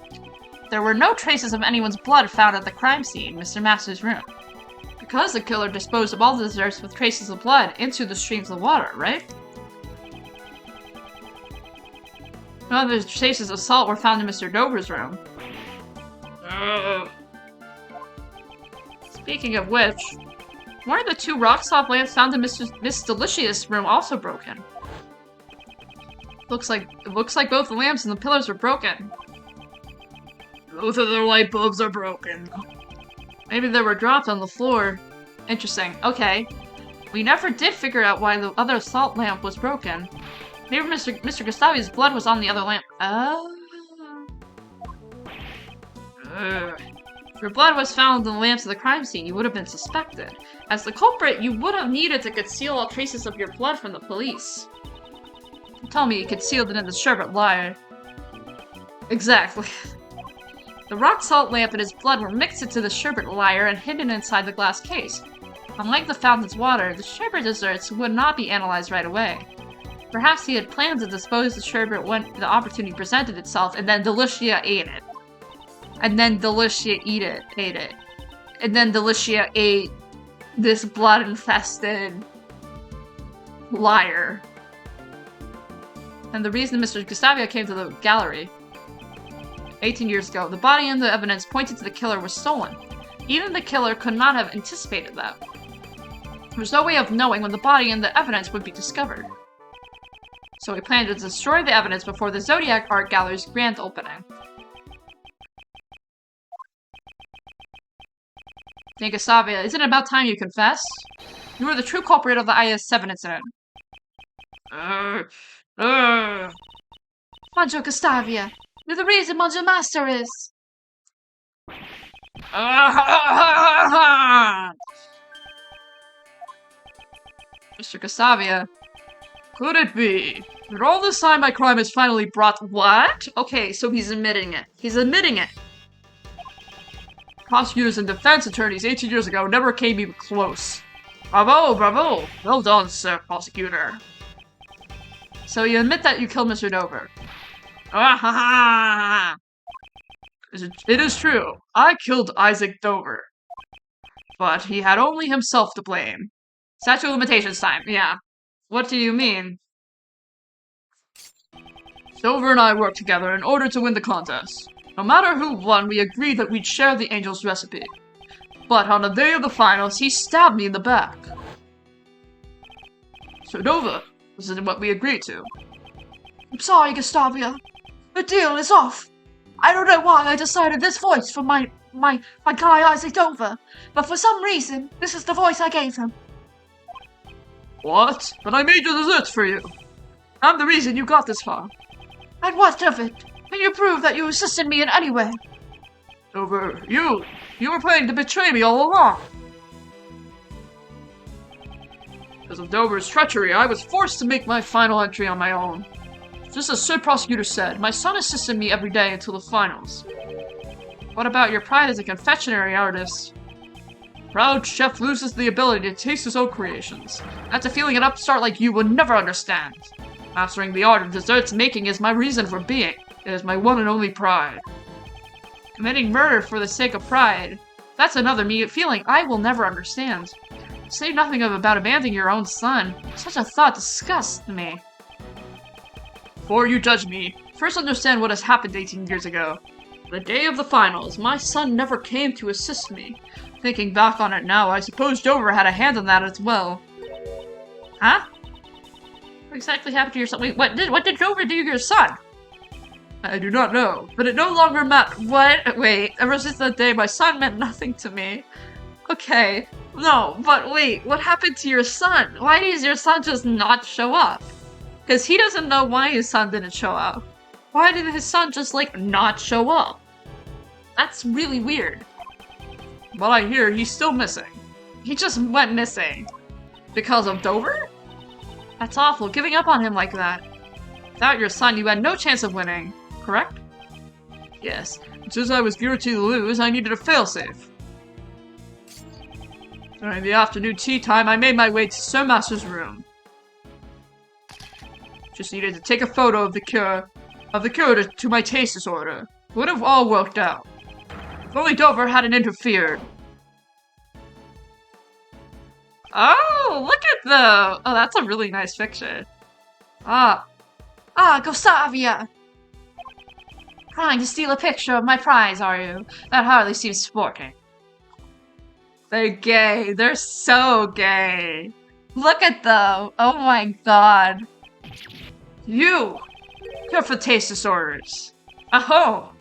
there were no traces of anyone's blood found at the crime scene, Mr. Master's room. Because the killer disposed of all the desserts with traces of blood into the streams of water, right? No other traces of salt were found in Mr. Dover's room. Speaking of which, why are the 2 rock salt lamps found in Miss Delicious' room also broken? It looks like both the lamps and the pillars are broken. Both of the light bulbs are broken. Maybe they were dropped on the floor. Interesting. Okay. We never did figure out why the other salt lamp was broken. Maybe Mr. Gustavi's blood was on the other lamp. Oh. If your blood was found in the lamps of the crime scene, you would have been suspected. As the culprit, you would have needed to conceal all traces of your blood from the police. Tell me you concealed it in the sherbet lyre. Exactly. The rock salt lamp and his blood were mixed into the sherbet lyre and hidden inside the glass case. Unlike the fountain's water, the sherbet desserts would not be analyzed right away. Perhaps he had planned to dispose the sherbet when the opportunity presented itself, and then Delicia ate it. And then Delicia ate it. And then Delicia ate this blood-infested liar. And the reason Mr. Gustavia came to the gallery 18 years ago, the body and the evidence pointed to the killer was stolen. Even the killer could not have anticipated that. There's no way of knowing when the body and the evidence would be discovered. So he planned to destroy the evidence before the Zodiac Art Gallery's grand opening. Hey Gustavia, isn't it about time you confess? You were the true culprit of the AAI2 incident. Manjo Gustavia, you're the reason Manjo Master is. Mr. Gustavia, could it be that all this time my crime is finally brought— What? Okay, so he's admitting it. He's admitting it. Prosecutors and defense attorneys 18 years ago never came even close. Bravo, bravo. Well done, sir, prosecutor. So you admit that you killed Mr. Dover. Ah ha ha! It is true. I killed Isaac Dover. But he had only himself to blame. Statute of limitations time, yeah. What do you mean? Dover and I worked together in order to win the contest. No matter who won, we agreed that we'd share the angel's recipe. But on the day of the finals, he stabbed me in the back. So Dover, this isn't what we agreed to. I'm sorry, Gustavia. The deal is off. I don't know why I decided this voice for my guy Isaac Dover, but for some reason, this is the voice I gave him. What? But I made your desserts for you. I'm the reason you got this far. And what of it? Can you prove that you assisted me in any way? Dover, you were planning to betray me all along. Because of Dover's treachery, I was forced to make my final entry on my own. Just as Sir Prosecutor said, my son assisted me every day until the finals. What about your pride as a confectionery artist? Proud chef loses the ability to taste his own creations. That's a feeling an upstart like you would never understand. Mastering the art of desserts making is my reason for being. It is my one and only pride. Committing murder for the sake of pride. That's another feeling I will never understand. Say nothing about abandoning your own son. Such a thought disgusts me. Before you judge me, first understand what has happened 18 years ago. The day of the finals, my son never came to assist me. Thinking back on it now, I suppose Dover had a hand in that as well. Huh? What exactly happened to your son? Wait, what did Dover do to your son? I do not know, but it no longer mattered. What? Wait, ever since that day, my son meant nothing to me. Okay. No, but wait, what happened to your son? Why does your son just not show up? Because he doesn't know why his son didn't show up. Why did his son just, like, not show up? That's really weird. But I hear he's still missing. He just went missing. Because of Dover? That's awful, giving up on him like that. Without your son, you had no chance of winning, correct? Yes. Since I was guaranteed to lose, I needed a failsafe. During the afternoon tea time, I made my way to Sir Master's room. Just needed to take a photo of the cure to my taste disorder. It would have all worked out. If only Dover hadn't interfered. Oh, look at the... Oh, that's a really nice picture. Ah, Gustavia! Trying to steal a picture of my prize, are you? That hardly seems sporting. they're gay. They're so gay. Look at them. Oh my god. You're for taste disorders. Oh,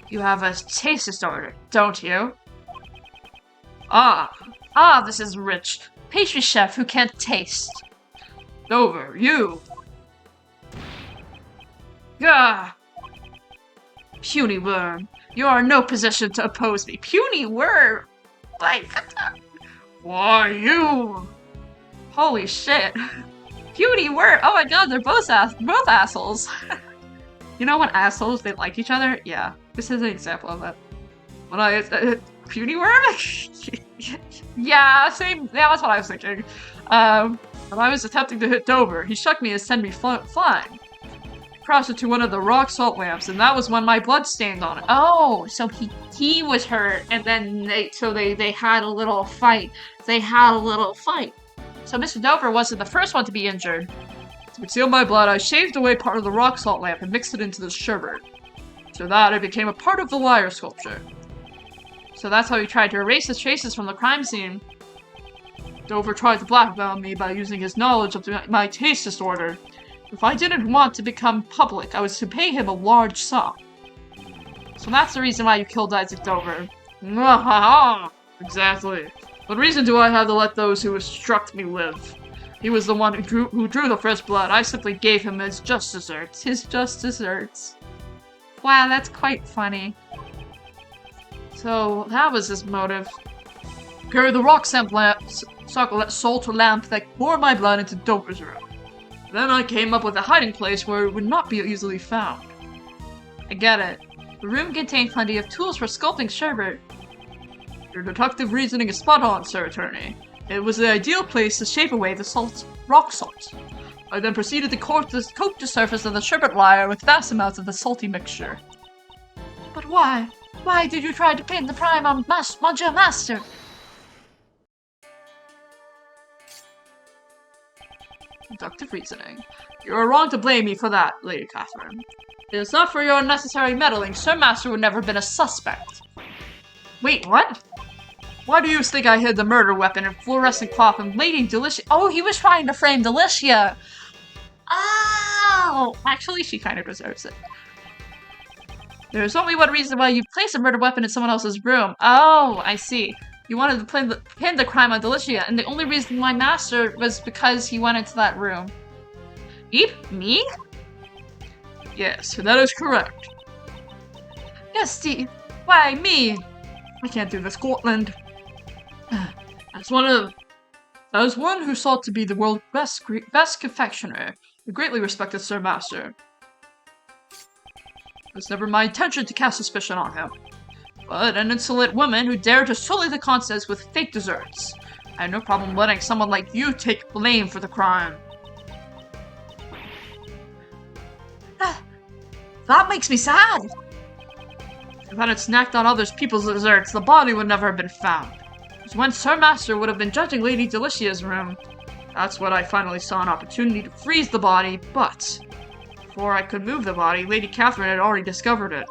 you have a taste disorder, don't you? This is rich. Pastry chef who can't taste. Dover, you. Gah. Puny worm. You are in no position to oppose me. Puny worm? Like, why you? Holy shit. Puny worm. Oh my god, they're both assholes. You know when assholes, they like each other? Yeah, this is an example of that. Puny worm? Yeah, same. Yeah, that's what I was thinking. When I was attempting to hit Dover, he struck me and sent me flying. Crashed into one of the rock salt lamps, and that was when my blood stained on it. Oh, so he was hurt, and then they had a little fight. They had a little fight. So Mr. Dover wasn't the first one to be injured. To conceal my blood, I shaved away part of the rock salt lamp and mixed it into the sherbet. After that, it became a part of the lyre sculpture. So that's how he tried to erase the traces from the crime scene. Dover tried to blackmail me by using his knowledge of my taste disorder. If I didn't want to become public, I was to pay him a large sum. So that's the reason why you killed Isaac Dover. Exactly. What reason do I have to let those who struck me live? He was the one who drew the first blood. I simply gave him his just desserts. His just desserts. Wow, that's quite funny. So, that was his motive. Carry the rock salt lamp that poured my blood into Dover's room. Then I came up with a hiding place where it would not be easily found. I get it. The room contained plenty of tools for sculpting sherbet. Your deductive reasoning is spot on, Sir Attorney. It was the ideal place to shape away the rock salt. I then proceeded to coat the surface of the sherbet layer with vast amounts of the salty mixture. But why? Why did you try to pin the crime on Monsieur Master? Deductive reasoning. You are wrong to blame me for that, Lady Catherine. It is not for your unnecessary meddling. Sir Master would never have been a suspect. Wait, what? Why do you think I hid the murder weapon in fluorescent cloth and Lady Delicia? Oh, he was trying to frame Delicia! Oh! Actually, she kind of deserves it. There is only one reason why you placed a murder weapon in someone else's room. Oh, I see. You wanted to pin the crime on Delicia, and the only reason my master was because he went into that room. Me? Yes, that is correct. Yes, Steve. Why, me? I can't do this, Scotland. As one who sought to be the world's best confectioner, a greatly respected Sir Master. It was never my intention to cast suspicion on him. But an insolent woman who dared to sully the contents with fake desserts. I had no problem letting someone like you take blame for the crime. That makes me sad! If I had snacked on other people's desserts, the body would never have been found. It was when Sir Master would have been judging Lady Delicia's room. That's when I finally saw an opportunity to freeze the body, but before I could move the body, Lady Catherine had already discovered it.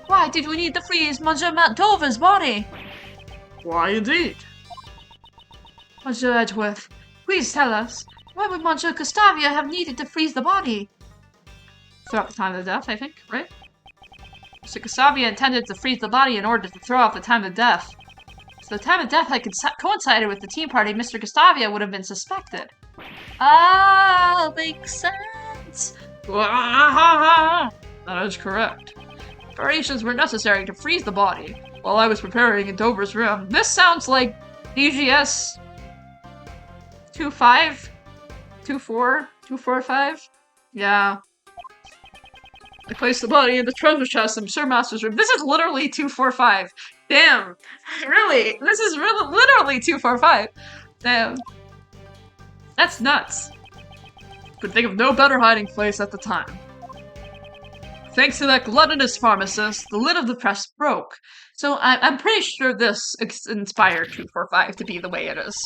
Why did we need to freeze Monsieur Dover's body? Why indeed? Monsieur Edgeworth, please tell us, why would Monsieur Gustavia have needed to freeze the body? Throughout the time of the death, I think, right? So Gustavia intended to freeze the body in order to throw off the time of death. So the time of death had coincided with the tea party, Mr. Gustavia would have been suspected. Ah, makes sense. That is correct. Preparations were necessary to freeze the body while I was preparing in Dover's room. This sounds like DGS 25? 24? 245? Yeah. I placed the body in the treasure chest in Sir Master's room. This is literally 245. Damn. Really? This is literally 245. Damn. That's nuts. Could think of no better hiding place at the time. Thanks to that gluttonous pharmacist, the lid of the press broke. So I'm pretty sure this inspired 245 to be the way it is.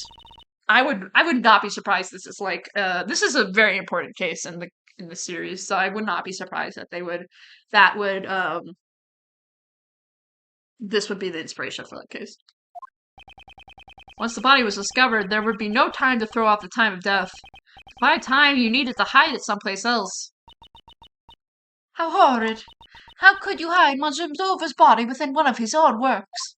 I would not be surprised. This is like this is a very important case in the series, so I would not be surprised that this would be the inspiration for that case. Once the body was discovered, there would be no time to throw off the time of death. To find time, you needed to hide it someplace else. How horrid! How could you hide Monsieur Dover's body within one of his own works?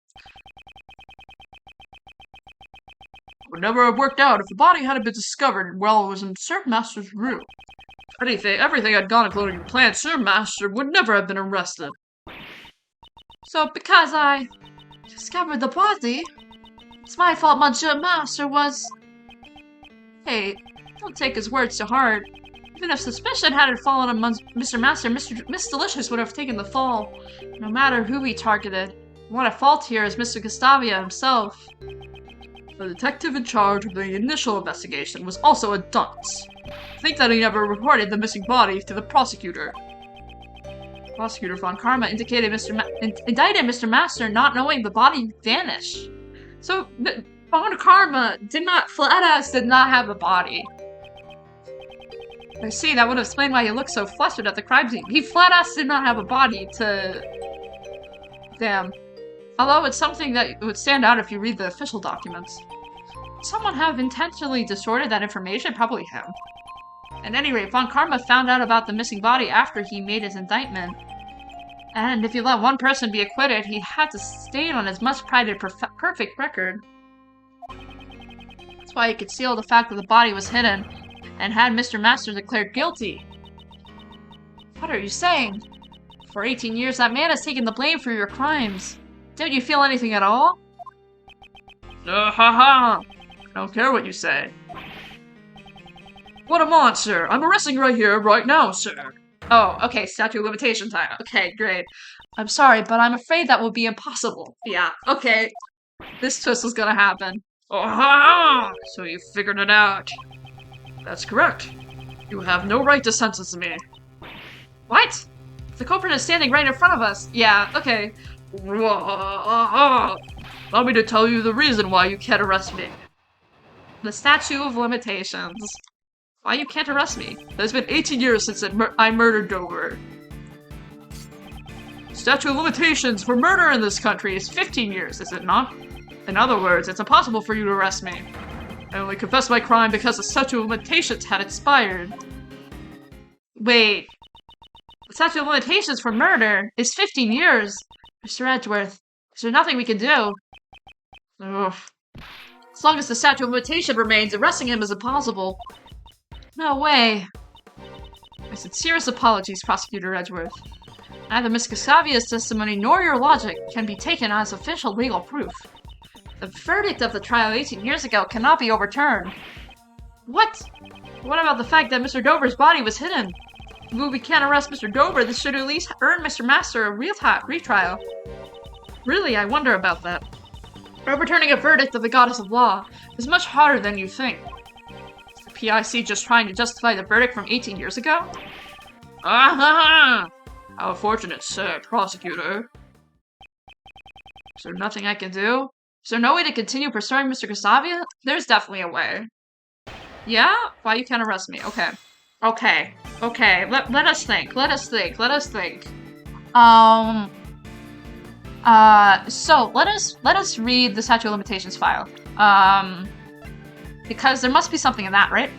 It would never have worked out if the body hadn't been discovered while it was in Sir Master's room. Everything had gone according to plan, Sir Master would never have been arrested. So, because I discovered the body, it's my fault Monsieur Master was... Hey, don't take his words to heart. Even if suspicion hadn't fallen on Mr. Master, Miss Delicious would have taken the fall, no matter who he targeted. What at fault here is Mr. Gustavia himself. The detective in charge of the initial investigation was also a dunce. I think that he never reported the missing body to the prosecutor. Prosecutor Von Karma indicted indicted Mr. Master not knowing the body vanished. So, Von Karma did not have a body. I see, that would explain why he looked so flustered at the crime scene. He flat-ass did not have a body to... Damn. Although it's something that would stand out if you read the official documents. Someone have intentionally distorted that information? Probably him. At any rate, Von Karma found out about the missing body after he made his indictment. And if you let one person be acquitted, he had to stain on his much-prided perfect record. That's why he concealed the fact that the body was hidden, and had Mr. Master declared guilty. What are you saying? For 18 years, that man has taken the blame for your crimes. Don't you feel anything at all? Ha! I don't care what you say. What a monster! I'm arresting right here, right now, sir. Oh, okay, statute of limitation time. Okay, great. I'm sorry, but I'm afraid that will be impossible. Yeah, okay. This twist was gonna happen. Oh, so you figured it out. That's correct. You have no right to sentence me. What? The culprit is standing right in front of us. Yeah, okay. Allow me to tell you the reason why you can't arrest me. The statute of limitations. Why you can't arrest me? It's been 18 years since I murdered Dover. Statute of limitations for murder in this country is 15 years, is it not? In other words, it's impossible for you to arrest me. I only confessed my crime because the statute of limitations had expired. Wait. The statute of limitations for murder is 15 years. Mr. Edgeworth, is there nothing we can do? Ugh. As long as the statute of limitation remains, arresting him is impossible. No way. My sincerest apologies, Prosecutor Edgeworth. Neither Miss Casavia's testimony nor your logic can be taken as official legal proof. The verdict of the trial 18 years ago cannot be overturned. What? What about the fact that Mr. Dover's body was hidden? If we can't arrest Mr. Dover, this should at least earn Mr. Master a retrial. Really, I wonder about that. Overturning a verdict of the goddess of law is much harder than you think. Is the PIC just trying to justify the verdict from 18 years ago? Ah-ha-ha! How fortunate, sir, prosecutor. Is there nothing I can do? Is there no way to continue pursuing Mr. Casavia? There's definitely a way. Yeah? Why you can't arrest me? Okay. Okay. Okay. Let us think. Let us think. Let us think. So let us read the statute of limitations file. Because there must be something in that, right?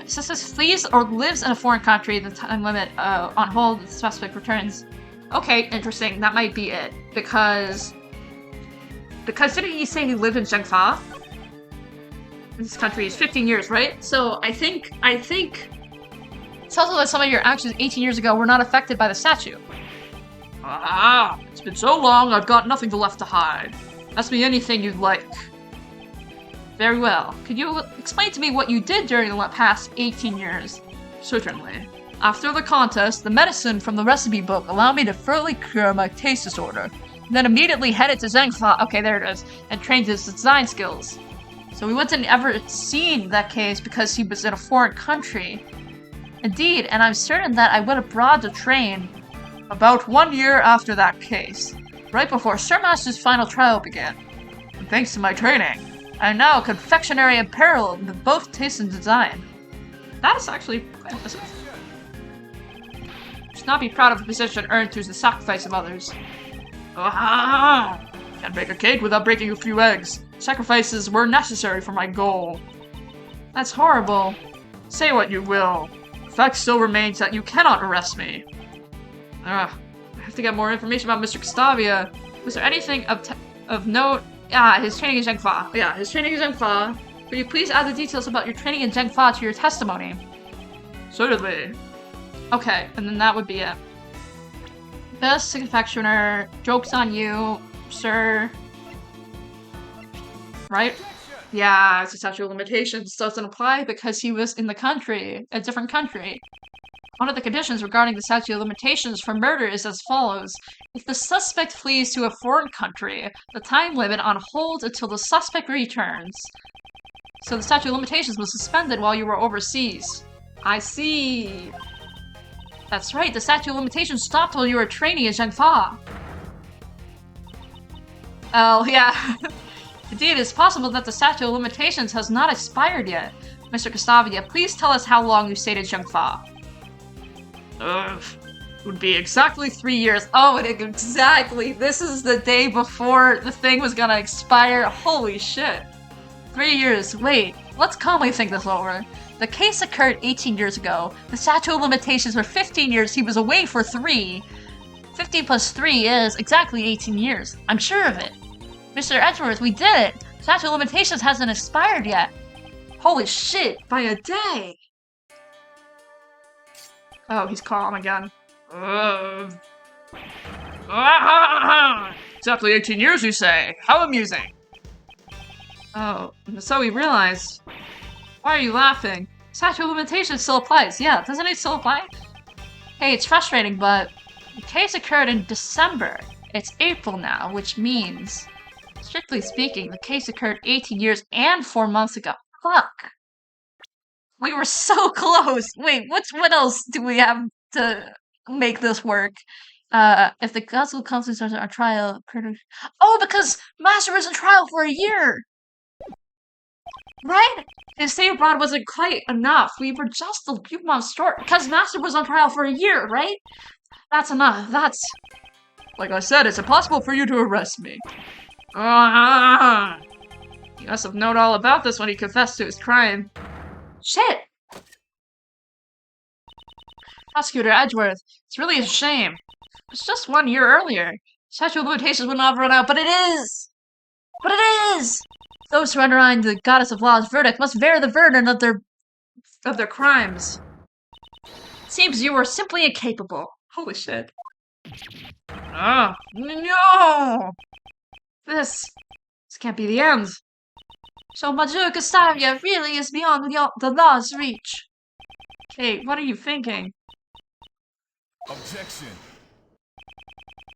Since this flees or lives in a foreign country, the time limit on hold the suspect returns. Okay, interesting. That might be it. Because didn't he say he lived in Zhengfa? This country is 15 years, right? So I think it's also that some of your actions 18 years ago were not affected by the statute. Ah, it's been so long, I've got nothing left to hide. Ask me anything you'd like. Very well. Could you explain to me what you did during the past 18 years? Certainly. After the contest, the medicine from the recipe book allowed me to thoroughly cure my taste disorder, and then immediately headed to Zhengfa, okay, there it is, and trained his design skills. So we wasn't ever seen that case because he was in a foreign country. Indeed, and I'm certain that I went abroad to train about 1 year after that case, right before Sir Master's final trial began. And thanks to my training, I am now confectionery apparel in both taste and design. That is actually quite impressive. You should not be proud of a position earned through the sacrifice of others. Ah! Can't bake a cake without breaking a few eggs. Sacrifices were necessary for my goal. That's horrible. Say what you will. The fact still remains that you cannot arrest me. I have to get more information about Mr. Castavia. Was there anything of note? Yeah, his training in Zhengfa. Yeah, his training in Zhengfa. Could you please add the details about your training in Zhengfa to your testimony? Certainly. Okay, and then that would be it. Best confectioner, joke's on you, sir. Right? Yeah, it's a statute of limitations doesn't apply because he was in the country, a different country. One of the conditions regarding the statute of limitations for murder is as follows. If the suspect flees to a foreign country, the time limit on hold until the suspect returns. So the statute of limitations was suspended while you were overseas. I see. That's right, the statute of limitations stopped while you were training in Zhengfa. Oh, yeah. Indeed, it's possible that the statute of limitations has not expired yet. Mr. Castavia, please tell us how long you stayed in Zhengfa. It would be exactly 3 years. Oh, exactly. This is the day before the thing was gonna expire. Holy shit. 3 years. Wait, let's calmly think this over. The case occurred 18 years ago. The statute of limitations were 15 years. He was away for 3. 15 plus 3 is exactly 18 years. I'm sure of it. Mr. Edgeworth, we did it! Statute of limitations hasn't expired yet. Holy shit, by a day! Oh, he's calm again. Exactly 18 years, you say? How amusing. Oh, so we realized. Why are you laughing? Statute of limitations still applies. Yeah, doesn't it still apply? Hey, it's frustrating, but the case occurred in December. It's April now, which means, strictly speaking, the case occurred 18 years and 4 months ago. Fuck! We were so close. Wait, what else do we have to make this work? If the gospel counselors are on trial, oh, because Master was on trial for a year, right? His stay abroad wasn't quite enough. We were just a few months short because Master was on trial for a year, right? That's enough. That's like I said. It's impossible for you to arrest me. He must have known all about this when he confessed to his crime. Shit! Prosecutor Edgeworth, it's really a shame. It's just 1 year earlier. Statute of limitations would not have run out, but it is! But it is! Those who undermine the goddess of law's verdict must bear the burden of their crimes. It seems you were simply incapable. Holy shit. Oh, no! This can't be the end. So Major Gustavia really is beyond the law's reach. Kate, what are you thinking? Objection.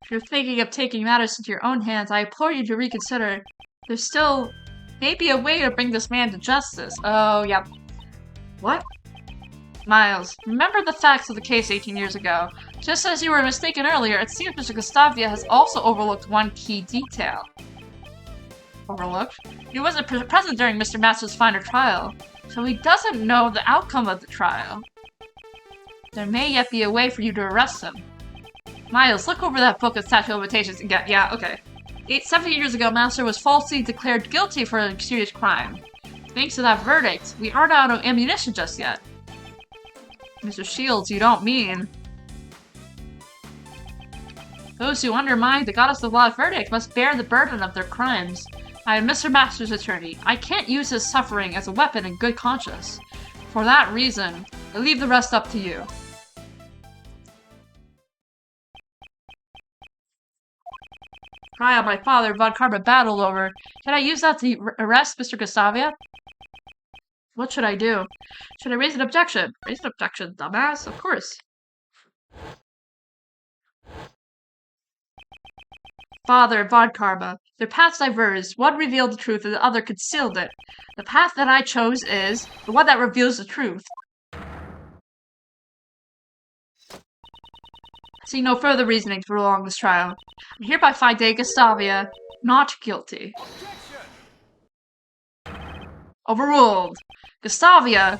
If you're thinking of taking matters into your own hands, I implore you to reconsider. There's still maybe a way to bring this man to justice. Oh, yep. What? Miles, remember the facts of the case 18 years ago. Just as you were mistaken earlier, it seems Mr. Gustavia has also overlooked one key detail. Overlooked? He wasn't present during Mr. Master's final trial, so he doesn't know the outcome of the trial. There may yet be a way for you to arrest him. Miles, look over that book of statute of limitations and get— yeah, okay. 7 years ago, Master was falsely declared guilty for a serious crime. Thanks to that verdict, we aren't out of ammunition just yet. Mr. Shields, you don't mean... Those who undermine the goddess of law's verdict must bear the burden of their crimes. I am Mr. Master's attorney. I can't use his suffering as a weapon in good conscience. For that reason, I leave the rest up to you. Trial my father Von Karma battled over. Can I use that to arrest Mr. Gustavia? What should I do? Should I raise an objection? Raise an objection, dumbass. Of course. Father Von Karma. Their paths diverged. One revealed the truth and the other concealed it. The path that I chose is the one that reveals the truth. I see no further reasoning to prolong this trial. I hereby find De Gustavia not guilty. Overruled. Gustavia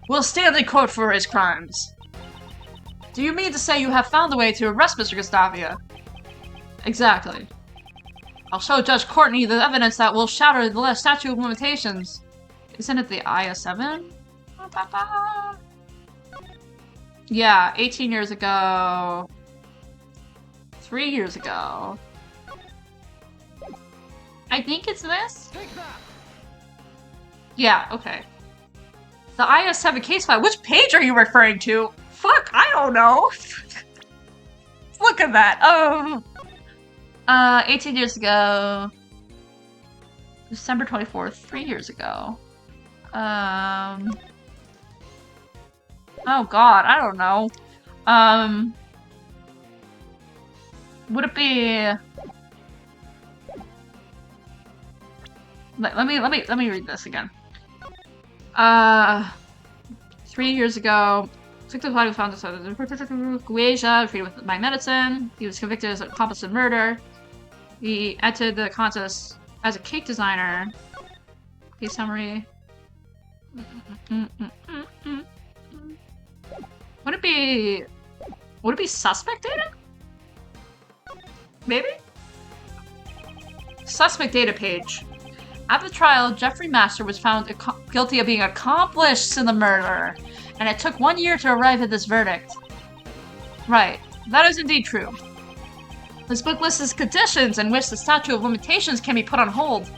will stand in court for his crimes. Do you mean to say you have found a way to arrest Mr. Gustavia? Exactly. I'll show Judge Courtney the evidence that will shatter the statute of limitations. Isn't it the AAI2? Yeah, 18 years ago. 3 years ago. I think it's this? Yeah, okay. The IS-7 case file. Which page are you referring to? Fuck, I don't know. Look at that. 18 years ago. December 24th, 3 years ago. Oh god, I don't know. Would it be... Let me read this again. 3 years ago, Victor was found Guasia, treated by medicine. He was convicted as an accomplice in murder. He entered the contest as a cake designer. Case summary. Would it be suspect data? Maybe? Suspect data page. At the trial, Jeffrey Master was found guilty of being accomplice in the murder, and it took 1 year to arrive at this verdict. Right, that is indeed true. This book lists conditions in which the statute of limitations can be put on hold.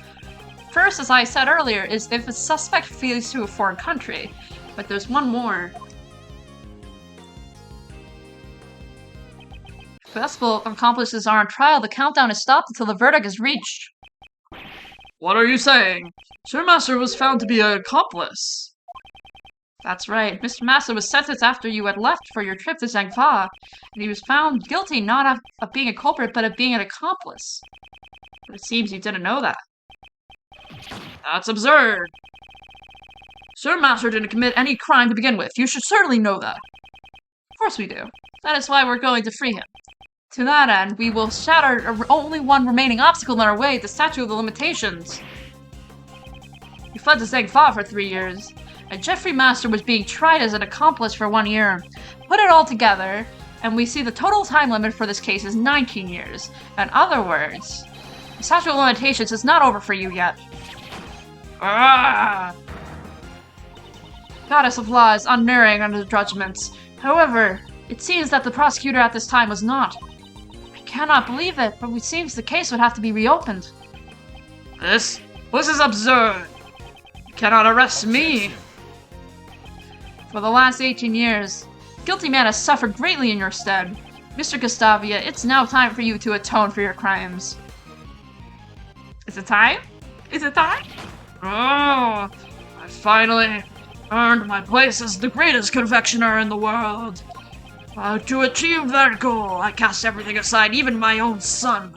First, as I said earlier, is if a suspect flees to a foreign country, but there's one more. If possible accomplices are on trial, the countdown is stopped until the verdict is reached. What are you saying? Sir Master was found to be an accomplice. That's right. Mr. Master was sentenced after you had left for your trip to Zhangfa, and he was found guilty not of being a culprit, but of being an accomplice. But it seems you didn't know that. That's absurd. Sir Master didn't commit any crime to begin with. You should certainly know that. Of course we do. That is why we're going to free him. To that end, we will shatter only one remaining obstacle in our way, the Statute of the Limitations. He fled to Zegfa for 3 years, and Jeffrey Master was being tried as an accomplice for 1 year. Put it all together, and we see the total time limit for this case is 19 years. In other words, the Statute of Limitations is not over for you yet. Ah! Goddess of Law is unnerving under the judgments. However, it seems that the prosecutor at this time was not. I cannot believe it, but it seems the case would have to be reopened. This is absurd. You cannot arrest me. For the last 18 years, the guilty man has suffered greatly in your stead. Mr. Gustavia, it's now time for you to atone for your crimes. Is it time? Is it time? Oh, I finally earned my place as the greatest confectioner in the world. To achieve that goal, I cast everything aside, even my own son.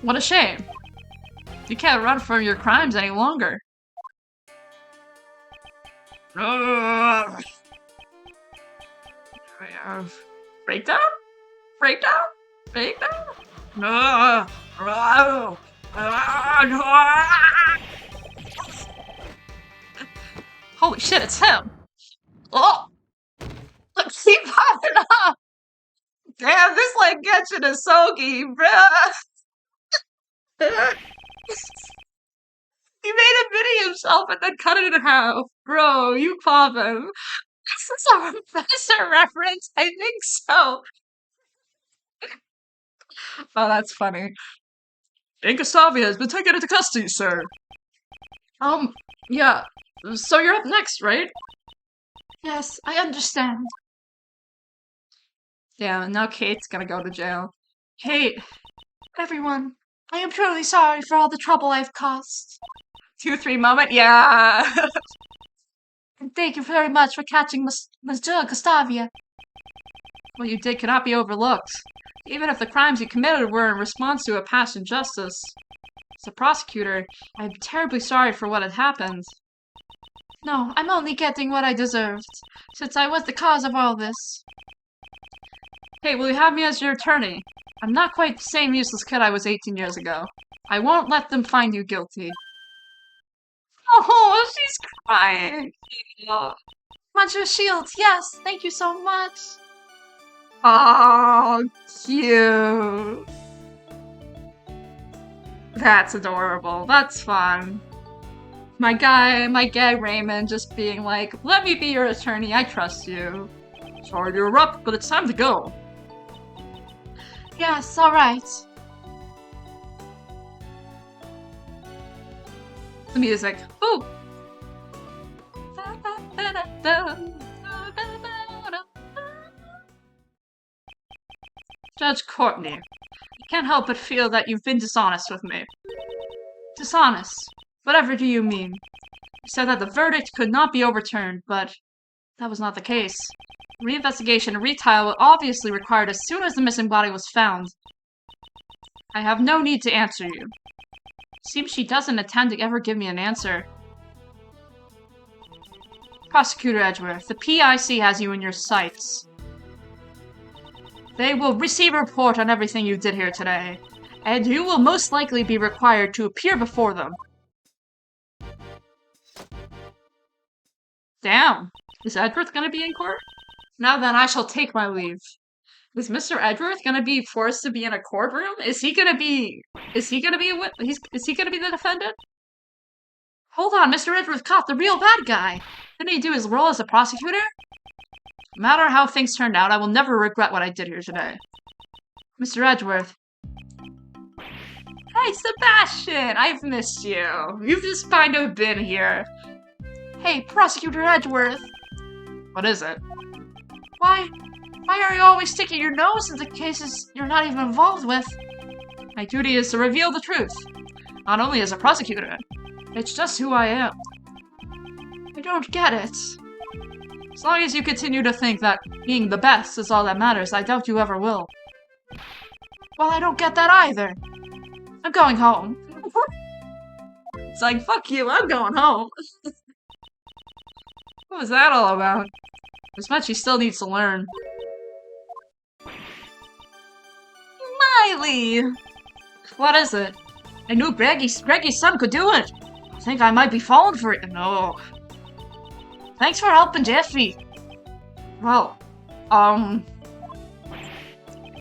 What a shame. You can't run from your crimes any longer. Breakdown? Breakdown? Breakdown? Holy shit, it's him! Oh! Look, keep popping up! Damn, this like gets you to Sogi, bruh! He made a video himself and then cut it in half. Bro, you poppin'. Is this a Professor reference? I think so. Oh, that's funny. Gustavia has been taken into custody, sir. Yeah. So you're up next, right? Yes, I understand. Yeah, now Kate's gonna go to jail. Kate! Everyone, I am truly sorry for all the trouble I've caused. 2-3 moment? Yeah! And thank you very much for catching Monsieur Gustavia. What you did cannot be overlooked, even if the crimes you committed were in response to a past injustice. As a prosecutor, I am terribly sorry for what had happened. No, I'm only getting what I deserved, since I was the cause of all this. Hey, will you have me as your attorney? I'm not quite the same useless kid I was 18 years ago. I won't let them find you guilty. Oh, she's crying. Monsieur Shields, yes, thank you so much. Oh, cute. That's adorable. That's fun. My gay Raymond just being like, let me be your attorney, I trust you. Sorry to interrupt, but it's time to go. Yes, alright. The music. Ooh! Judge Courtney, I can't help but feel that you've been dishonest with me. Dishonest? Whatever do you mean? You said that the verdict could not be overturned, but that was not the case. Reinvestigation and retrial were obviously required as soon as the missing body was found. I have no need to answer you. Seems she doesn't intend to ever give me an answer. Prosecutor Edgeworth, the PIC has you in your sights. They will receive a report on everything you did here today, and you will most likely be required to appear before them. Damn. Is Edgeworth gonna be in court? Now then, I shall take my leave. Is Mr. Edgeworth gonna be forced to be in a courtroom? Is he gonna be the defendant? Hold on, Mr. Edgeworth caught the real bad guy. Didn't he do his role as a prosecutor? No matter how things turned out, I will never regret what I did here today. Mr. Edgeworth. Hey, Sebastian! I've missed you. You've just kind of been here. Hey, Prosecutor Edgeworth. What is it? Why are you always sticking your nose into cases you're not even involved with? My duty is to reveal the truth. Not only as a prosecutor. It's just who I am. I don't get it. As long as you continue to think that being the best is all that matters, I doubt you ever will. Well, I don't get that either. I'm going home. It's like, fuck you, I'm going home. What was that all about? There's much he still needs to learn. Miley! What is it? I knew Greggy's son could do it. I think I might be falling for it. No. Thanks for helping Jeffy. Well,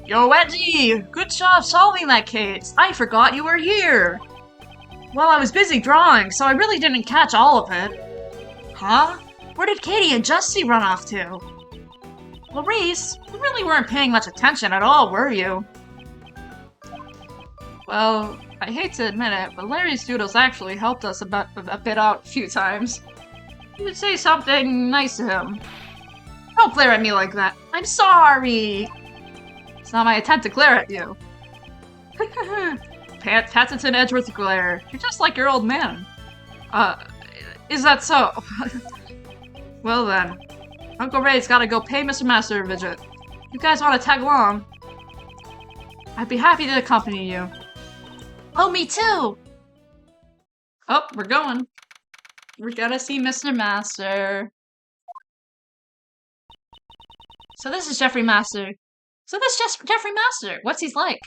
Yo, Eddie! Good job solving that case. I forgot you were here. Well, I was busy drawing, so I really didn't catch all of it. Huh? Where did Katie and Justy run off to? Maurice, you really weren't paying much attention at all, were you? Well, I hate to admit it, but Larry's doodles actually helped us a bit out a few times. You would say something nice to him. Don't glare at me like that. I'm sorry! It's not my intent to glare at you. Patterson Edgeworth glare. You're just like your old man. Is that so? Well then. Uncle Ray's gotta go pay Mr. Master a visit. You guys want to tag along? I'd be happy to accompany you. Oh, me too! Oh, we're going. We're gonna see Mr. Master. So this is Jeffrey Master. Jeffrey Master. What's he like?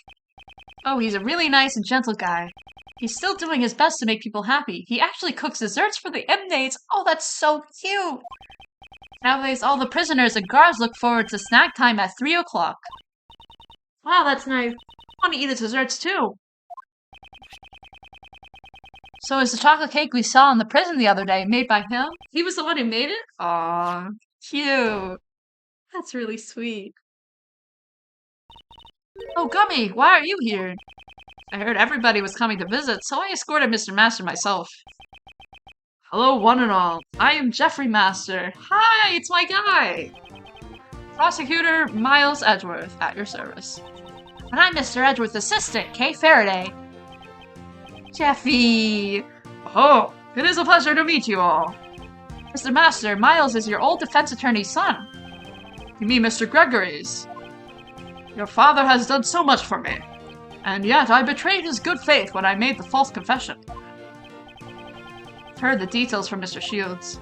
Oh, he's a really nice and gentle guy. He's still doing his best to make people happy. He actually cooks desserts for the inmates. Oh, that's so cute! Nowadays, all the prisoners and guards look forward to snack time at 3 o'clock. Wow, that's nice. I want to eat the desserts too. So is the chocolate cake we saw in the prison the other day made by him? He was the one who made it? Aww, cute. That's really sweet. Oh, Gummy, why are you here? I heard everybody was coming to visit, so I escorted Mr. Master myself. Hello, one and all. I am Jeffrey Master. Hi, it's my guy! Prosecutor Miles Edgeworth, at your service. And I'm Mr. Edgeworth's assistant, Kay Faraday. Jeffy! Oh, it is a pleasure to meet you all. Mr. Master, Miles is your old defense attorney's son. You mean Mr. Gregory's? Your father has done so much for me, and yet I betrayed his good faith when I made the false confession. I've heard the details from Mr. Shields.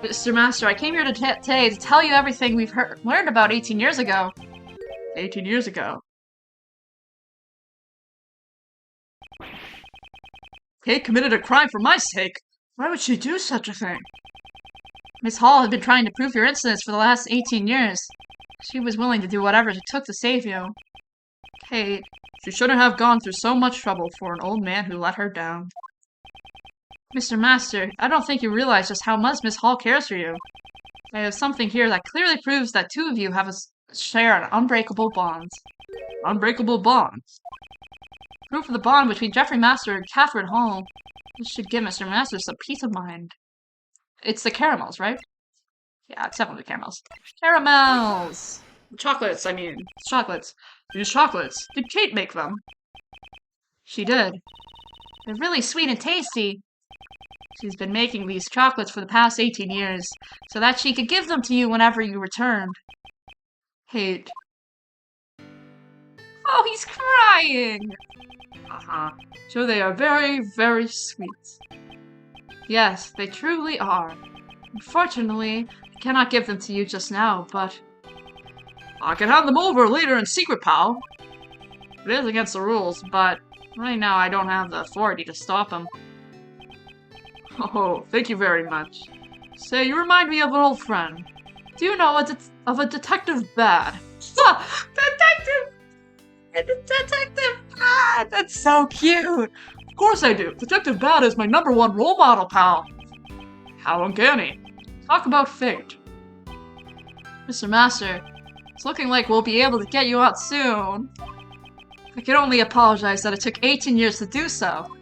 Mr. Master, I came here today to tell you everything we've learned about 18 years ago. 18 years ago? Kate committed a crime for my sake. Why would she do such a thing? Miss Hall had been trying to prove your innocence for the last 18 years. She was willing to do whatever it took to save you. Kate, she shouldn't have gone through so much trouble for an old man who let her down. Mr. Master, I don't think you realize just how much Miss Hall cares for you. I have something here that clearly proves that two of you have share an unbreakable bond. Unbreakable bonds? Proof of the bond between Jeffrey Master and Catherine Hall. This should give Mr. Master some peace of mind. It's the caramels, right? Yeah, it's definitely caramels. Caramels! Chocolates, I mean. Chocolates. These chocolates. Did Kate make them? She did. They're really sweet and tasty. She's been making these chocolates for the past 18 years, so that she could give them to you whenever you returned. Kate. Oh, he's crying! So they are very, very sweet. Yes, they truly are. Unfortunately, I cannot give them to you just now, but I can hand them over later in secret, pal. It is against the rules, but right now I don't have the authority to stop them. Oh, thank you very much. Say, you remind me of an old friend. Do you know of a Detective Bad? Detective! Detective Bad! That's so cute! Of course I do. Detective Bad is my #1 role model, pal. How uncanny. Talk about fate. Mr. Master, it's looking like we'll be able to get you out soon. I can only apologize that it took 18 years to do so.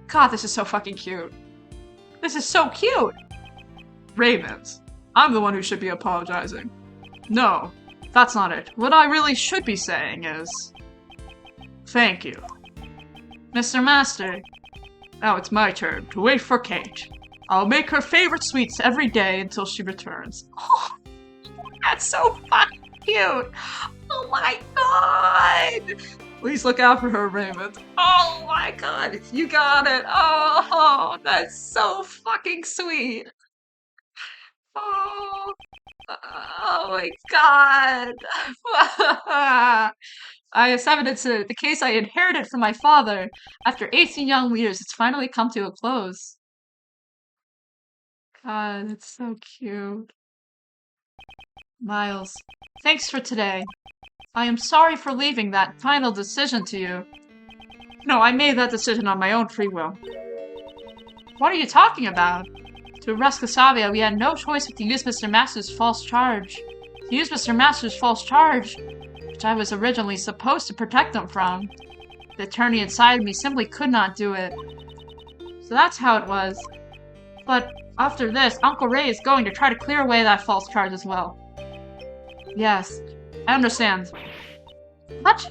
God, this is so fucking cute. This is so cute! Raymond, I'm the one who should be apologizing. No, that's not it. What I really should be saying is... thank you. Mr. Master, now it's my turn to wait for Kate. I'll make her favorite sweets every day until she returns. Oh, that's so fucking cute! Oh my god! Please look out for her, Raymond. Oh my god, you got it! Oh, that's so fucking sweet! Oh, oh my god. I assembled it to the case I inherited from my father. After 18 young leaders, it's finally come to a close. God, that's so cute. Miles, thanks for today. I am sorry for leaving that final decision to you. No, I made that decision on my own free will. What are you talking about? To arrest Casavia, we had no choice but to use Mr. Masters' false charge. To use Mr. Masters' false charge, which I was originally supposed to protect him from. The attorney inside me simply could not do it. So that's how it was. But after this, Uncle Ray is going to try to clear away that false charge as well. Yes, I understand. What?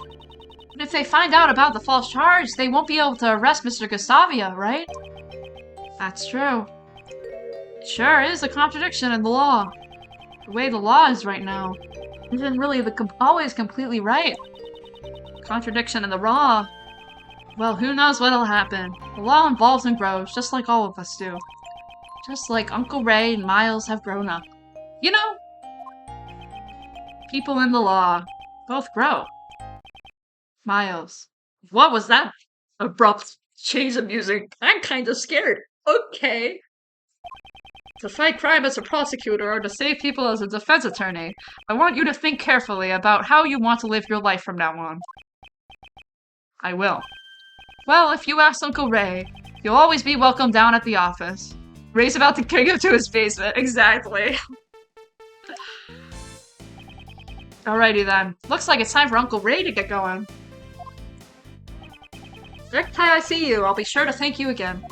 But if they find out about the false charge, they won't be able to arrest Mr. Gustavia, right? That's true. It sure is a contradiction in the law. The way the law is right now isn't really always completely right. Contradiction in the law. Well, who knows what'll happen. The law evolves and grows, just like all of us do. Just like Uncle Ray and Miles have grown up. You know, people in the law both grow. Miles. What was that abrupt change of music? I'm kind of scared. Okay. To fight crime as a prosecutor or to save people as a defense attorney, I want you to think carefully about how you want to live your life from now on. I will. Well, if you ask Uncle Ray, you'll always be welcome down at the office. Ray's about to kick him to his basement. Exactly. Alrighty then. Looks like it's time for Uncle Ray to get going. Next time I see you, I'll be sure to thank you again.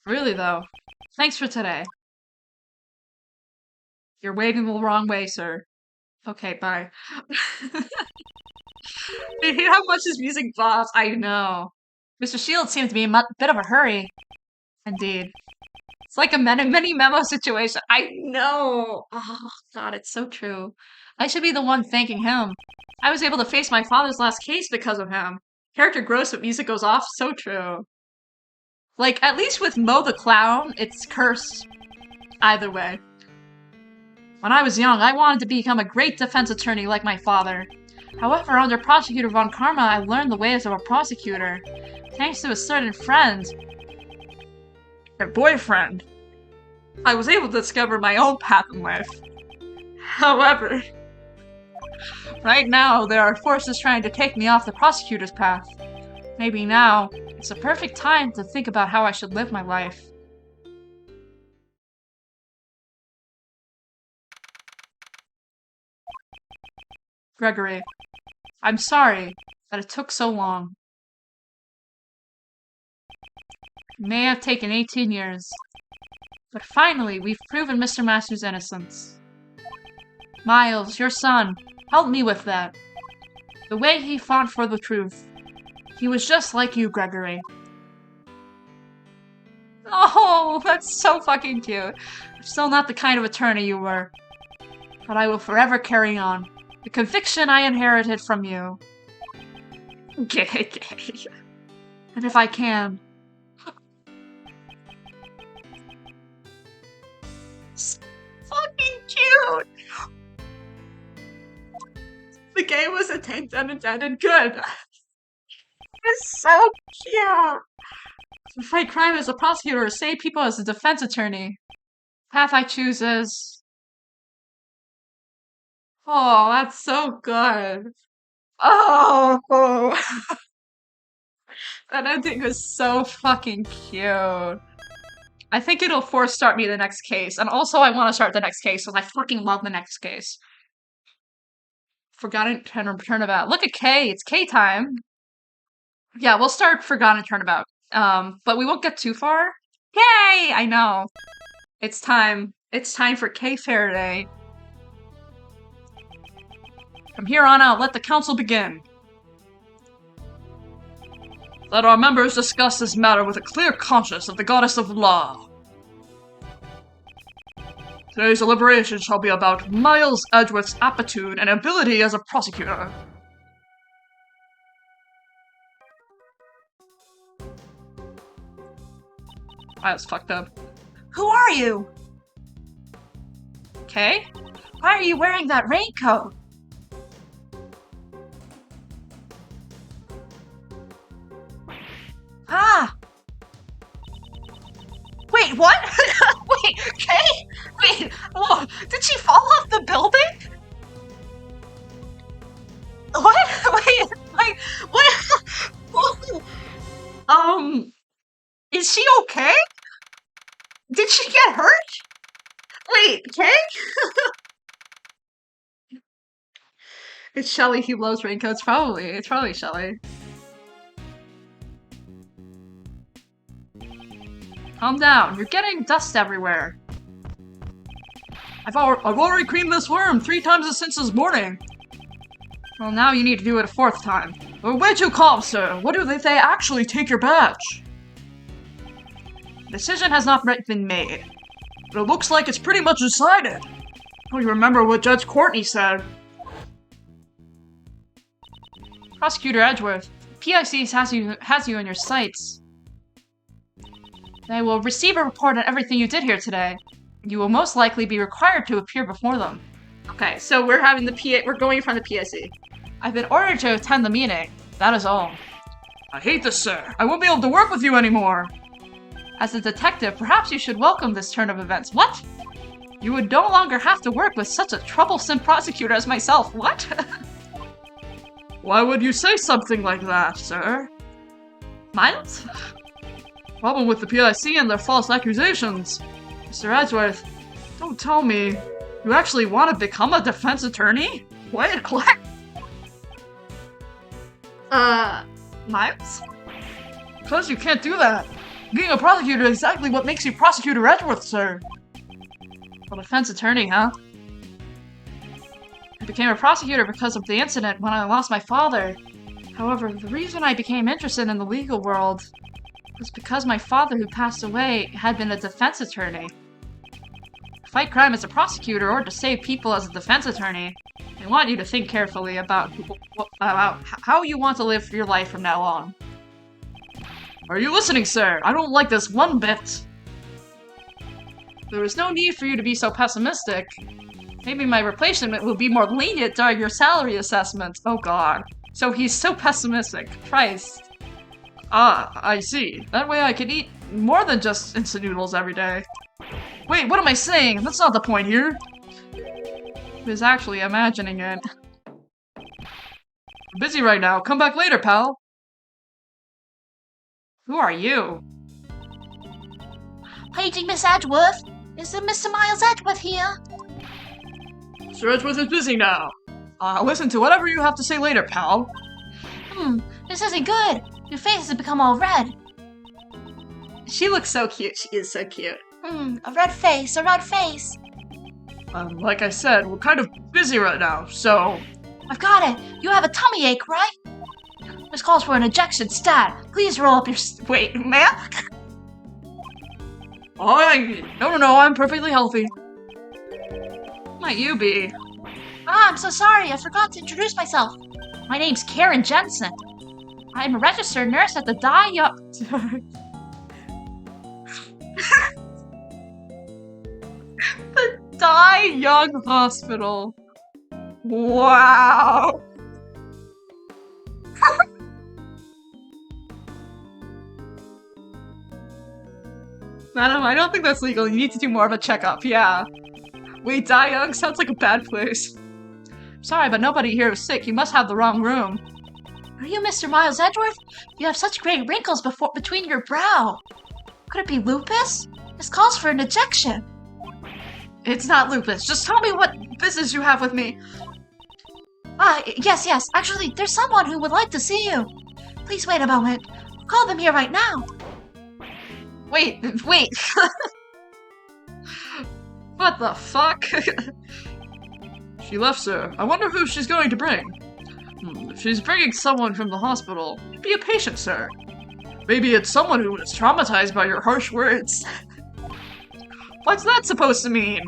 Really though, thanks for today. You're waving the wrong way, sir. Okay, bye. I hate how much his music bops. I know. Mr. Shield seems to be in a bit of a hurry. Indeed. It's like a mini memo situation. I know. Oh, God, it's so true. I should be the one thanking him. I was able to face my father's last case because of him. Character grows but music goes off. So true. Like, at least with Mo the Clown, it's cursed. Either way. When I was young, I wanted to become a great defense attorney like my father. However, under Prosecutor Von Karma, I learned the ways of a prosecutor. Thanks to a certain friend. A boyfriend. I was able to discover my own path in life. However, right now, there are forces trying to take me off the prosecutor's path. Maybe now, it's a perfect time to think about how I should live my life. Gregory, I'm sorry that it took so long. It may have taken 18 years, but finally we've proven Mr. Masters' innocence. Miles, your son, helped me with that. The way he fought for the truth. He was just like you, Gregory. Oh, that's so fucking cute. I'm still not the kind of attorney you were. But I will forever carry on the conviction I inherited from you. Gay. And if I can... It's fucking cute! The game was intended good. It's so cute! To fight crime as a prosecutor or save people as a defense attorney. The path I choose is... Oh, that's so good. Oh! That ending was so fucking cute. I think it'll force start me the next case. And also I want to start the next case because I fucking love the next case. Forgotten Turnabout. Look at K. It's K time. Yeah, we'll start Forgotten Turnabout. But we won't get too far. Yay! I know. It's time. It's time for K Faraday. From here on out, let the council begin. Let our members discuss this matter with a clear conscience of the goddess of law. Today's deliberation shall be about Miles Edgeworth's aptitude and ability as a prosecutor. I was fucked up. Who are you? Okay. Why are you wearing that raincoat? Ah! Wait, what? Wait, Kay? Wait, whoa, did she fall off the building? What? Wait, what? Is she okay? Did she get hurt? Wait, Kay? It's Shelly who loves raincoats, probably. It's probably Shelly. Calm down, you're getting dust everywhere. I've already creamed this worm 3 times since this morning. Well, now you need to do it a 4th time. We're way too calm, sir. What do they actually take your badge? Decision has not been made, but it looks like it's pretty much decided. Oh, you remember what Judge Courtney said? Prosecutor Edgeworth, PIC has you in your sights. They will receive a report on everything you did here today. You will most likely be required to appear before them. Okay, so we're having the we're going in front of the PIC. I've been ordered to attend the meeting. That is all. I hate this, sir. I won't be able to work with you anymore. As a detective, perhaps you should welcome this turn of events. What? You would no longer have to work with such a troublesome prosecutor as myself. What? Why would you say something like that, sir? Miles? Problem with the PIC and their false accusations. Mr. Edgeworth, don't tell me. You actually want to become a defense attorney? What? Miles? Because you can't do that. Being a prosecutor is exactly what makes you Prosecutor Edgeworth, sir. A defense attorney, huh? I became a prosecutor because of the incident when I lost my father. However, the reason I became interested in the legal world was because my father, who passed away, had been a defense attorney. To fight crime as a prosecutor or to save people as a defense attorney, I want you to think carefully about how you want to live your life from now on. Are you listening, sir? I don't like this one bit. There is no need for you to be so pessimistic. Maybe my replacement will be more lenient during your salary assessment. Oh god. So he's so pessimistic. Christ. Ah, I see. That way I can eat more than just instant noodles every day. Wait, what am I saying? That's not the point here. I was actually imagining it. I'm busy right now. Come back later, pal. Who are you? Paging Miss Edgeworth. Is it Mr. Miles Edgeworth here? Sir Edgeworth is busy now. I'll listen to whatever you have to say later, pal. This isn't good. Your face has become all red. She looks so cute. She is so cute. A red face, a red face. Like I said, we're kind of busy right now, so... I've got it. You have a tummy ache, right? This calls for an ejection stat. Please roll up your... Wait, man? No, I'm perfectly healthy. Might you be? I'm so sorry. I forgot to introduce myself. My name's Karen Jensen. I'm a registered nurse at the Die Young Hospital. Wow. Madam, I don't think that's legal. You need to do more of a checkup, yeah. Wait, Die Young sounds like a bad place. Sorry, but nobody here is sick. You must have the wrong room. Are you Mr. Miles Edgeworth? You have such great wrinkles between your brow. Could it be lupus? This calls for an ejection. It's not lupus. Just tell me what business you have with me. Yes. Actually, there's someone who would like to see you. Please wait a moment. I'll call them here right now. Wait. What the fuck? She left, sir. I wonder who she's going to bring. If she's bringing someone from the hospital, be a patient, sir. Maybe it's someone who was traumatized by your harsh words. What's that supposed to mean?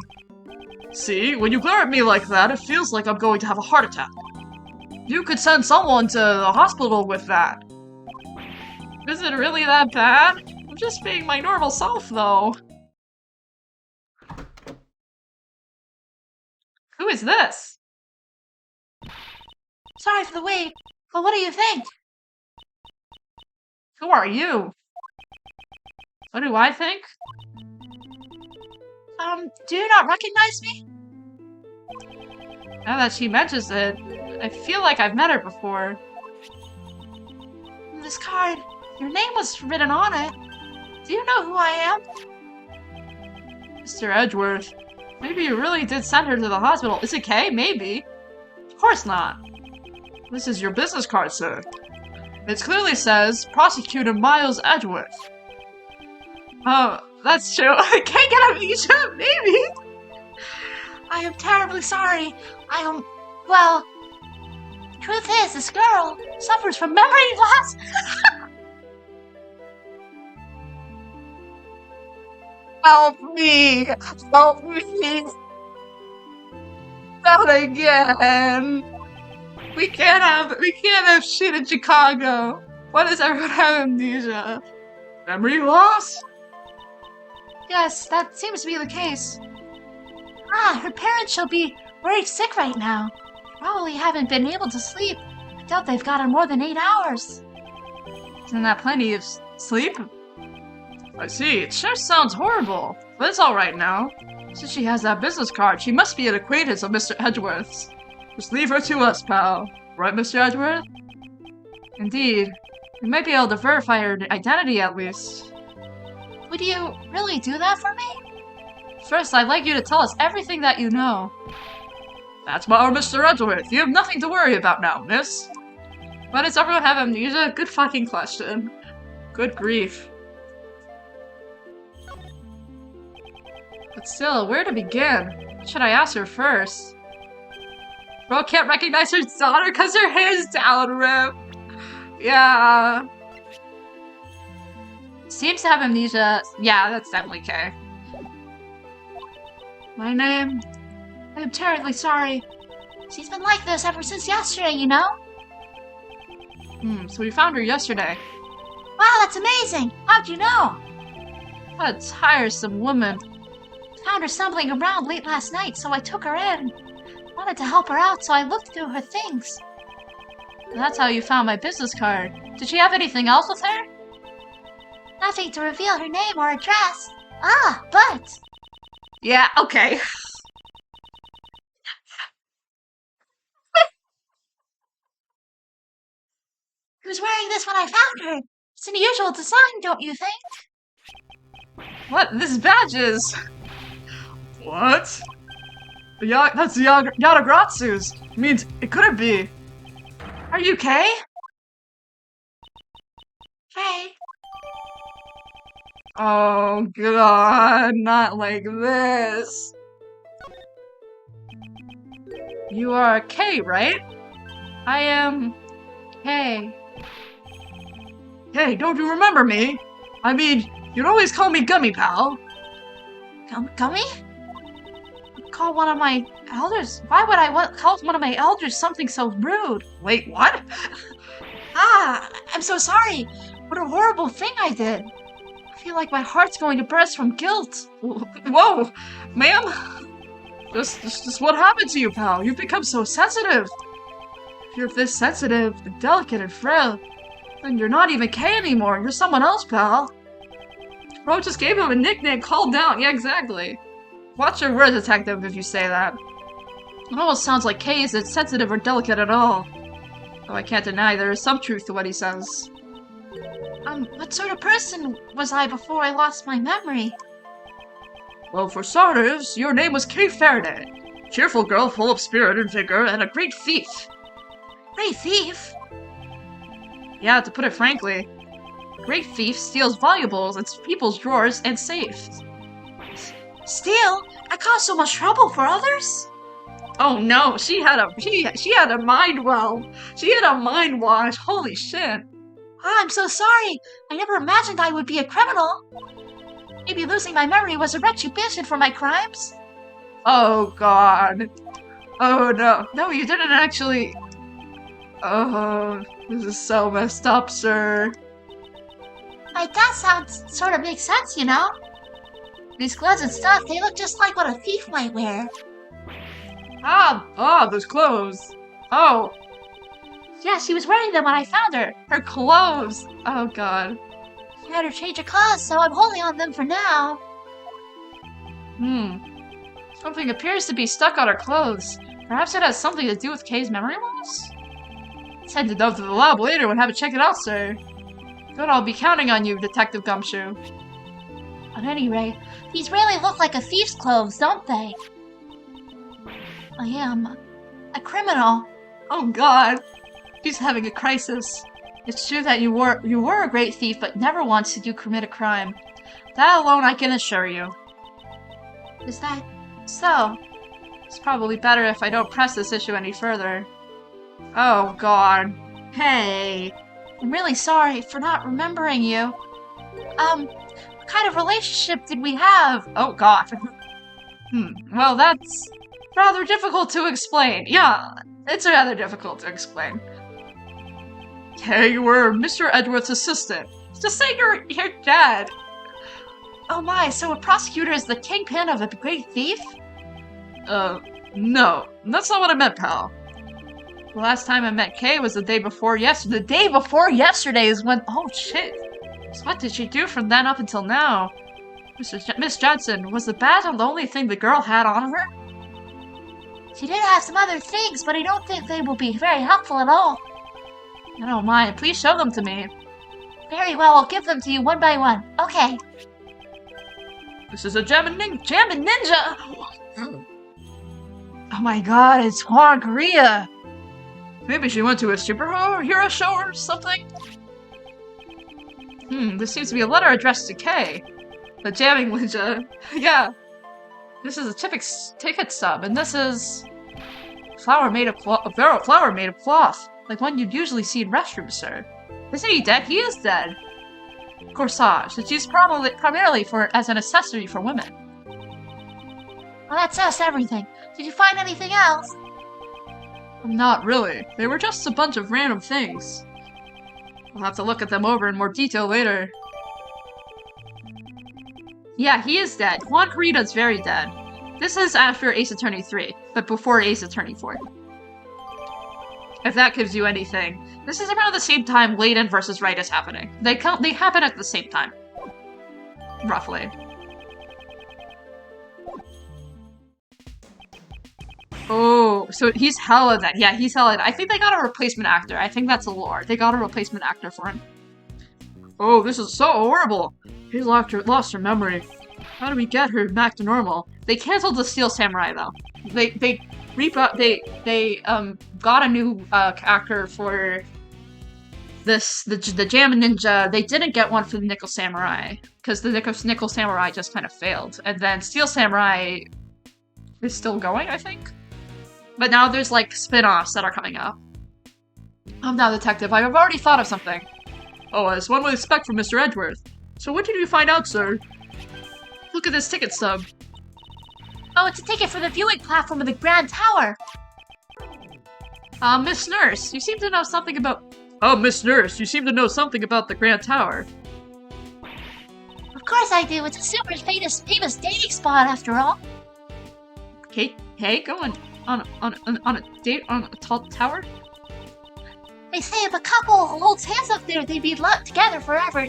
See, when you glare at me like that, it feels like I'm going to have a heart attack. You could send someone to the hospital with that. Is it really that bad? I'm just being my normal self, though. Who is this? Sorry for the wait, but what do you think? Who are you? What do I think? Do you not recognize me? Now that she mentions it, I feel like I've met her before. This card, your name was written on it. Do you know who I am? Mr. Edgeworth. Maybe you really did send her to the hospital. Is it Kay? Maybe. Of course not. This is your business card, sir. It clearly says, Prosecutor Miles Edgeworth. Oh, that's true. I can't get amnesia, maybe. I am terribly sorry. Well, truth is, this girl suffers from memory loss. Help me! Help me! Not again. We can't have shit in Chicago. Why does everyone have amnesia? Memory loss? Yes, that seems to be the case. Ah, her parents shall be worried sick right now. Probably haven't been able to sleep. I doubt they've gotten more than 8 hours. Isn't that plenty of sleep? I see, it sure sounds horrible. But it's alright now. Since she has that business card, she must be an acquaintance of Mr. Edgeworth's. Just leave her to us, pal. Right, Mr. Edgeworth? Indeed. We might be able to verify her identity at least. Would you really do that for me? First, I'd like you to tell us everything that you know. That's our Mr. Edgeworth. You have nothing to worry about now, miss. Why does everyone have amnesia? Good fucking question. Good grief. But still, where to begin? What should I ask her first? Bro can't recognize her daughter because her hair's down, Rip. Yeah. Seems to have amnesia. Yeah, that's definitely Kay. My name? I am terribly sorry. She's been like this ever since yesterday, you know? So we found her yesterday. Wow, that's amazing! How'd you know? What a tiresome woman. Found her stumbling around late last night, so I took her in. Wanted to help her out, so I looked through her things. That's how you found my business card. Did she have anything else with her? Nothing to reveal her name or address. Ah, but... Yeah, okay. She was wearing this when I found her. It's an unusual design, don't you think? What? This badges? What? That's the Yatagratsu's. Means it couldn't be. Are you Kay? Kay? Oh god, not like this. You are Kay, right? I am Kay. Hey, don't you remember me? I mean, you'd always call me Gummy Pal. Gummy? Call one of my elders? Why would I call one of my elders something so rude? Wait, what? Ah, I'm so sorry. What a horrible thing I did. I feel like my heart's going to burst from guilt. Whoa, ma'am. Just what happened to you, pal? You've become so sensitive. If you're this sensitive and delicate and frail, then you're not even Kay anymore. You're someone else, pal. Bro just gave him a nickname. Calm down. Yeah, exactly. Watch your words, detective, if you say that. It almost sounds like Kay isn't sensitive or delicate at all. Though I can't deny there is some truth to what he says. What sort of person was I before I lost my memory? Well, for starters, your name was Kay Faraday. Cheerful girl full of spirit and vigor, and a great thief. Great thief? Yeah, to put it frankly. Great thief steals valuables in people's drawers and safes. Steal? I caused so much trouble for others? Oh no, she had a mind well. She had a mind wash. Holy shit. I'm so sorry. I never imagined I would be a criminal. Maybe losing my memory was a retribution for my crimes? Oh god. Oh no. No, you didn't actually. Oh, this is so messed up, sir. Like, that sounds sort of makes sense, you know? These gloves and stuff, they look just like what a thief might wear. Those clothes. Oh. Yeah, she was wearing them when I found her. Her clothes. Oh god. She had her change of clothes, so I'm holding on them for now. Something appears to be stuck on her clothes. Perhaps it has something to do with Kay's memory loss? Let's head down to the lab later and have it check it out, sir. Good, I'll be counting on you, Detective Gumshoe. At any rate, these really look like a thief's clothes, don't they? I am a criminal. Oh god. She's having a crisis. It's true that you were a great thief, but never once did you commit a crime. That alone I can assure you. Is that so? It's probably better if I don't press this issue any further. Oh god. Hey. I'm really sorry for not remembering you. What kind of relationship did we have? Oh god. Well, that's rather difficult to explain. Yeah, it's rather difficult to explain. Hey, you were Mr. Edward's assistant. Just say you're dad. Oh my, so a prosecutor is the kingpin of a great thief? No. That's not what I meant, pal. The last time I met Kay was the day before yesterday. The day before yesterday is when— oh shit. So what did she do from then up until now? Miss Judson, was the badge the only thing the girl had on her? She did have some other things, but I don't think they will be very helpful at all. I don't mind. Please show them to me. Very well, I'll give them to you one by one. Okay. This is a Jammin' Ninja! Oh my god, it's Juan Korea! Maybe she went to a superhero show or something? This seems to be a letter addressed to Kay. The Jamming Ninja. Yeah. This is a ticket stub, and this is a flower made of cloth. Like one you'd usually see in restrooms, sir. Isn't he dead? He is dead. Corsage. It's used primarily as an accessory for women. Well, that's just everything. Did you find anything else? Not really. They were just a bunch of random things. We'll have to look at them over in more detail later. Yeah, he is dead. Juan Corrida's very dead. This is after Ace Attorney 3, but before Ace Attorney 4. If that gives you anything. This is around the same time Layden versus Wright is happening. They happen at the same time. Roughly. Oh, so he's hella dead. Yeah, he's hella dead. I think they got a replacement actor. I think that's a lore. They got a replacement actor for him. Oh, this is so horrible. She lost her memory. How do we get her back to normal? They canceled the Steel Samurai though. They got a new actor for the Jammin' Ninja. They didn't get one for the Nickel Samurai because the Nickel Samurai just kind of failed, and then Steel Samurai is still going, I think. But now there's like spin-offs that are coming up. I'm now detective. I've already thought of something. Oh, as one would expect from Mr. Edgeworth. So what did you find out, sir? Look at this ticket stub. Oh, it's a ticket for the viewing platform of the Grand Tower. Miss Nurse, you seem to know something about— oh, Miss Nurse, you seem to know something about the Grand Tower. Of course I do. It's a super famous dating spot after all. Hey, going on a date on a tall tower? They say if a couple holds hands up there, they'd be locked together forever.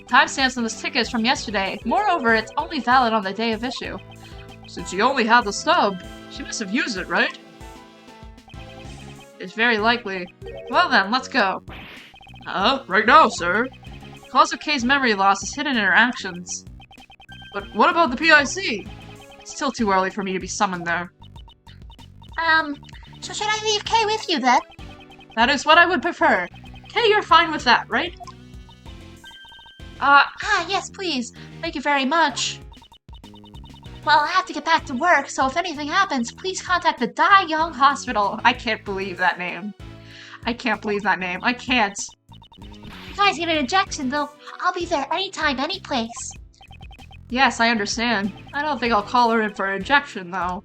Timestamps on this ticket is from yesterday. Moreover, it's only valid on the day of issue. Since she only had the stub, she must have used it, right? It's very likely. Well then, let's go. Right now, sir. The cause of Kay's memory loss is hidden in her actions. But what about the PIC? It's still too early for me to be summoned there. So should I leave Kay with you then? That is what I would prefer. Kay, you're fine with that, right? Yes, please. Thank you very much. Well, I have to get back to work, so if anything happens, please contact the Dai Young Hospital. I can't believe that name. I can't believe that name. I can't. If you guys get an injection, though, I'll be there anytime, any place. Yes, I understand. I don't think I'll call her in for an injection, though.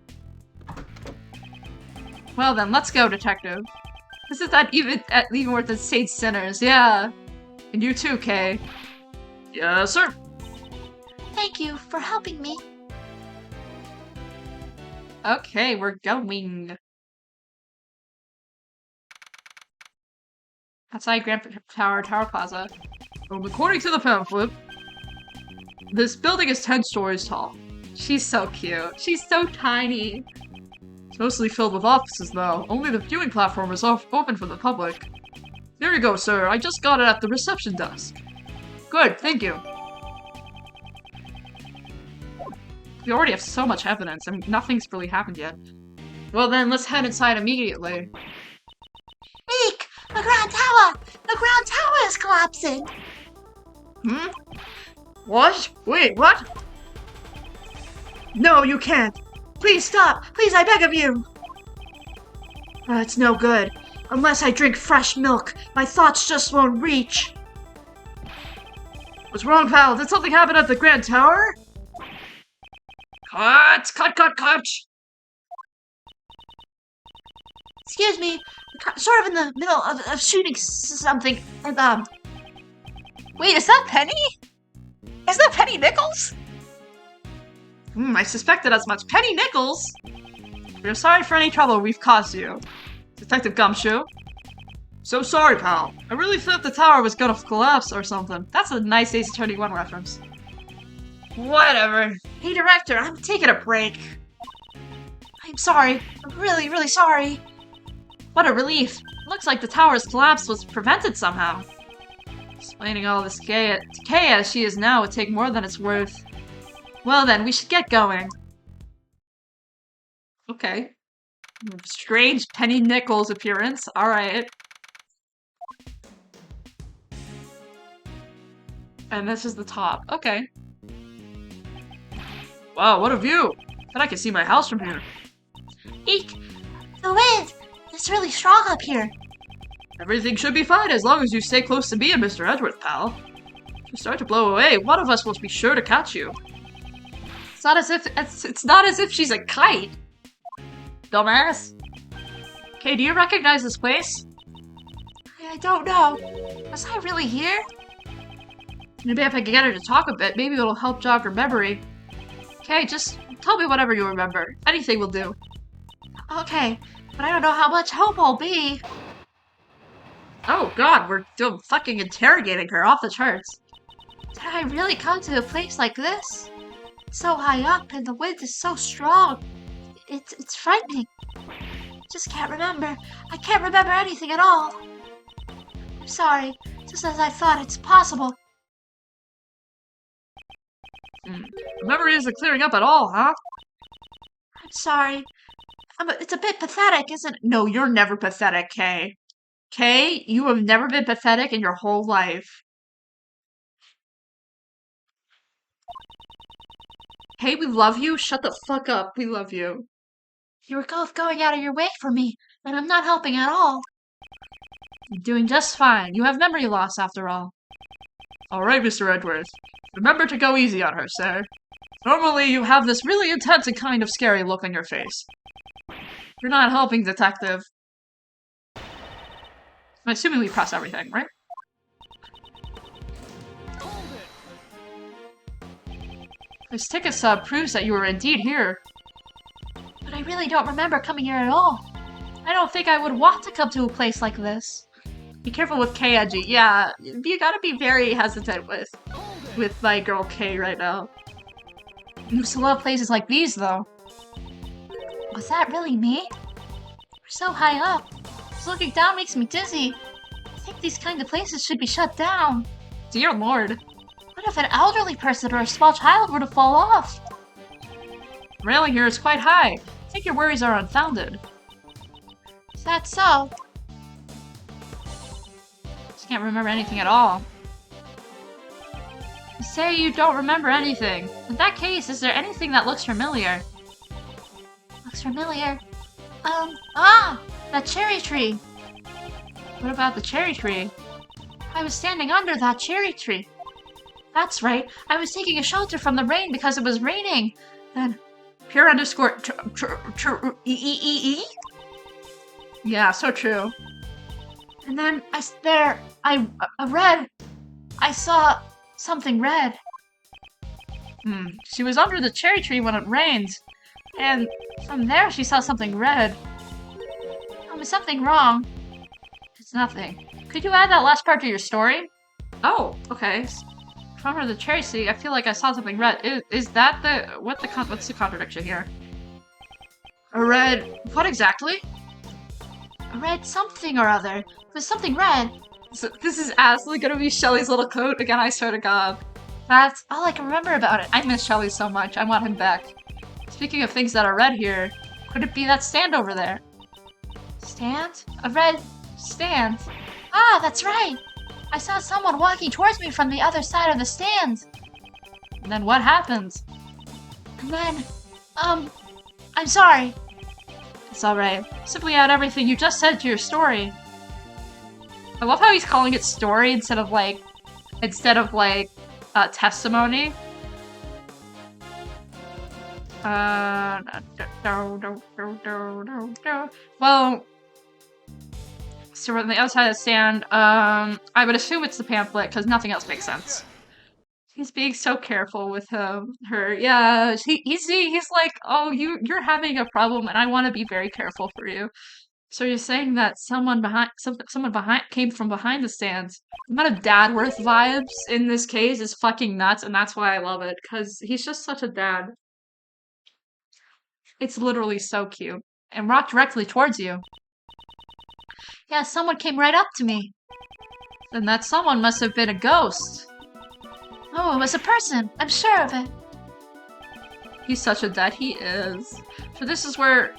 Well then, let's go, detective. This is not even worth the Saint Sinners, yeah. And you too, Kay. Yes, sir. Thank you for helping me. Okay, we're going. Outside Grand Tower Plaza. According to the pamphlet, this building is 10 stories tall. She's so cute. She's so tiny. It's mostly filled with offices, though. Only the viewing platform is open for the public. There you go, sir. I just got it at the reception desk. Good, thank you. We already have so much evidence, and nothing's really happened yet. Well then, let's head inside immediately. Eek! The Grand Tower! The Grand Tower is collapsing! Hmm? What? Wait, what? No, you can't! Please stop! Please, I beg of you! It's no good. Unless I drink fresh milk, my thoughts just won't reach. What's wrong, pal? Did something happen at the Grand Tower? Cut! Cut, cut, cut! Excuse me, sort of in the middle of shooting something, and Wait, is that Penny? Is that Penny Nichols? I suspected as much. Penny Nichols? We're sorry for any trouble we've caused you. Detective Gumshoe? So sorry, pal. I really thought the tower was gonna collapse or something. That's a nice Ace Attorney 1 reference. Whatever. Hey, Director, I'm taking a break. I'm sorry. I'm really, really sorry. What a relief. Looks like the tower's collapse was prevented somehow. Explaining all this Kay as she is now would take more than it's worth. Well then, we should get going. Okay. Strange Penny Nichols appearance. Alright. And this is the top. Okay. Wow, what a view! Bet I can see my house from here. Eek! The wind! It's really strong up here. Everything should be fine as long as you stay close to me and Mr. Edgeworth, pal. If you start to blow away, one of us will be sure to catch you. It's not as if she's a kite. Dumbass. Okay, do you recognize this place? I don't know. Was I really here? Maybe if I can get her to talk a bit, maybe it'll help jog her memory. Okay, just tell me whatever you remember. Anything will do. Okay, but I don't know how much help I'll be. Oh god, we're still fucking interrogating her off the charts. Did I really come to a place like this? It's so high up and the wind is so strong. It's frightening. Just can't remember. I can't remember anything at all. I'm sorry, just as I thought it's possible. The memory isn't clearing up at all, huh? I'm sorry. It's a bit pathetic, isn't it? No, you're never pathetic, Kay. Kay, you have never been pathetic in your whole life. Hey, we love you. Shut the fuck up. We love you. You were both going out of your way for me, and I'm not helping at all. You're doing just fine. You have memory loss after all. Alright, Mr. Edgeworth. Remember to go easy on her, sir. Normally, you have this really intense and kind of scary look on your face. You're not helping, Detective. I'm assuming we press everything, right? This ticket stub proves that you were indeed here. But I really don't remember coming here at all. I don't think I would want to come to a place like this. Be careful with Kay, Edgy. Yeah, you gotta be very hesitant with my girl Kay right now. You used to love places like these, though. Was that really me? We're so high up. Just looking down makes me dizzy. I think these kind of places should be shut down. Dear Lord. What if an elderly person or a small child were to fall off? The railing here is quite high. I think your worries are unfounded. Is that so? Just can't remember anything at all. You say you don't remember anything. In that case, is there anything that looks familiar? Looks familiar. That cherry tree. What about the cherry tree? I was standing under that cherry tree. That's right. I was taking a shelter from the rain because it was raining. Then, pure underscore e. Yeah, so true. And then I saw something red. She was under the cherry tree when it rained. And from there she saw something red. Is something wrong? It's nothing. Could you add that last part to your story? Oh, okay. From under the cherry tree, I feel like I saw something red. Is that the... what's the contradiction here? A red... what exactly? A red something or other. It was something red. So this is absolutely gonna be Shelly's little coat again, I swear to God. That's all I can remember about it. I miss Shelly so much. I want him back. Speaking of things that are red here, could it be that stand over there? Stand? A red stand. Ah, that's right. I saw someone walking towards me from the other side of the stand. And then what happens? And then, I'm sorry. It's alright. Simply add everything you just said to your story. I love how he's calling it story instead of testimony. Well, so we're on the other side of the stand. I would assume it's the pamphlet because nothing else makes sense. He's being so careful with her. Yeah, he's like, oh, you're having a problem, and I want to be very careful for you. So you're saying that someone behind came from behind the stands. The amount of dad-worth vibes in this case is fucking nuts, and that's why I love it, because he's just such a dad. It's literally so cute. And walked directly towards you. Yeah, someone came right up to me. Then that someone must have been a ghost. Oh, it was a person. I'm sure of it. He's such a dad. He is. So this is where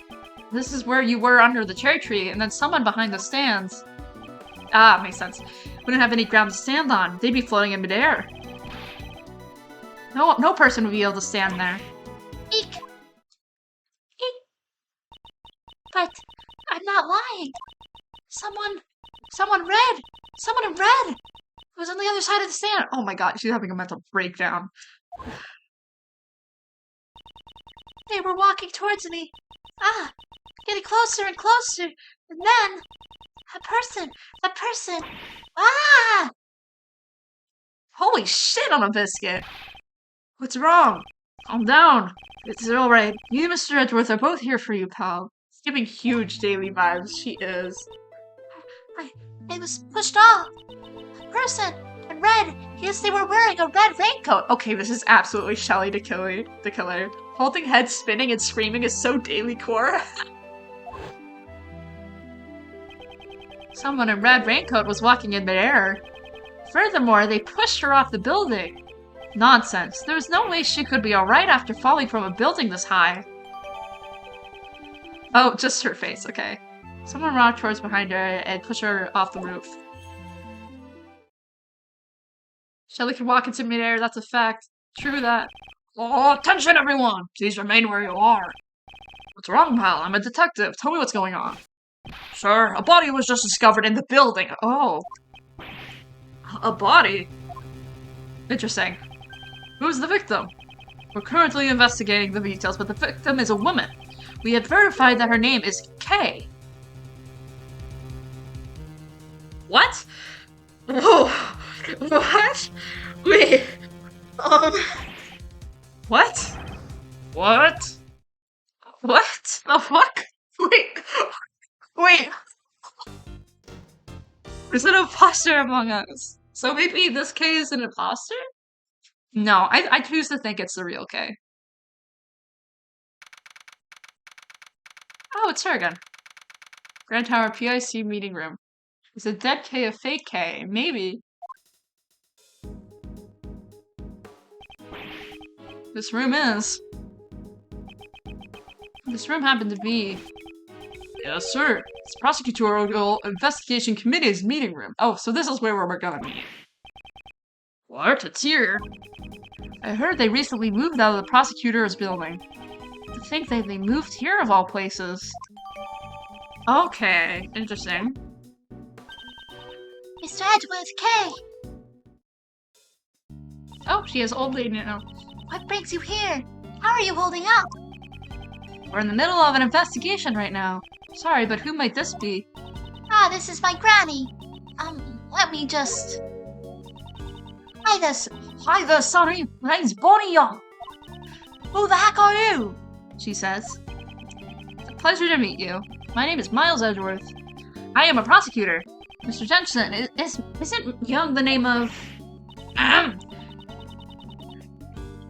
you were under the cherry tree, and then someone behind the stands. Ah, makes sense. Wouldn't have any ground to stand on. They'd be floating in midair. No person would be able to stand there. Eek. Eek. But I'm not lying. Someone red. Someone in red. It was on the other side of the stand. Oh my god, she's having a mental breakdown. They were walking towards me. Ah, getting closer and closer. And then, that person. Ah! Holy shit on a biscuit. What's wrong? Calm down. It's alright. You and Mr. Edgeworth are both here for you, pal. It's giving huge daily vibes. She is. I was pushed off. A person in red. Yes, they were wearing a red raincoat. Okay, this is absolutely Shelly the killer. Holding head spinning and screaming is so daily core. Someone in red raincoat was walking in midair. Furthermore, they pushed her off the building. Nonsense. There was no way she could be alright after falling from a building this high. Oh, just her face, okay. Someone walked towards behind her and pushed her off the roof. Shelly can walk into midair, that's a fact. True that. Oh, attention everyone! Please remain where you are. What's wrong, pal? I'm a detective. Tell me what's going on. Sir, a body was just discovered in the building. Oh. A body? Interesting. Who's the victim? We're currently investigating the details, but the victim is a woman. We have verified that her name is Kay. What? Whoa. What? Wait. What? What? What the fuck? Wait. There's an imposter among us. So maybe this K is an imposter? No, I choose to think it's the real K. Oh, it's her again. Grand Tower PIC meeting room. Is a dead K a fake K? Maybe. This room is. This room happened to be. Yes, sir. It's prosecutorial investigation committee's meeting room. Oh, so this is where we're gonna meet. What? It's here. I heard they recently moved out of the prosecutor's building. To think that they moved here of all places. Okay, interesting. Mr. Edgeworth, Kay! Oh, she has old lady now. What brings you here? How are you holding up? We're in the middle of an investigation right now. Sorry, but who might this be? Hi, this is my granny. Let me just... Hi there, Sonny. My name's Bonnie Young. Who the heck are you? She says. It's a pleasure to meet you. My name is Miles Edgeworth. I am a prosecutor. Mr. Jensen, isn't Young the name of...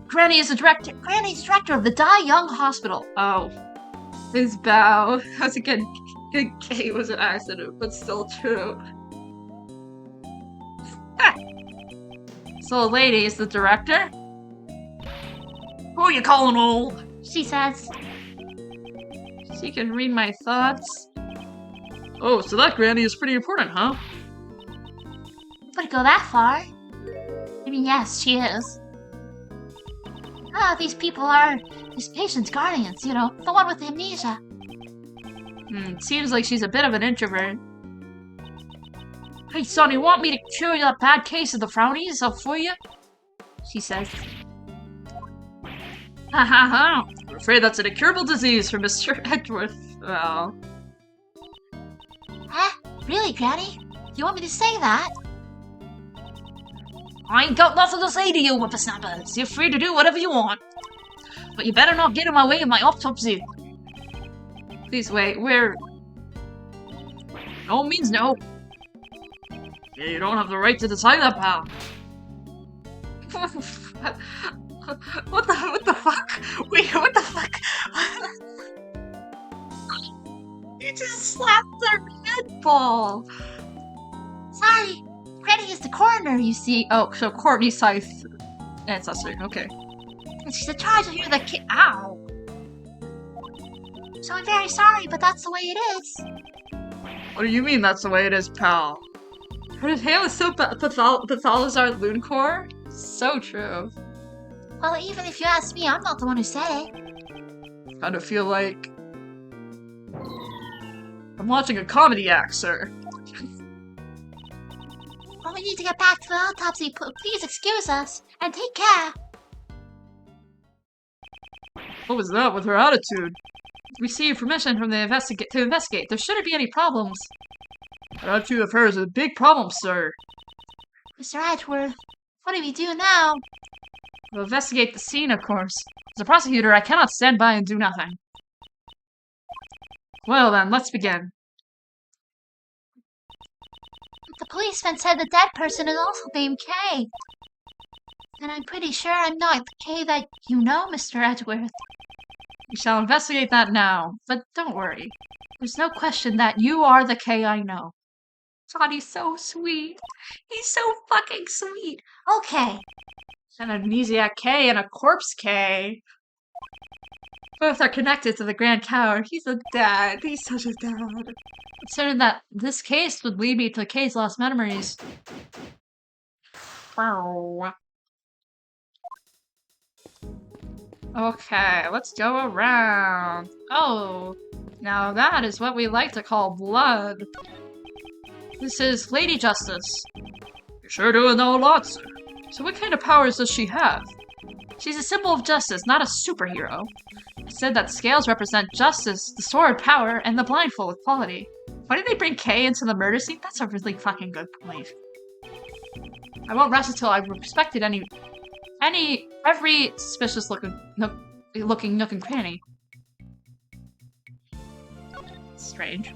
Granny is the director. Granny's director of the Die Young Hospital. Oh. His bow. That's a good K was an accident, but still true. So, lady is the director? Who are you calling old? She says. She can read my thoughts. Oh, so that granny is pretty important, huh? Wouldn't go that far. I mean, yes, she is. These people are his patient's guardians, you know, the one with amnesia. Seems like she's a bit of an introvert. Hey, son, you want me to cure that bad case of the frownies up for you? She says. Ha ha ha! I'm afraid that's an incurable disease for Mr. Edgeworth. Well... Huh? Really, Granny? You want me to say that? I ain't got nothing to say to you, whippersnappers. You're free to do whatever you want. But you better not get in my way of my autopsy. Please wait, where... No means no. Yeah, you don't have the right to decide that, pal. What the fuck? Wait, what the fuck? You just slapped their headball. Sorry, Granny is the coroner, you see. Oh, so Courtney Scythe ancestor, okay. And she's in charge of the kid. Ow! So I'm very sorry, but that's the way it is. What do you mean that's the way it is, pal? Her hair is so Patholizard Looncore? So true. Well, even if you ask me, I'm not the one who said it. Kind of feel like... I'm watching a comedy act, sir. Well, we need to get back to the autopsy. Please excuse us, and take care. What was that with her attitude? Received permission from the to investigate. There shouldn't be any problems. That attitude of hers is a big problem, sir. Mr. Edgeworth, what do we do now? We'll investigate the scene, of course. As a prosecutor, I cannot stand by and do nothing. Well then, let's begin. The policeman said the dead person is also named Kay. And I'm pretty sure I'm not the Kay that you know, Mr. Edgeworth. We shall investigate that now, but don't worry. There's no question that you are the Kay I know. Johnny's so sweet. He's so fucking sweet. Okay. An amnesiac K and a corpse K. Both are connected to the Grand Tower. He's a dad. He's such a dad. Considering that this case would lead me to Kay's lost memories. Wow. Okay, let's go around. Oh, now that is what we like to call blood. This is Lady Justice. You're sure doing know a lot, sir. So what kind of powers does she have? She's a symbol of justice, not a superhero. It said that scales represent justice, the sword power, and the blindfold equality. Why did they bring Kay into the murder scene? That's a really fucking good point. I won't rest until I've respected every suspicious looking nook and cranny. Strange.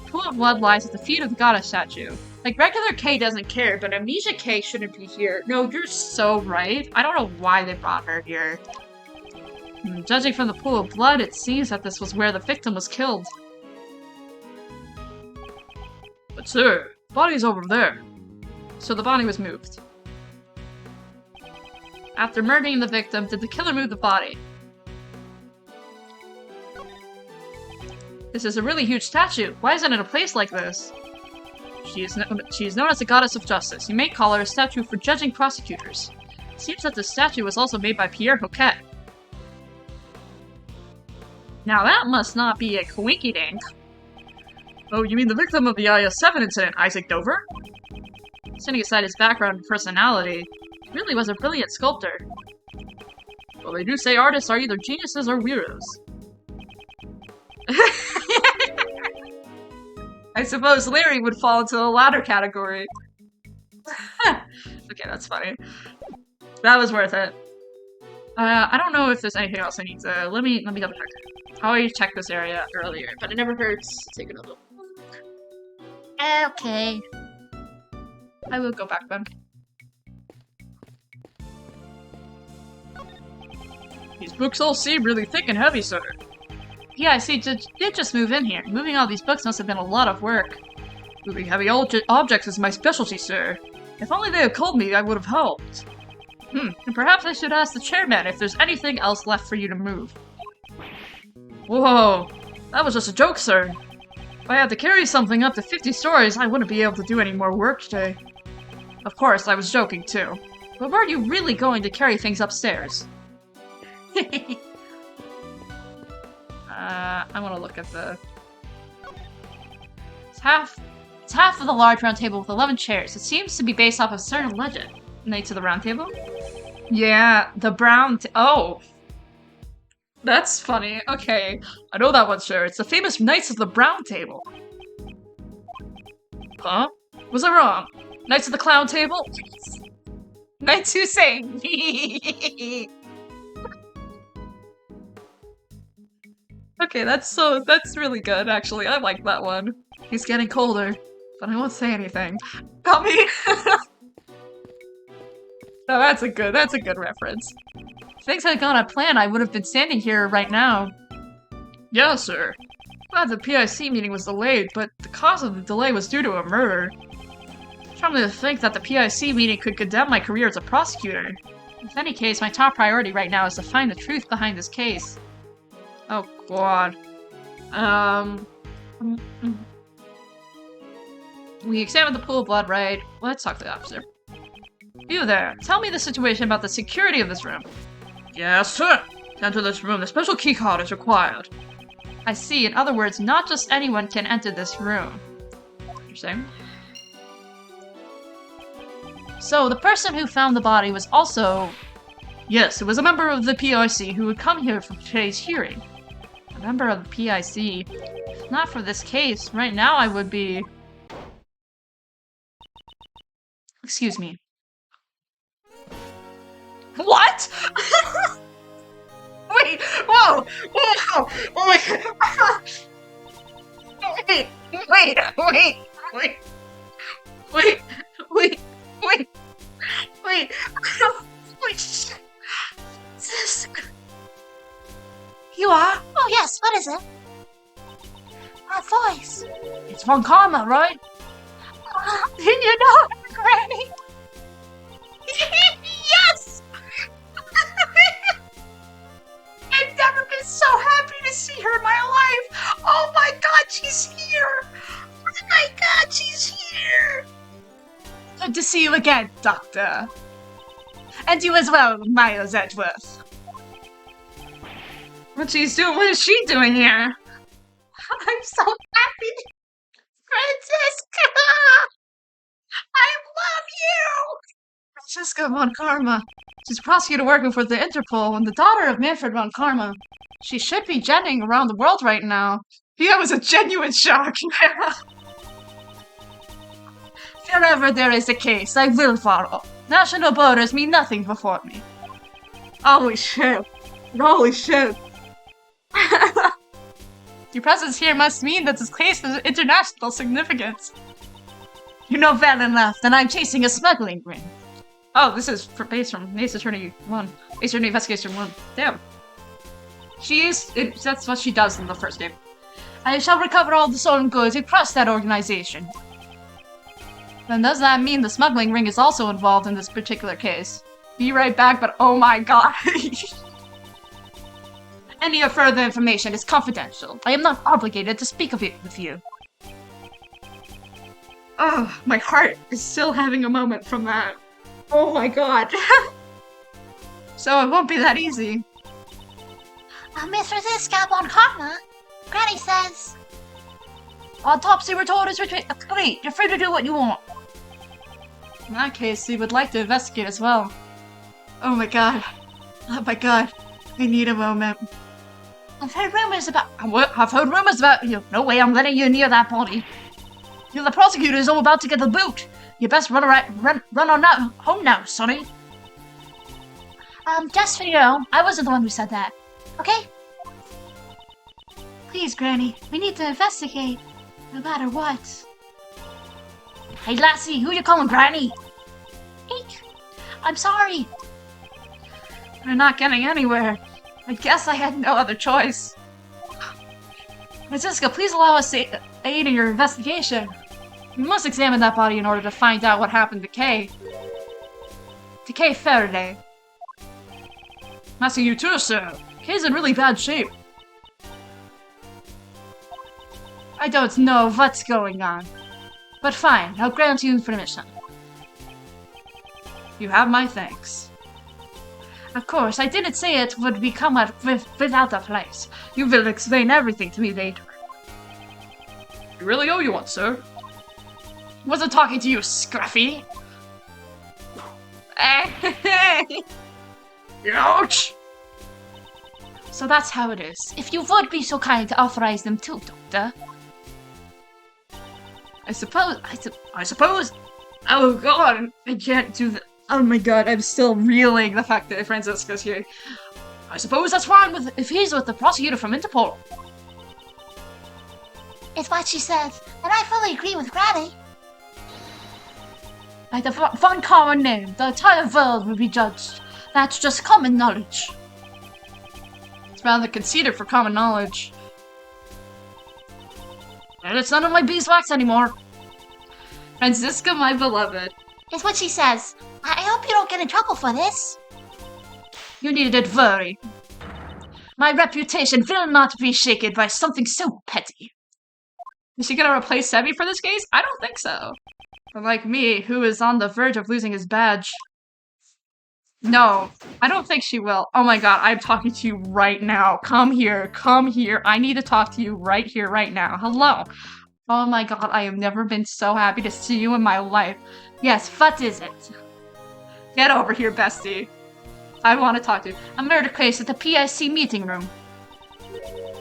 Pool of blood lies at the feet of the goddess statue. Like, regular Kay doesn't care, but Amnesia Kay shouldn't be here. No, you're so right. I don't know why they brought her here. Judging from the pool of blood, it seems that this was where the victim was killed. But sir, the body's over there. So the body was moved. After murdering the victim, did the killer move the body? This is a really huge statue. Why is it in a place like this? She is known as the goddess of justice. You may call her a statue for judging prosecutors. It seems that the statue was also made by Pierre Hoquet. Now that must not be a coinky-dink. Oh, you mean the victim of the IS-7 incident, Isaac Dover? Setting aside his background and personality, he really was a brilliant sculptor. Well, they do say artists are either geniuses or weirdos. I suppose Larry would fall into the latter category. Okay, that's funny. That was worth it. I don't know if there's anything else I need to... Let me double check. I already checked this area earlier, but it never hurts to take another look. Okay. I will go back then. These books all seem really thick and heavy, sir. Yeah, I see. Did just move in here. Moving all these books must have been a lot of work. Moving heavy objects is my specialty, sir. If only they had called me, I would have helped. And perhaps I should ask the chairman if there's anything else left for you to move. Whoa, that was just a joke, sir. If I had to carry something up to 50 stories, I wouldn't be able to do any more work today. Of course, I was joking too. But were you really going to carry things upstairs? I want to look at the... It's half of the large round table with 11 chairs. It seems to be based off a certain legend. Knights of the Round Table? Yeah, the brown oh! That's funny. Okay, I know that one, sure. It's the famous Knights of the Brown Table. Huh? Was I wrong? Knights of the Clown Table? Knights who sing! Okay, that's really good, actually. I like that one. He's getting colder, but I won't say anything. Got me! No, that's a good reference. If things had gone as planned, I would have been standing here right now. Yeah, sir. Glad the PIC meeting was delayed, but the cause of the delay was due to a murder. I'm trying to think that the PIC meeting could condemn my career as a prosecutor. In any case, my top priority right now is to find the truth behind this case. Oh, God. We examined the pool of blood, right? Let's talk to the officer. You there, tell me the situation about the security of this room. Yes, sir. To enter this room, the special key card is required. I see. In other words, not just anyone can enter this room. You're saying? So, the person who found the body was also... Yes, it was a member of the PIC who would come here for today's hearing. A member of the PIC. If not for this case, right now I would be... Excuse me. What? Wait, whoa, whoa, wait, This... You are? Oh yes, what is it? That voice. It's Von Karma, right? Did you know her, Granny? Yes! I've never been so happy to see her in my life! Oh my god, she's here! Oh my god, she's here! Good to see you again, Doctor. And you as well, Miles Edgeworth. What is she doing here? I'm so happy! Francesca! I love you! Francesca Von Karma. She's a prosecutor working for the Interpol and the daughter of Manfred Von Karma. She should be jetting around the world right now. Yeah, it was a genuine shock. Wherever there is a case, I will follow. National borders mean nothing before me. Holy shit. Holy shit. Your presence here must mean that this case has international significance. You know well enough that I'm chasing a smuggling ring. Oh, this is based from Ace Attorney 1. Ace Attorney Investigation 1. Damn. That's what she does in the first game. I shall recover all the stolen goods across that organization. Then does that mean the smuggling ring is also involved in this particular case? Be right back, but oh my god. Any further information is confidential. I am not obligated to speak of it with you. Oh, my heart is still having a moment from that. Oh my god. So it won't be that easy. Miss Francisca Von Karma, Granny says... Autopsy report is complete. You're free to do what you want. In that case, we would like to investigate as well. Oh my god. Oh my god. I need a moment. I've heard rumors about... I've heard rumors about you. No way I'm letting you near that body. The prosecutor is all about to get the boot. You best run on out home now, Sonny. Just for your own. I wasn't the one who said that. Okay? Please, Granny. We need to investigate. No matter what. Hey, lassie, who you calling Granny? Eek. I'm sorry. We're not getting anywhere. I guess I had no other choice. Francisca, please allow us to aid in your investigation. We must examine that body in order to find out what happened to Kay. To Kay Faraday. Asking you too, sir. Kay's in really bad shape. I don't know what's going on. But fine, I'll grant you permission. You have my thanks. Of course, I didn't say it would become without a place. You will explain everything to me later. I really owe you one, sir. Wasn't talking to you, Scruffy. Ouch! So that's how it is. If you would be so kind to authorize them too, Doctor. I suppose. Oh god, I can't do that. Oh my god, I'm still reeling the fact that Francisca's here. I suppose that's fine if he's with the prosecutor from Interpol. It's what she says, and I fully agree with Granny. By the one common name, the entire world will be judged. That's just common knowledge. It's rather conceited for common knowledge. And it's none of my beeswax anymore. Francisca, my beloved. It's what she says. I hope you don't get in trouble for this. You needn't worry. My reputation will not be shaken by something so petty. Is she gonna replace Sebi for this case? I don't think so. Unlike me, who is on the verge of losing his badge. No, I don't think she will. Oh my god, I'm talking to you right now. Come here, come here. I need to talk to you right here, right now. Hello. Oh my god, I have never been so happy to see you in my life. Yes, what is it? Get over here, bestie. I want to talk to you. A murder case at the PIC meeting room.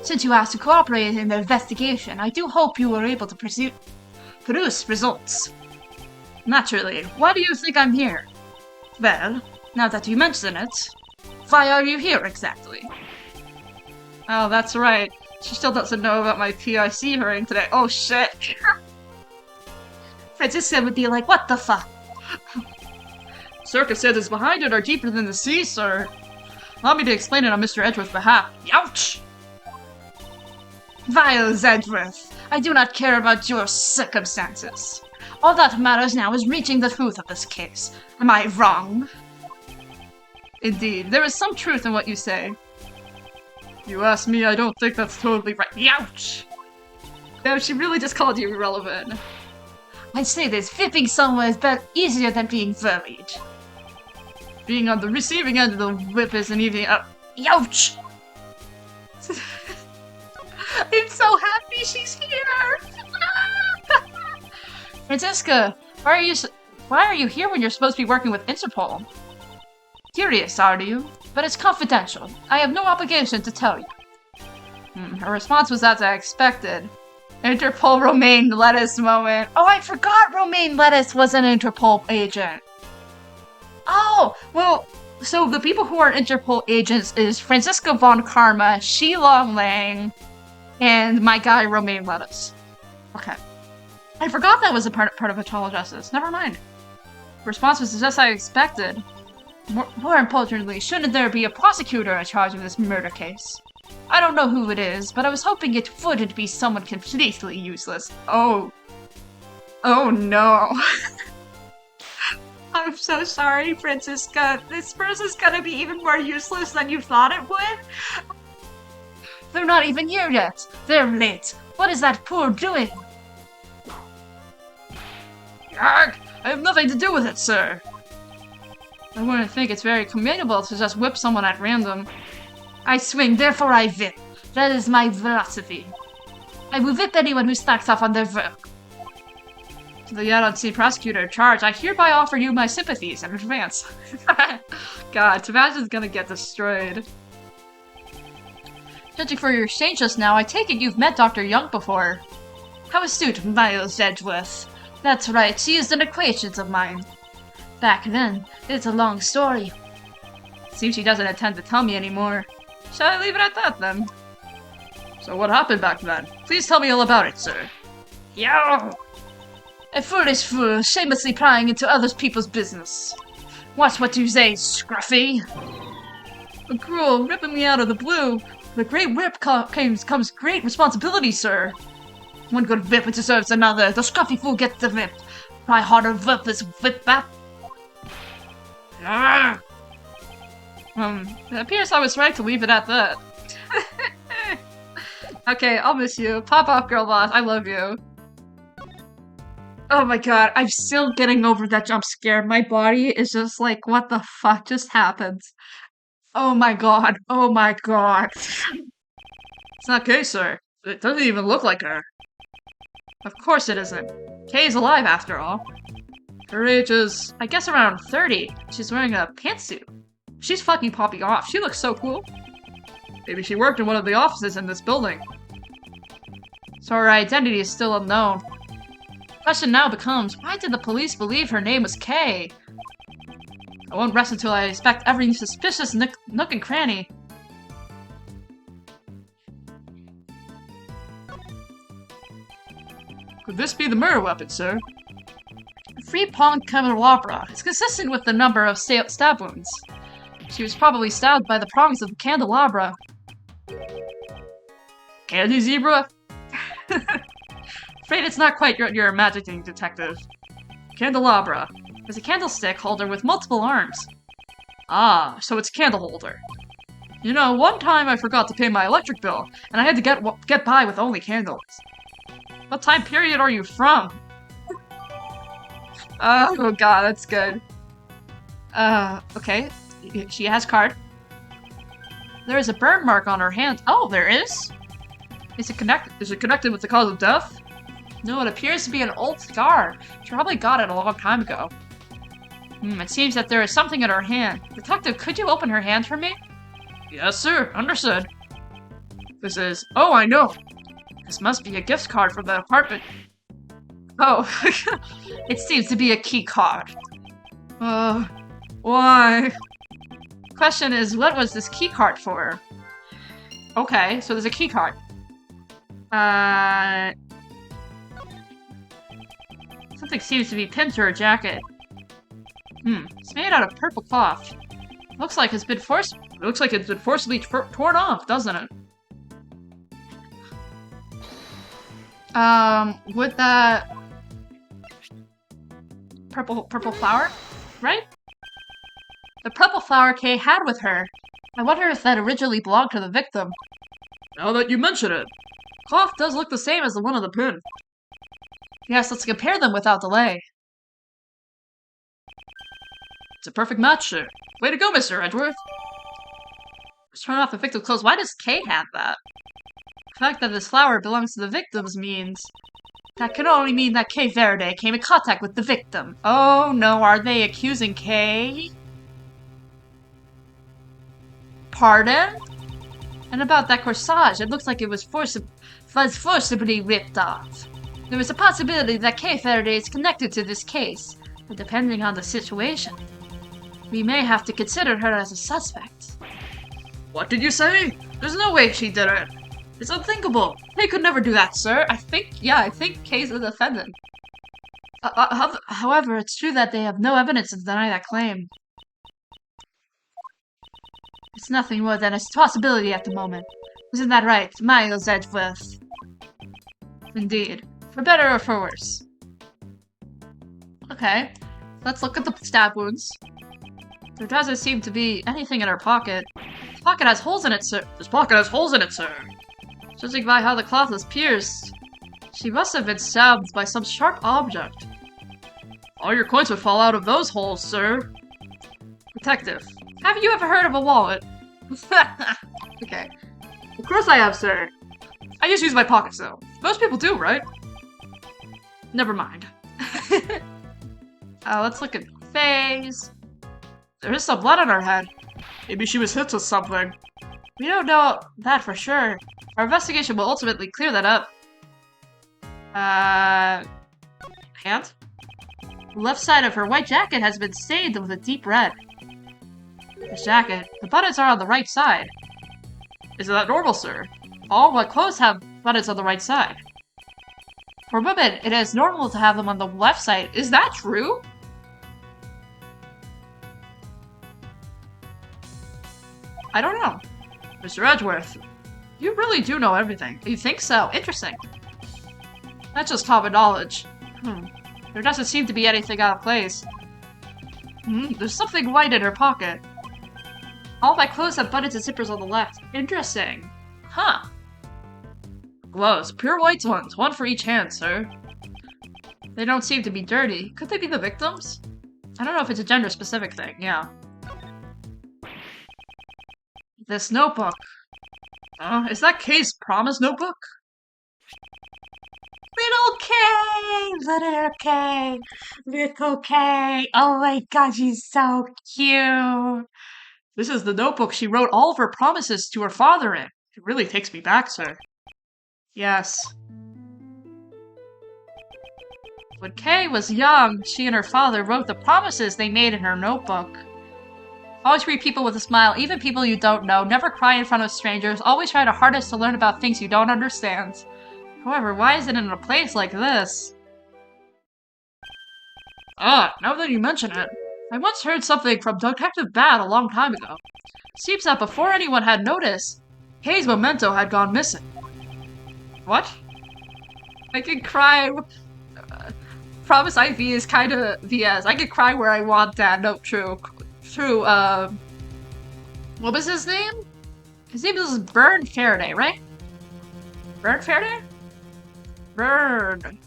Since you asked to cooperate in the investigation, I do hope you were able to produce results. Naturally, why do you think I'm here? Well, now that you mention it, why are you here exactly? Oh, that's right. She still doesn't know about my PIC hearing today. Oh shit! Francisca would be like, what the fuck? Circumstances behind it are deeper than the sea, sir. Allow me to explain it on Mr. Edgeworth's behalf. Ouch! Vile Edgeworth, I do not care about your circumstances. All that matters now is reaching the truth of this case. Am I wrong? Indeed, there is some truth in what you say. You ask me, I don't think that's totally right. Ouch! No, she really just called you irrelevant. I'd say this, flipping someone is easier than being worried. Being on the receiving end of the whip isn't even ouch! I'm so happy she's here! Francisca, why are you here when you're supposed to be working with Interpol? Curious, are you? But it's confidential. I have no obligation to tell you. Her response was as I expected. Interpol Romaine Lettuce moment. Oh, I forgot Romaine Lettuce was an Interpol agent. Oh, well, so the people who are Interpol agents is Francisca Von Karma, Sheila Lang, and my guy Romaine Lettuce. Okay. I forgot that was a part of Atoll Justice. Never mind. Response was just as I expected. More importantly, shouldn't there be a prosecutor in charge of this murder case? I don't know who it is, but I was hoping it wouldn't be someone completely useless. Oh. Oh no. I'm so sorry, Francisca. This person's gonna be even more useless than you thought it would. They're not even here yet. They're late. What is that poor doing? Yarg! I have nothing to do with it, sir. I wouldn't think it's very commendable to just whip someone at random. I swing, therefore I whip. That is my philosophy. I will whip anyone who stacks up on their work. To the yet unseen prosecutor in charge, I hereby offer you my sympathies in advance. God, Sebastian's gonna get destroyed. Judging for your exchange just now, I take it you've met Dr. Young before. How astute, Miles Edgeworth. That's right, she used an acquaintance of mine. Back then, it's a long story. Seems she doesn't intend to tell me anymore. Shall I leave it at that, then? So what happened back then? Please tell me all about it, sir. Yo! A foolish fool, shamelessly prying into other people's business. Watch what you say, Scruffy. A cruel, ripping me out of the blue. With a great whip comes great responsibility, sir. One good whip deserves another. The Scruffy fool gets the whip. Try harder, whip this whip back. It appears I was right to leave it at that. Okay, I'll miss you. Pop off, girl boss. I love you. Oh my god, I'm still getting over that jump scare. My body is just like, what the fuck just happened? Oh my god. Oh my god. It's not Kay, sir. It doesn't even look like her. Of course it isn't. Kay is alive after all. Her age is, I guess, around 30. She's wearing a pantsuit. She's fucking popping off. She looks so cool. Maybe she worked in one of the offices in this building. So her identity is still unknown. The question now becomes, why did the police believe her name was Kay? I won't rest until I inspect every suspicious nook and cranny. Could this be the murder weapon, sir? A three-pronged candelabra. It's consistent with the number of stab wounds. She was probably stabbed by the prongs of the candelabra. Candy zebra? Afraid it's not quite your imagining, detective. Candelabra is a candlestick holder with multiple arms. Ah, so it's a candle holder. You know, one time I forgot to pay my electric bill, and I had to get by with only candles. What time period are you from? Oh god, that's good. Okay. She has card. There is a burn mark on her hand. Oh, there is? Is it connected with the cause of death? No, it appears to be an old scar. She probably got it a long time ago. It seems that there is something in her hand. Detective, could you open her hand for me? Yes, sir. Understood. This is... Oh, I know. This must be a gift card from the apartment. Oh. It seems to be a key card. Why? Question is, what was this key card for? Okay, so there's a key card. Something seems to be pinned to her jacket. It's made out of purple cloth. Looks like it's been forcibly torn off, doesn't it? With that purple flower, right? The purple flower Kay had with her. I wonder if that originally belonged to the victim. Now that you mention it, cloth does look the same as the one on the pin. Yes, let's compare them without delay. It's a perfect match, sir. Way to go, Mr. Edgeworth. Let's turn off the victim's clothes. Why does Kay have that? The fact that this flower belongs to the victims means... That can only mean that Kay Verde came in contact with the victim. Oh no, are they accusing Kay? Pardon? And about that corsage, it looks like it was forcibly ripped off. There is a possibility that Kay Verde is connected to this case, but depending on the situation, we may have to consider her as a suspect. What did you say? There's no way she did it. It's unthinkable. Kay could never do that, sir. I think Kay's the defendant. However, it's true that they have no evidence to deny that claim. It's nothing more than a possibility at the moment. Isn't that right, Miles Edgeworth? Indeed. For better or for worse. Okay. Let's look at the stab wounds. There doesn't seem to be anything in her pocket. This pocket has holes in it, sir. This pocket has holes in it, sir. Judging by how the cloth was pierced, she must have been stabbed by some sharp object. All your coins would fall out of those holes, sir. Detective, have you ever heard of a wallet? Okay. Of course I have, sir. I just use my pockets, though. Most people do, right? Never mind. Let's look at her face. There is some blood on her head. Maybe she was hit with something. We don't know that for sure. Our investigation will ultimately clear that up. Hand? The left side of her white jacket has been stained with a deep red. This jacket, the buttons are on the right side. Is that normal, sir? All white clothes have buttons on the right side. For women, it is normal to have them on the left side. Is that true? I don't know. Mr. Edgeworth, you really do know everything. You think so? Interesting. That's just common knowledge. There doesn't seem to be anything out of place. There's something white in her pocket. All my clothes have buttons and zippers on the left. Interesting. Huh. Gloves. Pure white ones. One for each hand, sir. They don't seem to be dirty. Could they be the victims? I don't know if it's a gender-specific thing. Yeah. This notebook. Is that Kay's promise notebook? Little Kay! Little Kay! Little Kay! Oh my god, she's so cute! This is the notebook she wrote all of her promises to her father in. It really takes me back, sir. Yes. When Kay was young, she and her father wrote the promises they made in her notebook. Always greet people with a smile, even people you don't know. Never cry in front of strangers. Always try the hardest to learn about things you don't understand. However, why is it in a place like this? Now that you mention it, I once heard something from Detective Bad a long time ago. Seems that before anyone had noticed, Kay's memento had gone missing. What? I can cry. Promise IV is kind of VS. I can cry where I want that. No, true. True, what was his name? His name is Byrne Faraday, right? Byrne Faraday? Byrne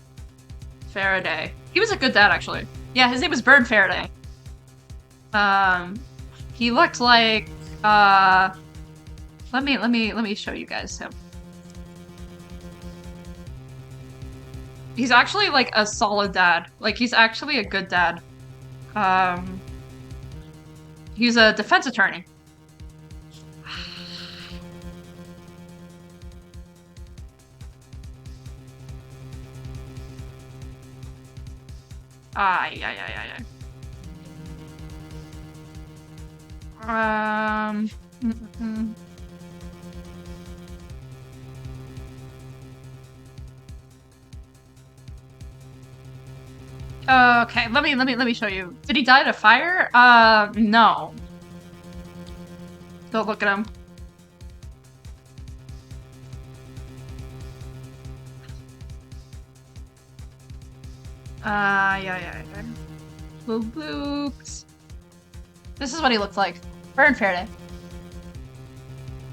Faraday. He was a good dad, actually. Yeah, his name was Byrne Faraday. He looked like, let me show you guys him. He's actually, like, a solid dad. Like, he's actually a good dad. He's a defense attorney. Yeah. Okay, let me show you. Did he die in a fire? No. Don't look at him. Yeah. Looks. This is what he looked like. Byrne Faraday.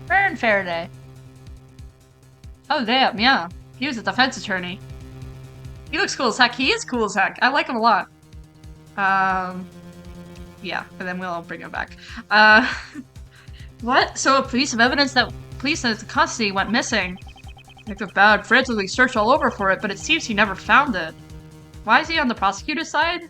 Byrne Faraday. Oh damn, yeah. He was a defense attorney. He looks cool as heck. He is cool as heck. I like him a lot. Yeah, and then we'll bring him back. What? So a piece of evidence that police in custody went missing. Detective Bad frantically searched all over for it, but it seems he never found it. Why is he on the prosecutor's side?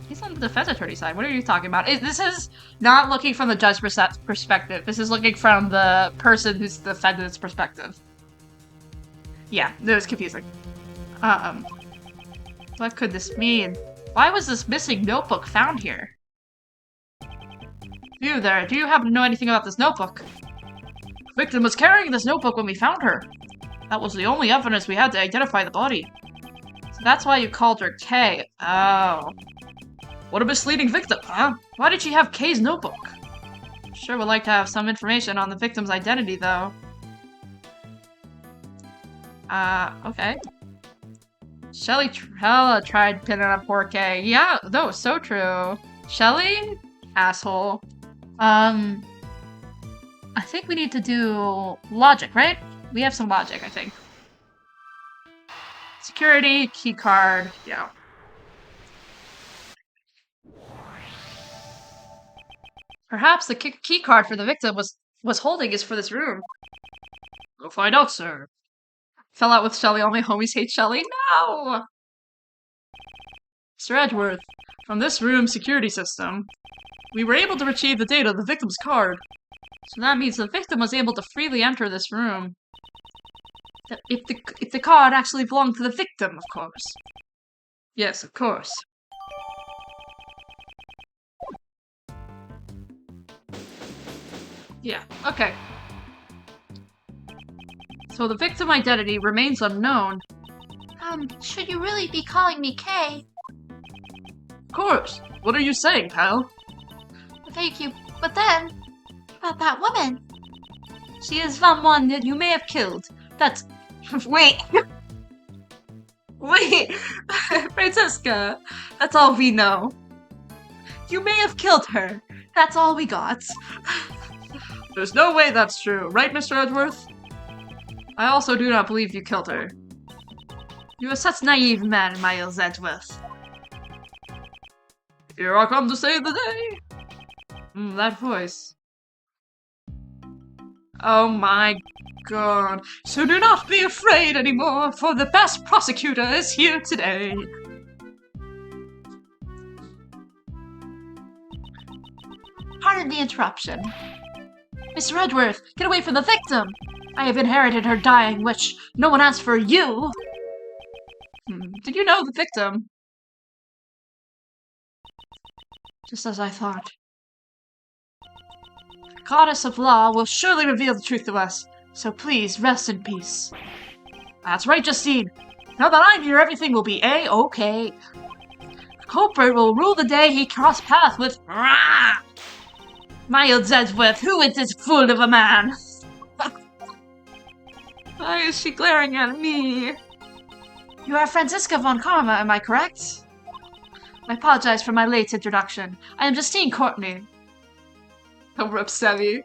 He's on the defense attorney's side. What are you talking about? This is not looking from the judge's perspective. This is looking from the person who's the defendant's perspective. Yeah, it was confusing. What could this mean? Why was this missing notebook found here? You there, do you happen to know anything about this notebook? The victim was carrying this notebook when we found her. That was the only evidence we had to identify the body. So that's why you called her Kay. Oh. What a misleading victim, huh? Why did she have Kay's notebook? Sure would like to have some information on the victim's identity, though. Okay. Shelly Trella tried pinning up poor Kay. Yeah, no, so true. Shelly? Asshole. I think we need to do logic, right? We have some logic, I think. Security, key card, yeah. Perhaps the key card for the victim was holding is for this room. Go find out, sir. Fell out with Shelly. All my homies hate Shelly. No! Mr. Edgeworth, from this room's security system, we were able to retrieve the data of the victim's card. So that means the victim was able to freely enter this room. If the card actually belonged to the victim, of course. Yes, of course. Yeah, okay. So the victim identity remains unknown. Should you really be calling me Kay? Of course. What are you saying, pal? Thank you. But then, about that woman. She is someone that you may have killed. That's... Wait! Wait! Francesca, that's all we know. You may have killed her. That's all we got. There's no way that's true, right, Mr. Edgeworth? I also do not believe you killed her. You are such naive man, Miles Edgeworth. Here I come to save the day! That voice. Oh my god. So do not be afraid anymore, for the best prosecutor is here today. Pardon the interruption. Mr. Edgeworth, get away from the victim! I have inherited her dying wish. No one asked for you! Did you know the victim? Just as I thought. The goddess of law will surely reveal the truth to us, so please rest in peace. That's right, Justine. Now that I'm here, everything will be A-okay. The culprit will rule the day he crossed paths with Miles Edgeworth. Who is this fool of a man? Why is she glaring at me? You are Franziska von Karma, am I correct? I apologize for my late introduction. I am Justine Courtney. Oh, Ripsevi.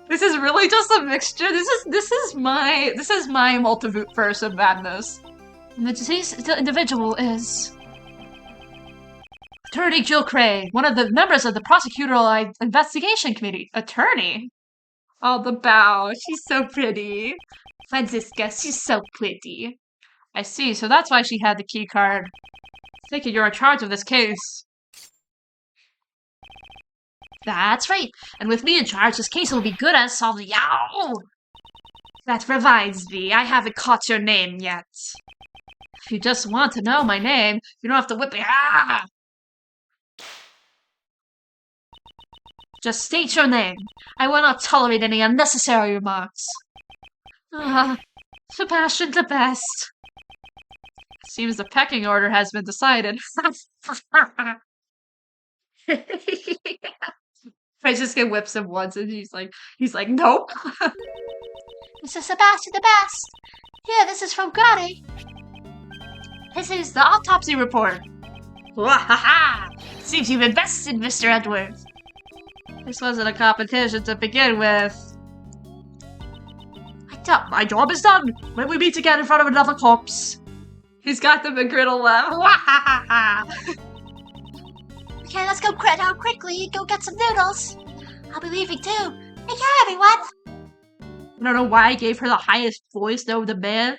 This is really just a mixture. This is my multiverse of madness. And the deceased individual is Attorney Jill Cray, one of the members of the prosecutorial investigation committee. Attorney? Oh, the bow. She's so pretty. Franziska, she's so pretty. I see, so that's why she had the key card. Thinking you're in charge of this case. That's right, and with me in charge, this case will be good as solved. Yow! That reminds me, I haven't caught your name yet. If you just want to know my name, you don't have to whip me. Just state your name. I will not tolerate any unnecessary remarks. Sebastian the best. Seems the pecking order has been decided. Francisca whips him once and he's like, nope. Mr. Sebastian the best. Here, this is from Gotti. This is the autopsy report. Seems you've invested, Mr. Edwards. This wasn't a competition to begin with. My job is done. When we meet again in front of another corpse. He's got the McGriddle laugh. Okay, let's go now quickly. Go get some noodles. I'll be leaving too. Take care, everyone. I don't know why I gave her the highest voice though, the man.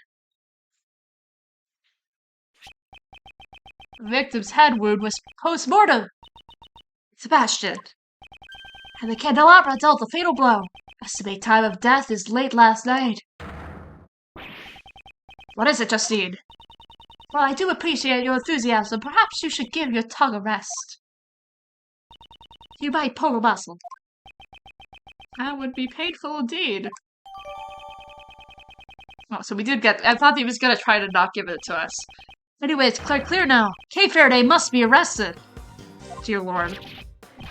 The victim's head wound was post-mortem. Sebastian. And the candelabra dealt a fatal blow. Estimate time of death is late last night. What is it, Justine? Well, I do appreciate your enthusiasm. Perhaps you should give your tongue a rest. You might pull a muscle. That would be painful indeed. Oh, so we did get... I thought he was gonna try to not give it to us. Anyway, it's clear now. Kay Faraday must be arrested. Dear Lord.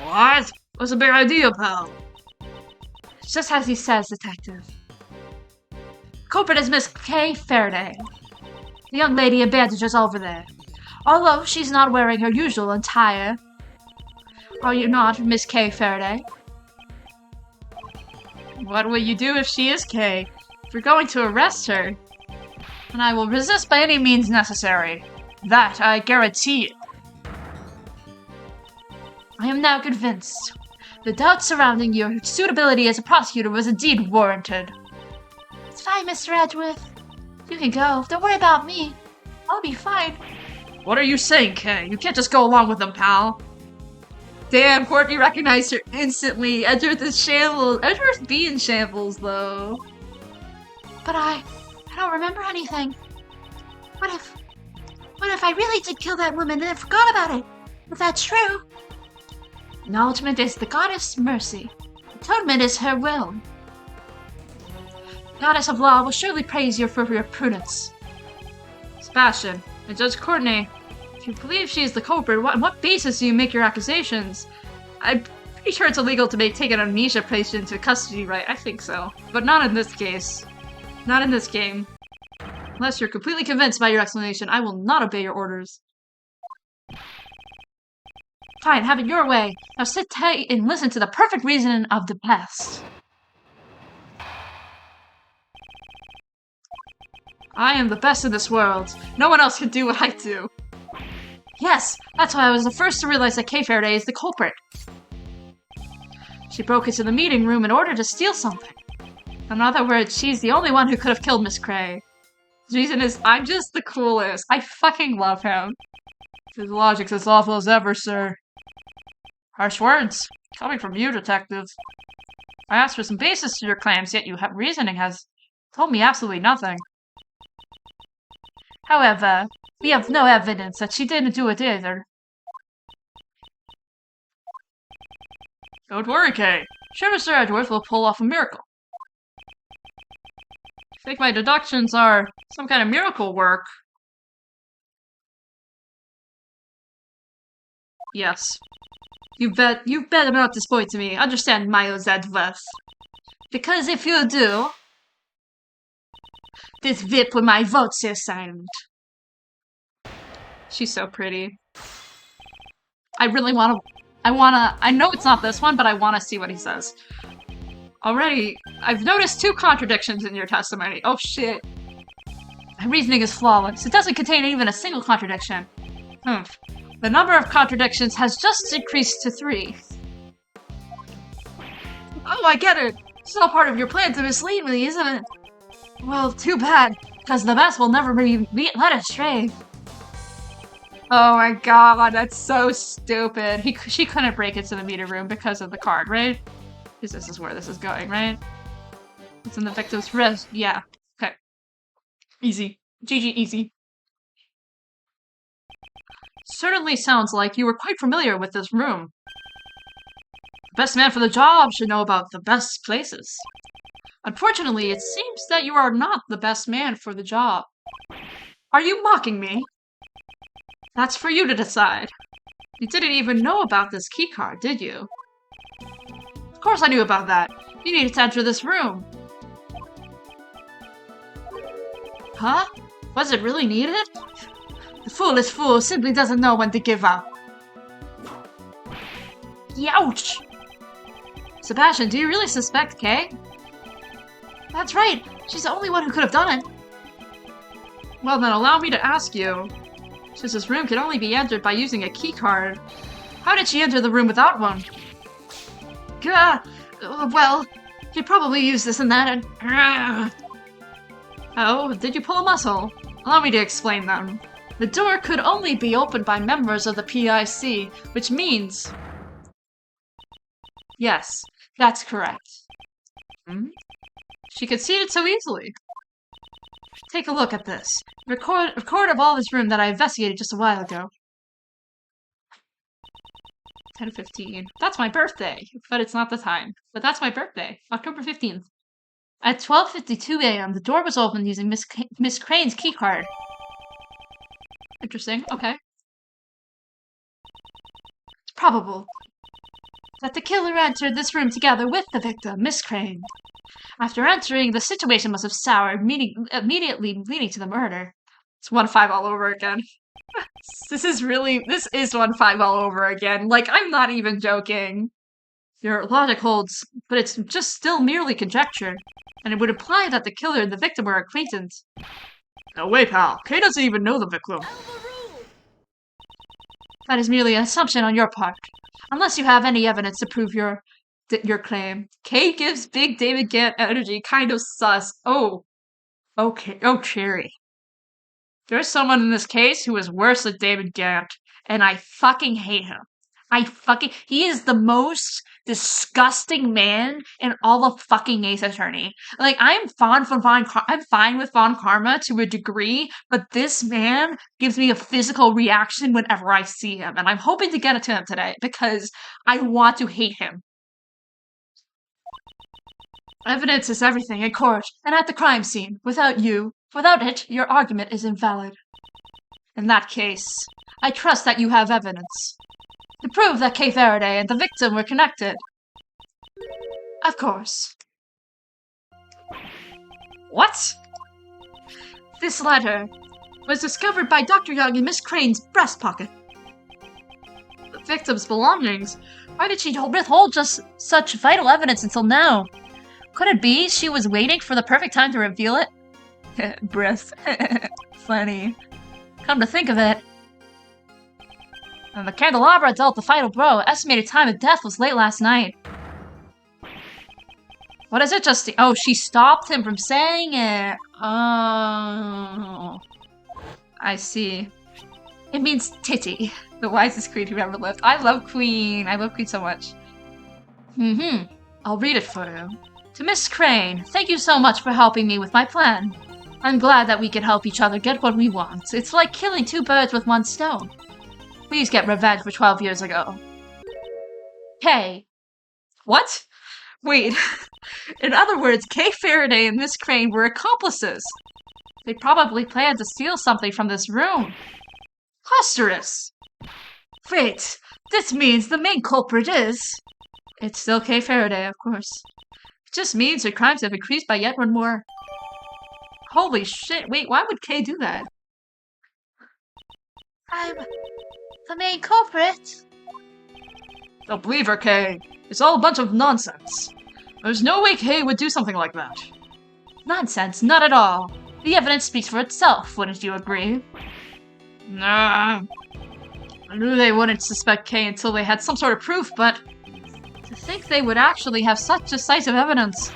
What? What's a big idea, pal? It's just as he says, Detective. Culprit is Miss Kay Faraday. The young lady in bandages over there. Although she's not wearing her usual attire. Are you not, Miss Kay Faraday? What will you do if she is Kay? If you're going to arrest her, and I will resist by any means necessary. That I guarantee you. I am now convinced. The doubt surrounding your suitability as a prosecutor was indeed warranted. It's fine, Mr. Edgeworth. You can go. Don't worry about me. I'll be fine. What are you saying, Kay? You can't just go along with them, pal. Damn, Courtney recognized her instantly. Edgeworth is shambles. Edgeworth be in shambles, though. But I don't remember anything. What if I really did kill that woman and I forgot about it? If that's true. Acknowledgement is the goddess' mercy. Atonement is her will. Goddess of law will surely praise you for your prudence. Sebastian, and Judge Courtney, if you believe she is the culprit, on what basis do you make your accusations? I'm pretty sure it's illegal to take an amnesia patient into custody, right? I think so. But not in this case. Not in this game. Unless you're completely convinced by your explanation, I will not obey your orders. Fine, have it your way. Now sit tight and listen to the perfect reasoning of the best. I am the best in this world. No one else can do what I do. Yes, that's why I was the first to realize that Kay Faraday is the culprit. She broke into the meeting room in order to steal something. In other words, she's the only one who could have killed Miss Cray. The reason is, I'm just the coolest. I fucking love him. His logic's as awful as ever, sir. Harsh words. Coming from you, detective. I asked for some basis to your claims, yet your reasoning has told me absolutely nothing. However, we have no evidence that she didn't do it either. Don't worry, Kay. Sure, Mr. Edgeworth will pull off a miracle. I think my deductions are some kind of miracle work. Yes. You bet not disappoint me. Understand, Miles Edgeworth. Because if you do, this whip with my votes is silent. She's so pretty. I know it's not this one, but I wanna see what he says. Already, I've noticed 2 contradictions in your testimony. Oh shit. My reasoning is flawless. It doesn't contain even a single contradiction. The number of contradictions has just decreased to 3. Oh, I get it. It's all part of your plan to mislead me, isn't it? Well, too bad, because the best will never be led astray. Oh my god, that's so stupid. She couldn't break into the meter room because of the card, right? Because this is where this is going, right? It's in the victim's wrist. Yeah. Okay. Easy. GG easy. Certainly sounds like you were quite familiar with this room. The best man for the job should know about the best places. Unfortunately, it seems that you are not the best man for the job. Are you mocking me? That's for you to decide. You didn't even know about this keycard, did you? Of course I knew about that. You needed to enter this room. Huh? Was it really needed? The foolish fool simply doesn't know when to give up. Youch! Sebastian, do you really suspect Kay? That's right. She's the only one who could have done it. Well then, allow me to ask you. Since this room can only be entered by using a keycard, how did she enter the room without one? Well, she probably used this and that and... Oh, did you pull a muscle? Allow me to explain them. The door could only be opened by members of the PIC, which means... Yes, that's correct. She could see it so easily. Take a look at this. Record of all this room that I investigated just a while ago. 10:15. That's my birthday, but it's not the time. But that's my birthday, October 15th. At 12:52 a.m., the door was opened using Miss Crane's keycard. Interesting. Okay. It's probable that the killer entered this room together with the victim, Miss Crane. After entering, the situation must have soured, immediately leading to the murder. It's 1-5 all over again. This is 1-5 all over again. Like, I'm not even joking. Your logic holds, but it's just still merely conjecture, and it would imply that the killer and the victim were acquaintance. No way, pal. Kay doesn't even know the victim. That is merely an assumption on your part, unless you have any evidence to prove your claim. Kay gives big David Gant energy, kind of sus. Oh. Okay. Oh, Cherry. There's someone in this case who is worse than David Gant, and I fucking hate him. He is the most disgusting man in all of fucking Ace Attorney. Like, I'm fine with Von Karma to a degree, but this man gives me a physical reaction whenever I see him, and I'm hoping to get it to him today because I want to hate him. Evidence is everything in court and at the crime scene. Without it, your argument is invalid. In that case, I trust that you have evidence to prove that Kay Faraday and the victim were connected. Of course. What? This letter was discovered by Dr. Young in Miss Crane's breast pocket. The victim's belongings? Why did she withhold just such vital evidence until now? Could it be she was waiting for the perfect time to reveal it? Breath. Funny. Come to think of it. And the candelabra dealt the fatal blow. Estimated time of death was late last night. What is it, Justine? Oh, she stopped him from saying it. Oh. I see. It means titty. The wisest queen who ever lived. I love Queen. I love Queen so much. I'll read it for you. To Miss Crane, thank you so much for helping me with my plan. I'm glad that we can help each other get what we want. It's like killing two birds with one stone. Please get revenge for 12 years ago. Kay. What? Wait. In other words, Kay Faraday and Miss Crane were accomplices. They probably planned to steal something from this room. Preposterous. Wait, this means the main culprit is... It's still Kay Faraday, of course. It just means her crimes have increased by yet one more. Holy shit, wait, why would Kay do that? I'm the main culprit. Don't believe her, Kay. It's all a bunch of nonsense. There's no way Kay would do something like that. Nonsense, not at all. The evidence speaks for itself, wouldn't you agree? Nah. I knew they wouldn't suspect Kay until they had some sort of proof, but... to think they would actually have such decisive evidence.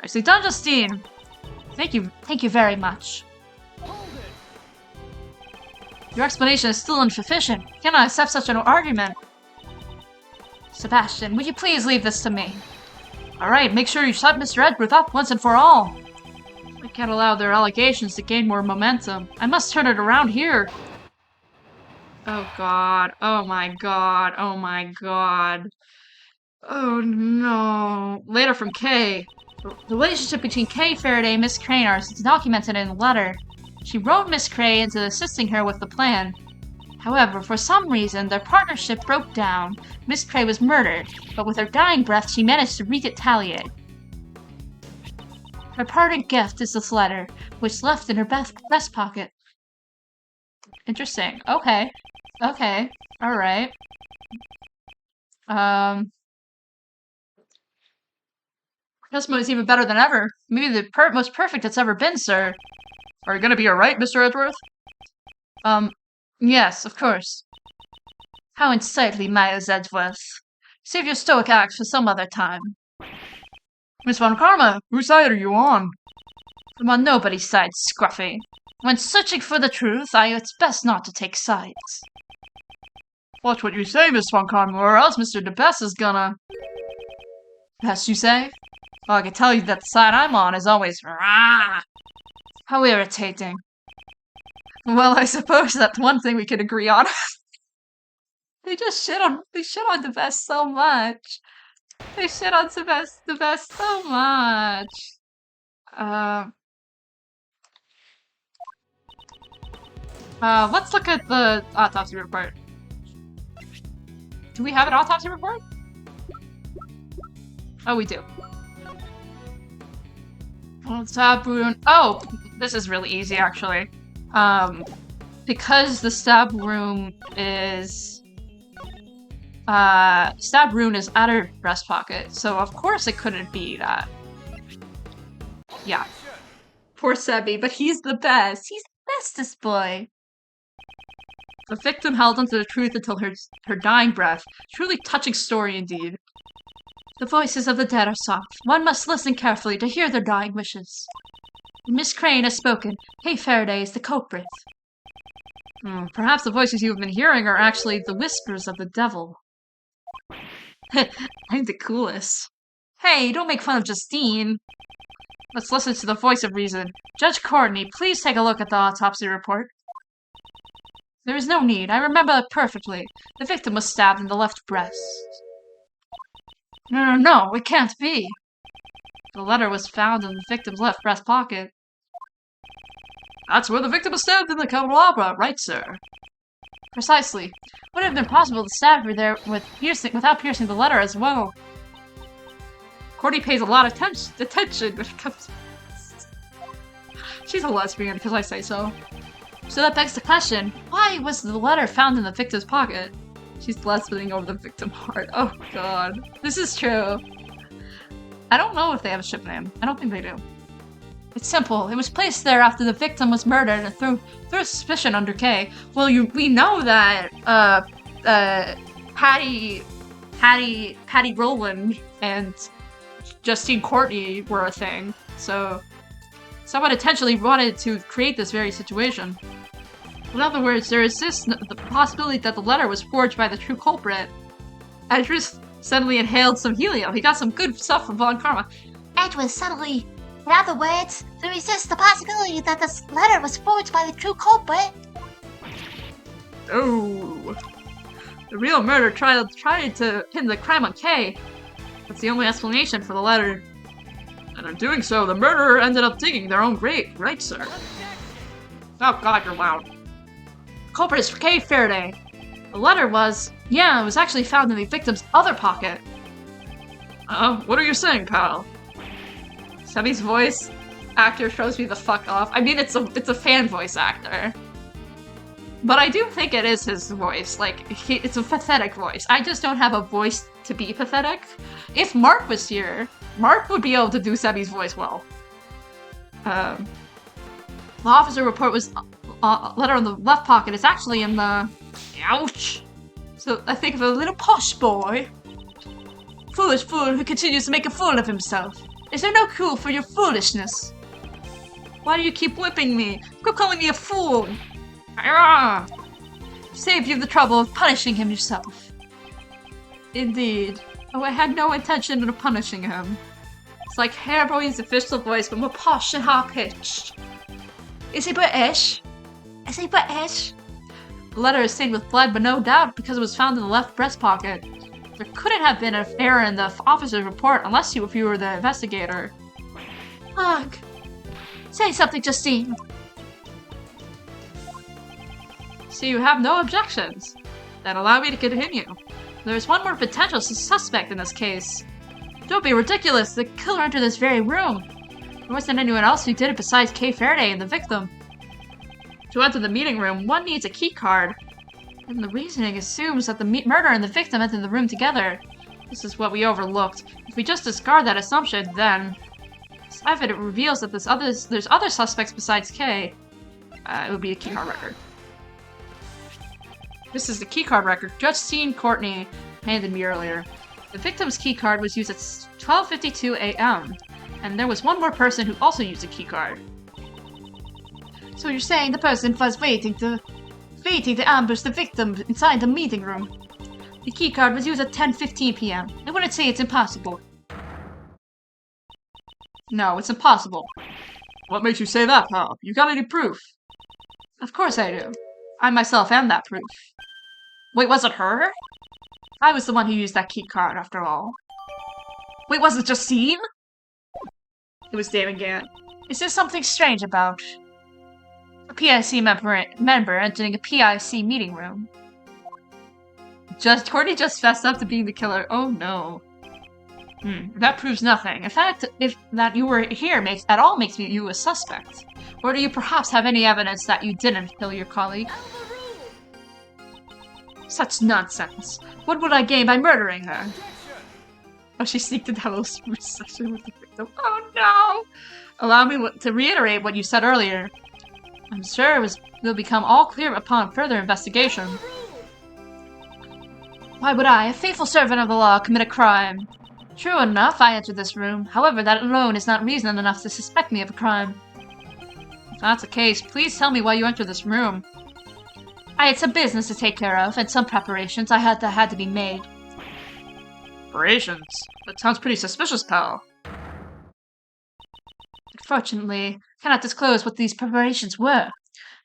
Nicely done, Justine. Thank you very much. Your explanation is still insufficient. I cannot accept such an argument. Sebastian, would you please leave this to me? Alright, make sure you shut Mr. Edgeworth up once and for all. I can't allow their allegations to gain more momentum. I must turn it around here. Oh god, oh my god, oh my god. Oh no. Later from Kay. The relationship between Kay Faraday and Miss Crane are documented in a letter. She wrote Miss Crane into assisting her with the plan. However, for some reason, their partnership broke down. Miss Crane was murdered, but with her dying breath, she managed to retaliate. Her parting gift is this letter, which left in her vest pocket. Interesting. Okay. Okay. Alright. Cosmo is even better than ever. Maybe the most perfect it's ever been, sir. Are you gonna be alright, Mr. Edgeworth? Yes, of course. How insightly, Miles Edgeworth. Save your stoic acts for some other time. Miss Von Karma, whose side are you on? I'm on nobody's side, Scruffy. When searching for the truth, it's best not to take sides. Watch what you say, Miss Von Karma, or else Mr. DeBest is gonna... Best you say? Well, I can tell you that the side I'm on is always rah. How irritating. Well, I suppose that's one thing we could agree on. They shit on DeBest so much. They shit on DeBest so much. Let's look at the autopsy report. Do we have an autopsy report? Oh, we do. Well, stab wound. Oh, this is really easy, actually. Because the stab wound is at her breast pocket, so of course it couldn't be that. Yeah. Poor Sebi, but he's the best. He's the bestest boy. The victim held onto the truth until her dying breath. Truly touching story indeed. The voices of the dead are soft. One must listen carefully to hear their dying wishes. Miss Crane has spoken. Kay Faraday is the culprit. Perhaps the voices you have been hearing are actually the whispers of the devil. I'm the coolest. Hey, don't make fun of Justine. Let's listen to the voice of reason. Judge Courtney, please take a look at the autopsy report. There is no need. I remember it perfectly. The victim was stabbed in the left breast. No, it can't be. The letter was found in the victim's left breast pocket. That's where the victim was stabbed in the candelabra, right, sir? Precisely. Would it have been possible to stab her there without piercing the letter as well? Courtney pays a lot of attention when it comes to this. She's a lesbian, because I say so. So that begs the question, why was the letter found in the victim's pocket? She's lesbianing over the victim heart. Oh god. This is true. I don't know if they have a ship name. I don't think they do. It's simple. It was placed there after the victim was murdered and threw suspicion under K. Well, we know that Patty Rowland and Justine Courtney were a thing, so someone intentionally wanted to create this very situation. In other words, there exists the possibility that the letter was forged by the true culprit. Edris suddenly inhaled some helium. He got some good stuff from Von Karma. Edwin suddenly... In other words, there exists the possibility that this letter was forged by the true culprit. Oh. The real murder tried to pin the crime on K. That's the only explanation for the letter. And in doing so, the murderer ended up digging their own grave, right, sir? Oh god, you're loud. The culprit is K. Faraday. The letter was... Yeah, it was actually found in the victim's other pocket. What are you saying, pal? Semi's voice actor throws me the fuck off. I mean, it's a fan voice actor. But I do think it is his voice. Like, it's a pathetic voice. I just don't have a voice to be pathetic. If Mark was here, Mark would be able to do Semi's voice well. The officer report was letter in the left pocket. It's actually in the... Ouch! So I think of a little posh boy. Foolish fool who continues to make a fool of himself. Is there no cure for your foolishness? Why do you keep whipping me? Quit calling me a fool! Arrgh! Save you the trouble of punishing him yourself. Indeed. Oh, I had no intention of punishing him. It's like Hairboy's official voice, but more posh and high-pitched. Is he British? Is he British? The letter is stained with blood, but no doubt because it was found in the left breast pocket. There couldn't have been an error in the officer's report unless if you were the investigator. Ugh. Say something, Justine. So you have no objections. Then allow me to continue. There is one more potential suspect in this case. Don't be ridiculous. The killer entered this very room. There wasn't anyone else who did it besides Kay Faraday and the victim. To enter the meeting room, one needs a key card. And the reasoning assumes that the murderer and the victim entered the room together. This is what we overlooked. If we just discard that assumption, then... this evidence reveals that there's other suspects besides K. It would be a keycard record. This is the keycard record Justine Courtney handed me earlier. The victim's keycard was used at 12:52 a.m. And there was one more person who also used a keycard. So you're saying the person was waiting to ambush the victim inside the meeting room. The keycard was used at 10:15 p.m. I wouldn't say it's impossible. No, it's impossible. What makes you say that, pal? You got any proof? Of course I do. I myself am that proof. Wait, was it her? I was the one who used that keycard, after all. Wait, was it Justine? It was David Gant. Is there something strange about a PIC member entering a PIC meeting room? Courtney just fessed up to being the killer. Oh no. That proves nothing. In fact, if that you were here makes you a suspect. Or do you perhaps have any evidence that you didn't kill your colleague? Such nonsense. What would I gain by murdering her? Oh, she sneaked into a session with the victim. Oh no! Allow me to reiterate what you said earlier. I'm sure will become all clear upon further investigation. Why would I, a faithful servant of the law, commit a crime? True enough, I entered this room. However, that alone is not reason enough to suspect me of a crime. If that's the case, please tell me why you entered this room. I had some business to take care of, and some preparations had to be made. Preparations? That sounds pretty suspicious, pal. Unfortunately, cannot disclose what these preparations were.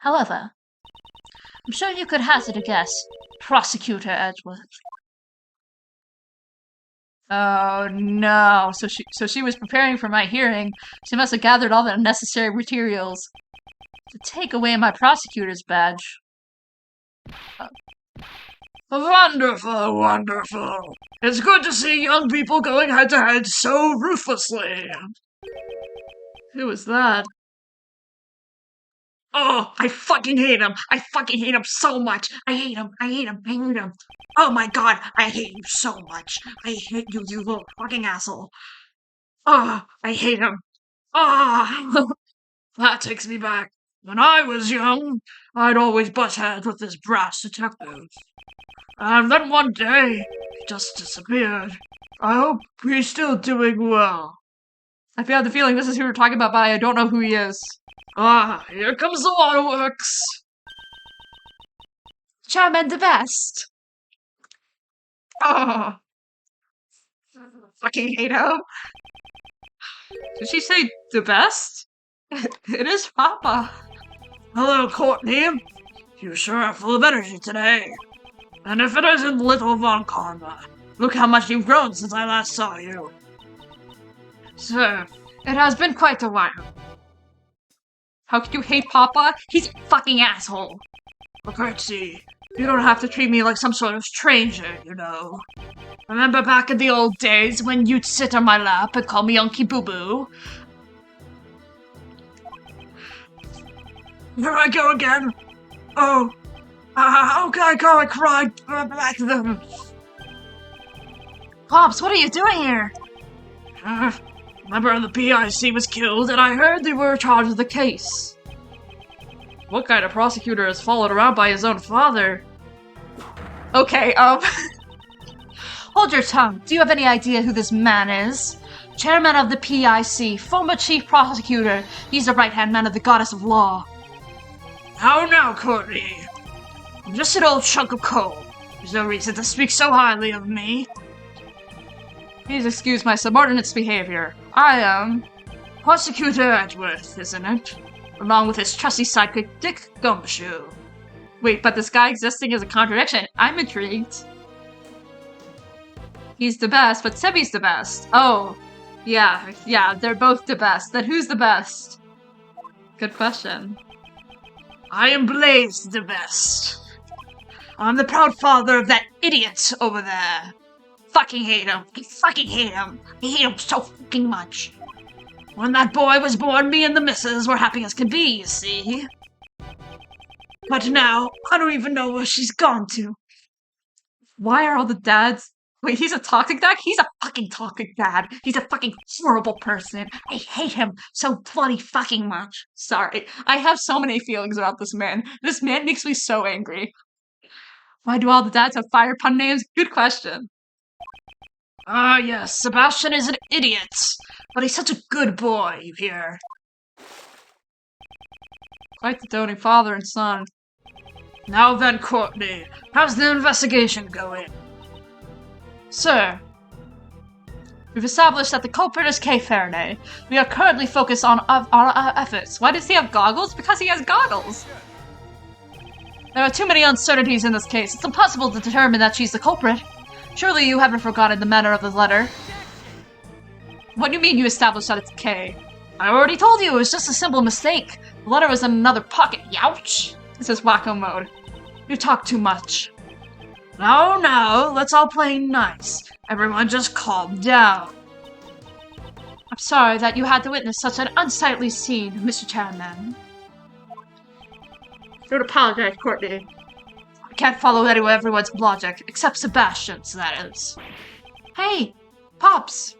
However, I'm sure you could hazard a guess. Prosecutor Edgeworth. Oh no, so she was preparing for my hearing. She must have gathered all the necessary materials To take away my prosecutor's badge. Wonderful, wonderful. It's good to see young people going head-to-head so ruthlessly. Who was that? Oh, I fucking hate him. I fucking hate him so much. I hate him. I hate him. I hate him. Oh my god, I hate you so much. I hate you, you little fucking asshole. Oh, I hate him. Ah, that takes me back. When I was young, I'd always butt heads with this brass detective. And then one day, he just disappeared. I hope he's still doing well. I have the feeling this is who we're talking about, but I don't know who he is. Ah, here comes the waterworks. Chairman the best. Oh, fucking hate him. Did she say the best? It is Papa. Hello, Courtney. You sure are full of energy today. And if it isn't little Von Karma, look how much you've grown since I last saw you. Sir, it has been quite a while. How could you hate Papa? He's a fucking asshole. For courtesy, you don't have to treat me like some sort of stranger, you know. Remember back in the old days when you'd sit on my lap and call me Unky Boo Boo? Here I go again. Oh, how can I call it cried back then? Pops, what are you doing here? Member of the PIC was killed, and I heard they were charged with the case. What kind of prosecutor is followed around by his own father? Okay, Hold your tongue. Do you have any idea who this man is? Chairman of the PIC, former chief prosecutor. He's the right-hand man of the goddess of law. How now, Courtney? I'm just an old chunk of coal. There's no reason to speak so highly of me. Please excuse my subordinate's behavior. I am Prosecutor Edgeworth, isn't it? Along with his trusty sidekick, Dick Gumshoe. Wait, but this guy existing is a contradiction. I'm intrigued. He's the best, but Sebby's the best. Oh, yeah, they're both the best. Then who's the best? Good question. I am BLAISE the best. I'm the proud father of that idiot over there. Fucking hate him. I fucking hate him. I hate him so fucking much. When that boy was born, me and the missus were happy as could be, you see. But now, I don't even know where she's gone to. Why are all the dads... Wait, he's a toxic dad? He's a fucking toxic dad. He's a fucking horrible person. I hate him so bloody fucking much. Sorry. I have so many feelings about this man. This man makes me so angry. Why do all the dads have fire pun names? Good question. Ah, yes, Sebastian is an idiot. But he's such a good boy, you hear. Quite the doting father and son. Now then, Courtney, how's the investigation going? Sir, we've established that the culprit is Kay Faraday. We are currently focused on our efforts. Why does he have goggles? Because he has goggles. There are too many uncertainties in this case. It's impossible to determine that she's the culprit. Surely you haven't forgotten the manner of the letter. What do you mean you established that it's Kay? I already told you, it was just a simple mistake. The letter was in another pocket, youch! This is wacko mode. You talk too much. No, let's all play nice. Everyone just calm down. I'm sorry that you had to witness such an unsightly scene, Mr. Chairman. Don't apologize, Courtney. I can't follow everyone's logic, except Sebastian's, that is. Hey, Pops!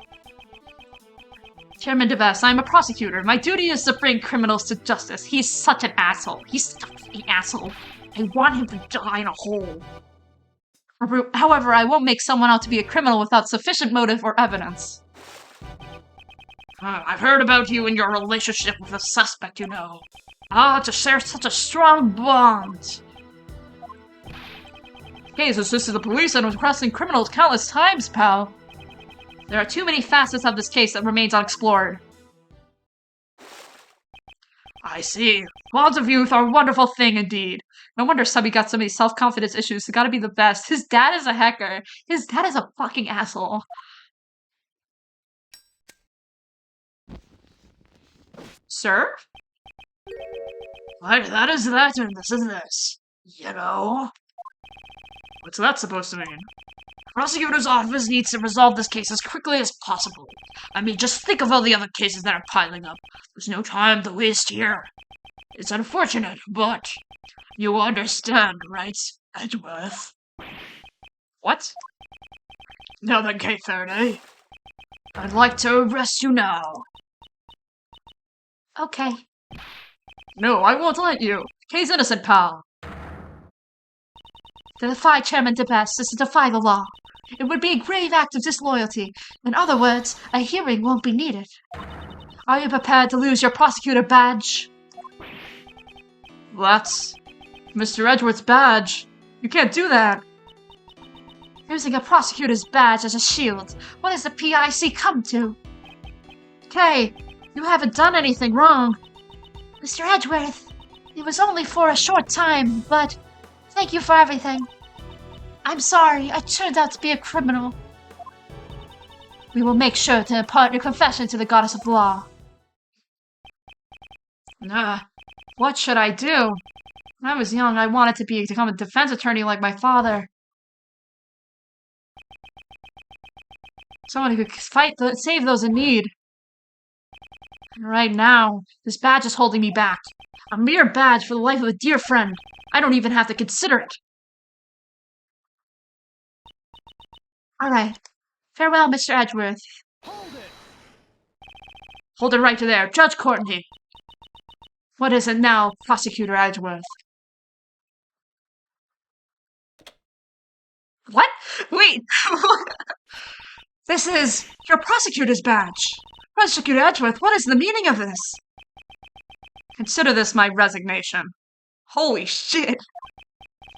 Chairman DeVess, I'm a prosecutor. My duty is to bring criminals to justice. He's such an asshole. He's such a fucking asshole. I want him to die in a hole. However, I won't make someone out to be a criminal without sufficient motive or evidence. I've heard about you and your relationship with the suspect, you know. To share such a strong bond. Hey, so this is the police and was arresting criminals countless times, pal. There are too many facets of this case that remains unexplored. I see. Bonds of youth are a wonderful thing indeed. No wonder Subby got so many self-confidence issues. He's gotta be the best. His dad is a hacker. His dad is a fucking asshole. Sir? What? That is that and this is this. You know? What's that supposed to mean? Prosecutor's office needs to resolve this case as quickly as possible. I mean, just think of all the other cases that are piling up. There's no time to waste here. It's unfortunate, but you understand, right, Edgeworth? What? Now then, Kate Faraday. I'd like to arrest you now. Okay. No, I won't let you. Kay's innocent, pal. To defy Chairman DeBest is to defy the law. It would be a grave act of disloyalty. In other words, a hearing won't be needed. Are you prepared to lose your prosecutor badge? That's Mr. Edgeworth's badge. You can't do that. Using a prosecutor's badge as a shield. What has the PIC come to? Kay, you haven't done anything wrong. Mr. Edgeworth, it was only for a short time, but thank you for everything. I'm sorry, I turned out to be a criminal. We will make sure to impart your confession to the goddess of law. What should I do? When I was young, I wanted to become a defense attorney like my father. Someone who could save those in need. And right now, this badge is holding me back. A mere badge for the life of a dear friend. I don't even have to consider it. All right. Farewell, Mr. Edgeworth. Hold it right there. Judge Courtney. What is it now, Prosecutor Edgeworth? What? Wait! This is your prosecutor's badge. Prosecutor Edgeworth, what is the meaning of this? Consider this my resignation. Holy shit!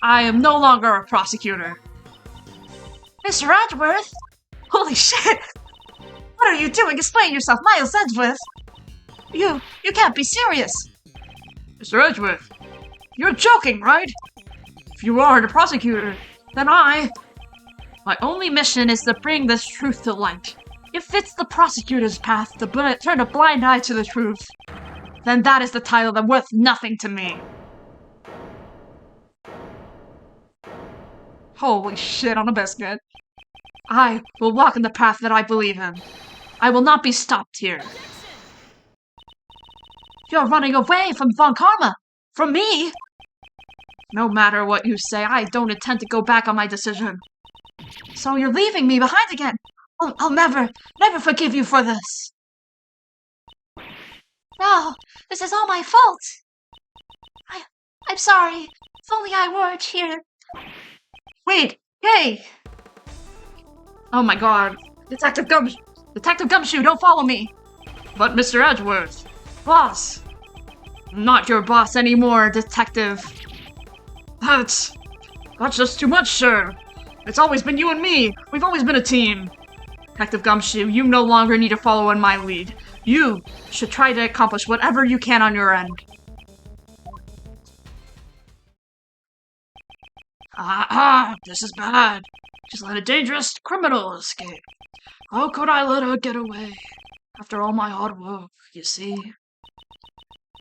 I am no longer a prosecutor. Mr. Edgeworth? Holy shit! What are you doing? Explain yourself, Miles Edgeworth! You can't be serious. Mr. Edgeworth, you're joking, right? If you aren't a prosecutor, then my only mission is to bring this truth to light. If it's the prosecutor's path to turn a blind eye to the truth, then that is the title that's worth nothing to me. Holy shit on a biscuit. I will walk in the path that I believe in. I will not be stopped here. You're running away from Von Karma. From me. No matter what you say, I don't intend to go back on my decision. So you're leaving me behind again. I'll never forgive you for this. No, this is all my fault. I'm sorry. If only I weren't here. Wait, hey! Oh my god. Detective Gumshoe, don't follow me! But Mr. Edgeworth, boss! I'm not your boss anymore, Detective. That's just too much, sir. It's always been you and me. We've always been a team. Detective Gumshoe, you no longer need to follow in my lead. You should try to accomplish whatever you can on your end. This is bad. She's let a dangerous criminal escape. How could I let her get away? After all my hard work, you see.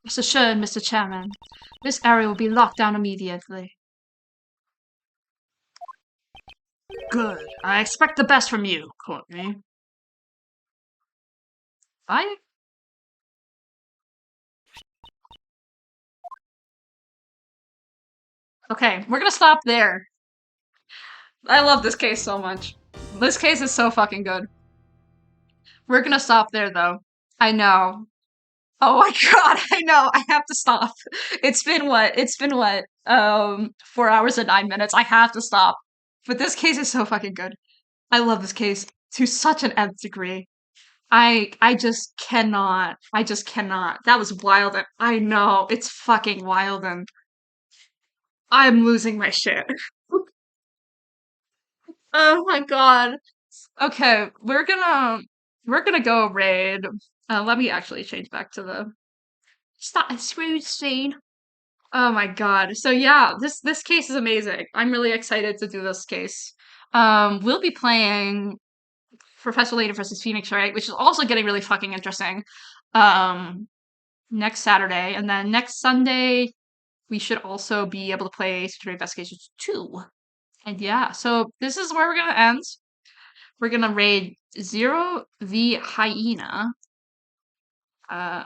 Rest assured, Mr. Chairman, this area will be locked down immediately. Good. I expect the best from you, Courtney. Bye. Okay, we're gonna stop there. I love this case so much. This case is so fucking good. We're gonna stop there, though. I know. Oh my god, I know. I have to stop. It's been what? 4 hours and 9 minutes. I have to stop. But this case is so fucking good. I love this case to such an nth degree. I just cannot. I just cannot. That was wild. And I know. It's fucking wild and I'm losing my shit. Oh my god. Okay, we're gonna go raid. Let me actually change back to the. Stop a smooth scene. Oh my god. So yeah, this case is amazing. I'm really excited to do this case. We'll be playing Professor Layton versus Phoenix, right? Which is also getting really fucking interesting. Um, next Saturday, and then next Sunday we should also be able to play Secret Investigations 2. And yeah, so this is where we're gonna end. We're gonna raid Zero the Hyena. Uh,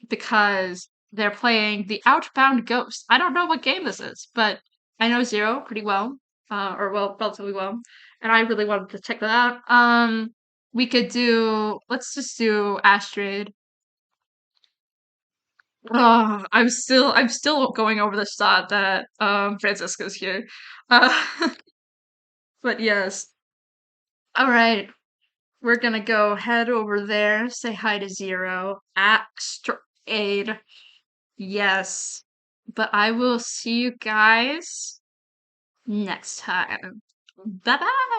because they're playing the Outbound Ghost. I don't know what game this is, but I know Zero pretty well, or well, relatively well, and I really wanted to check that out. We could do. Let's just do Astrid. Oh, I'm still going over the thought that Francisco's here. Uh, but yes. All right. We're gonna go head over there, say hi to Zero, Aid. Yes. But I will see you guys next time. Bye bye.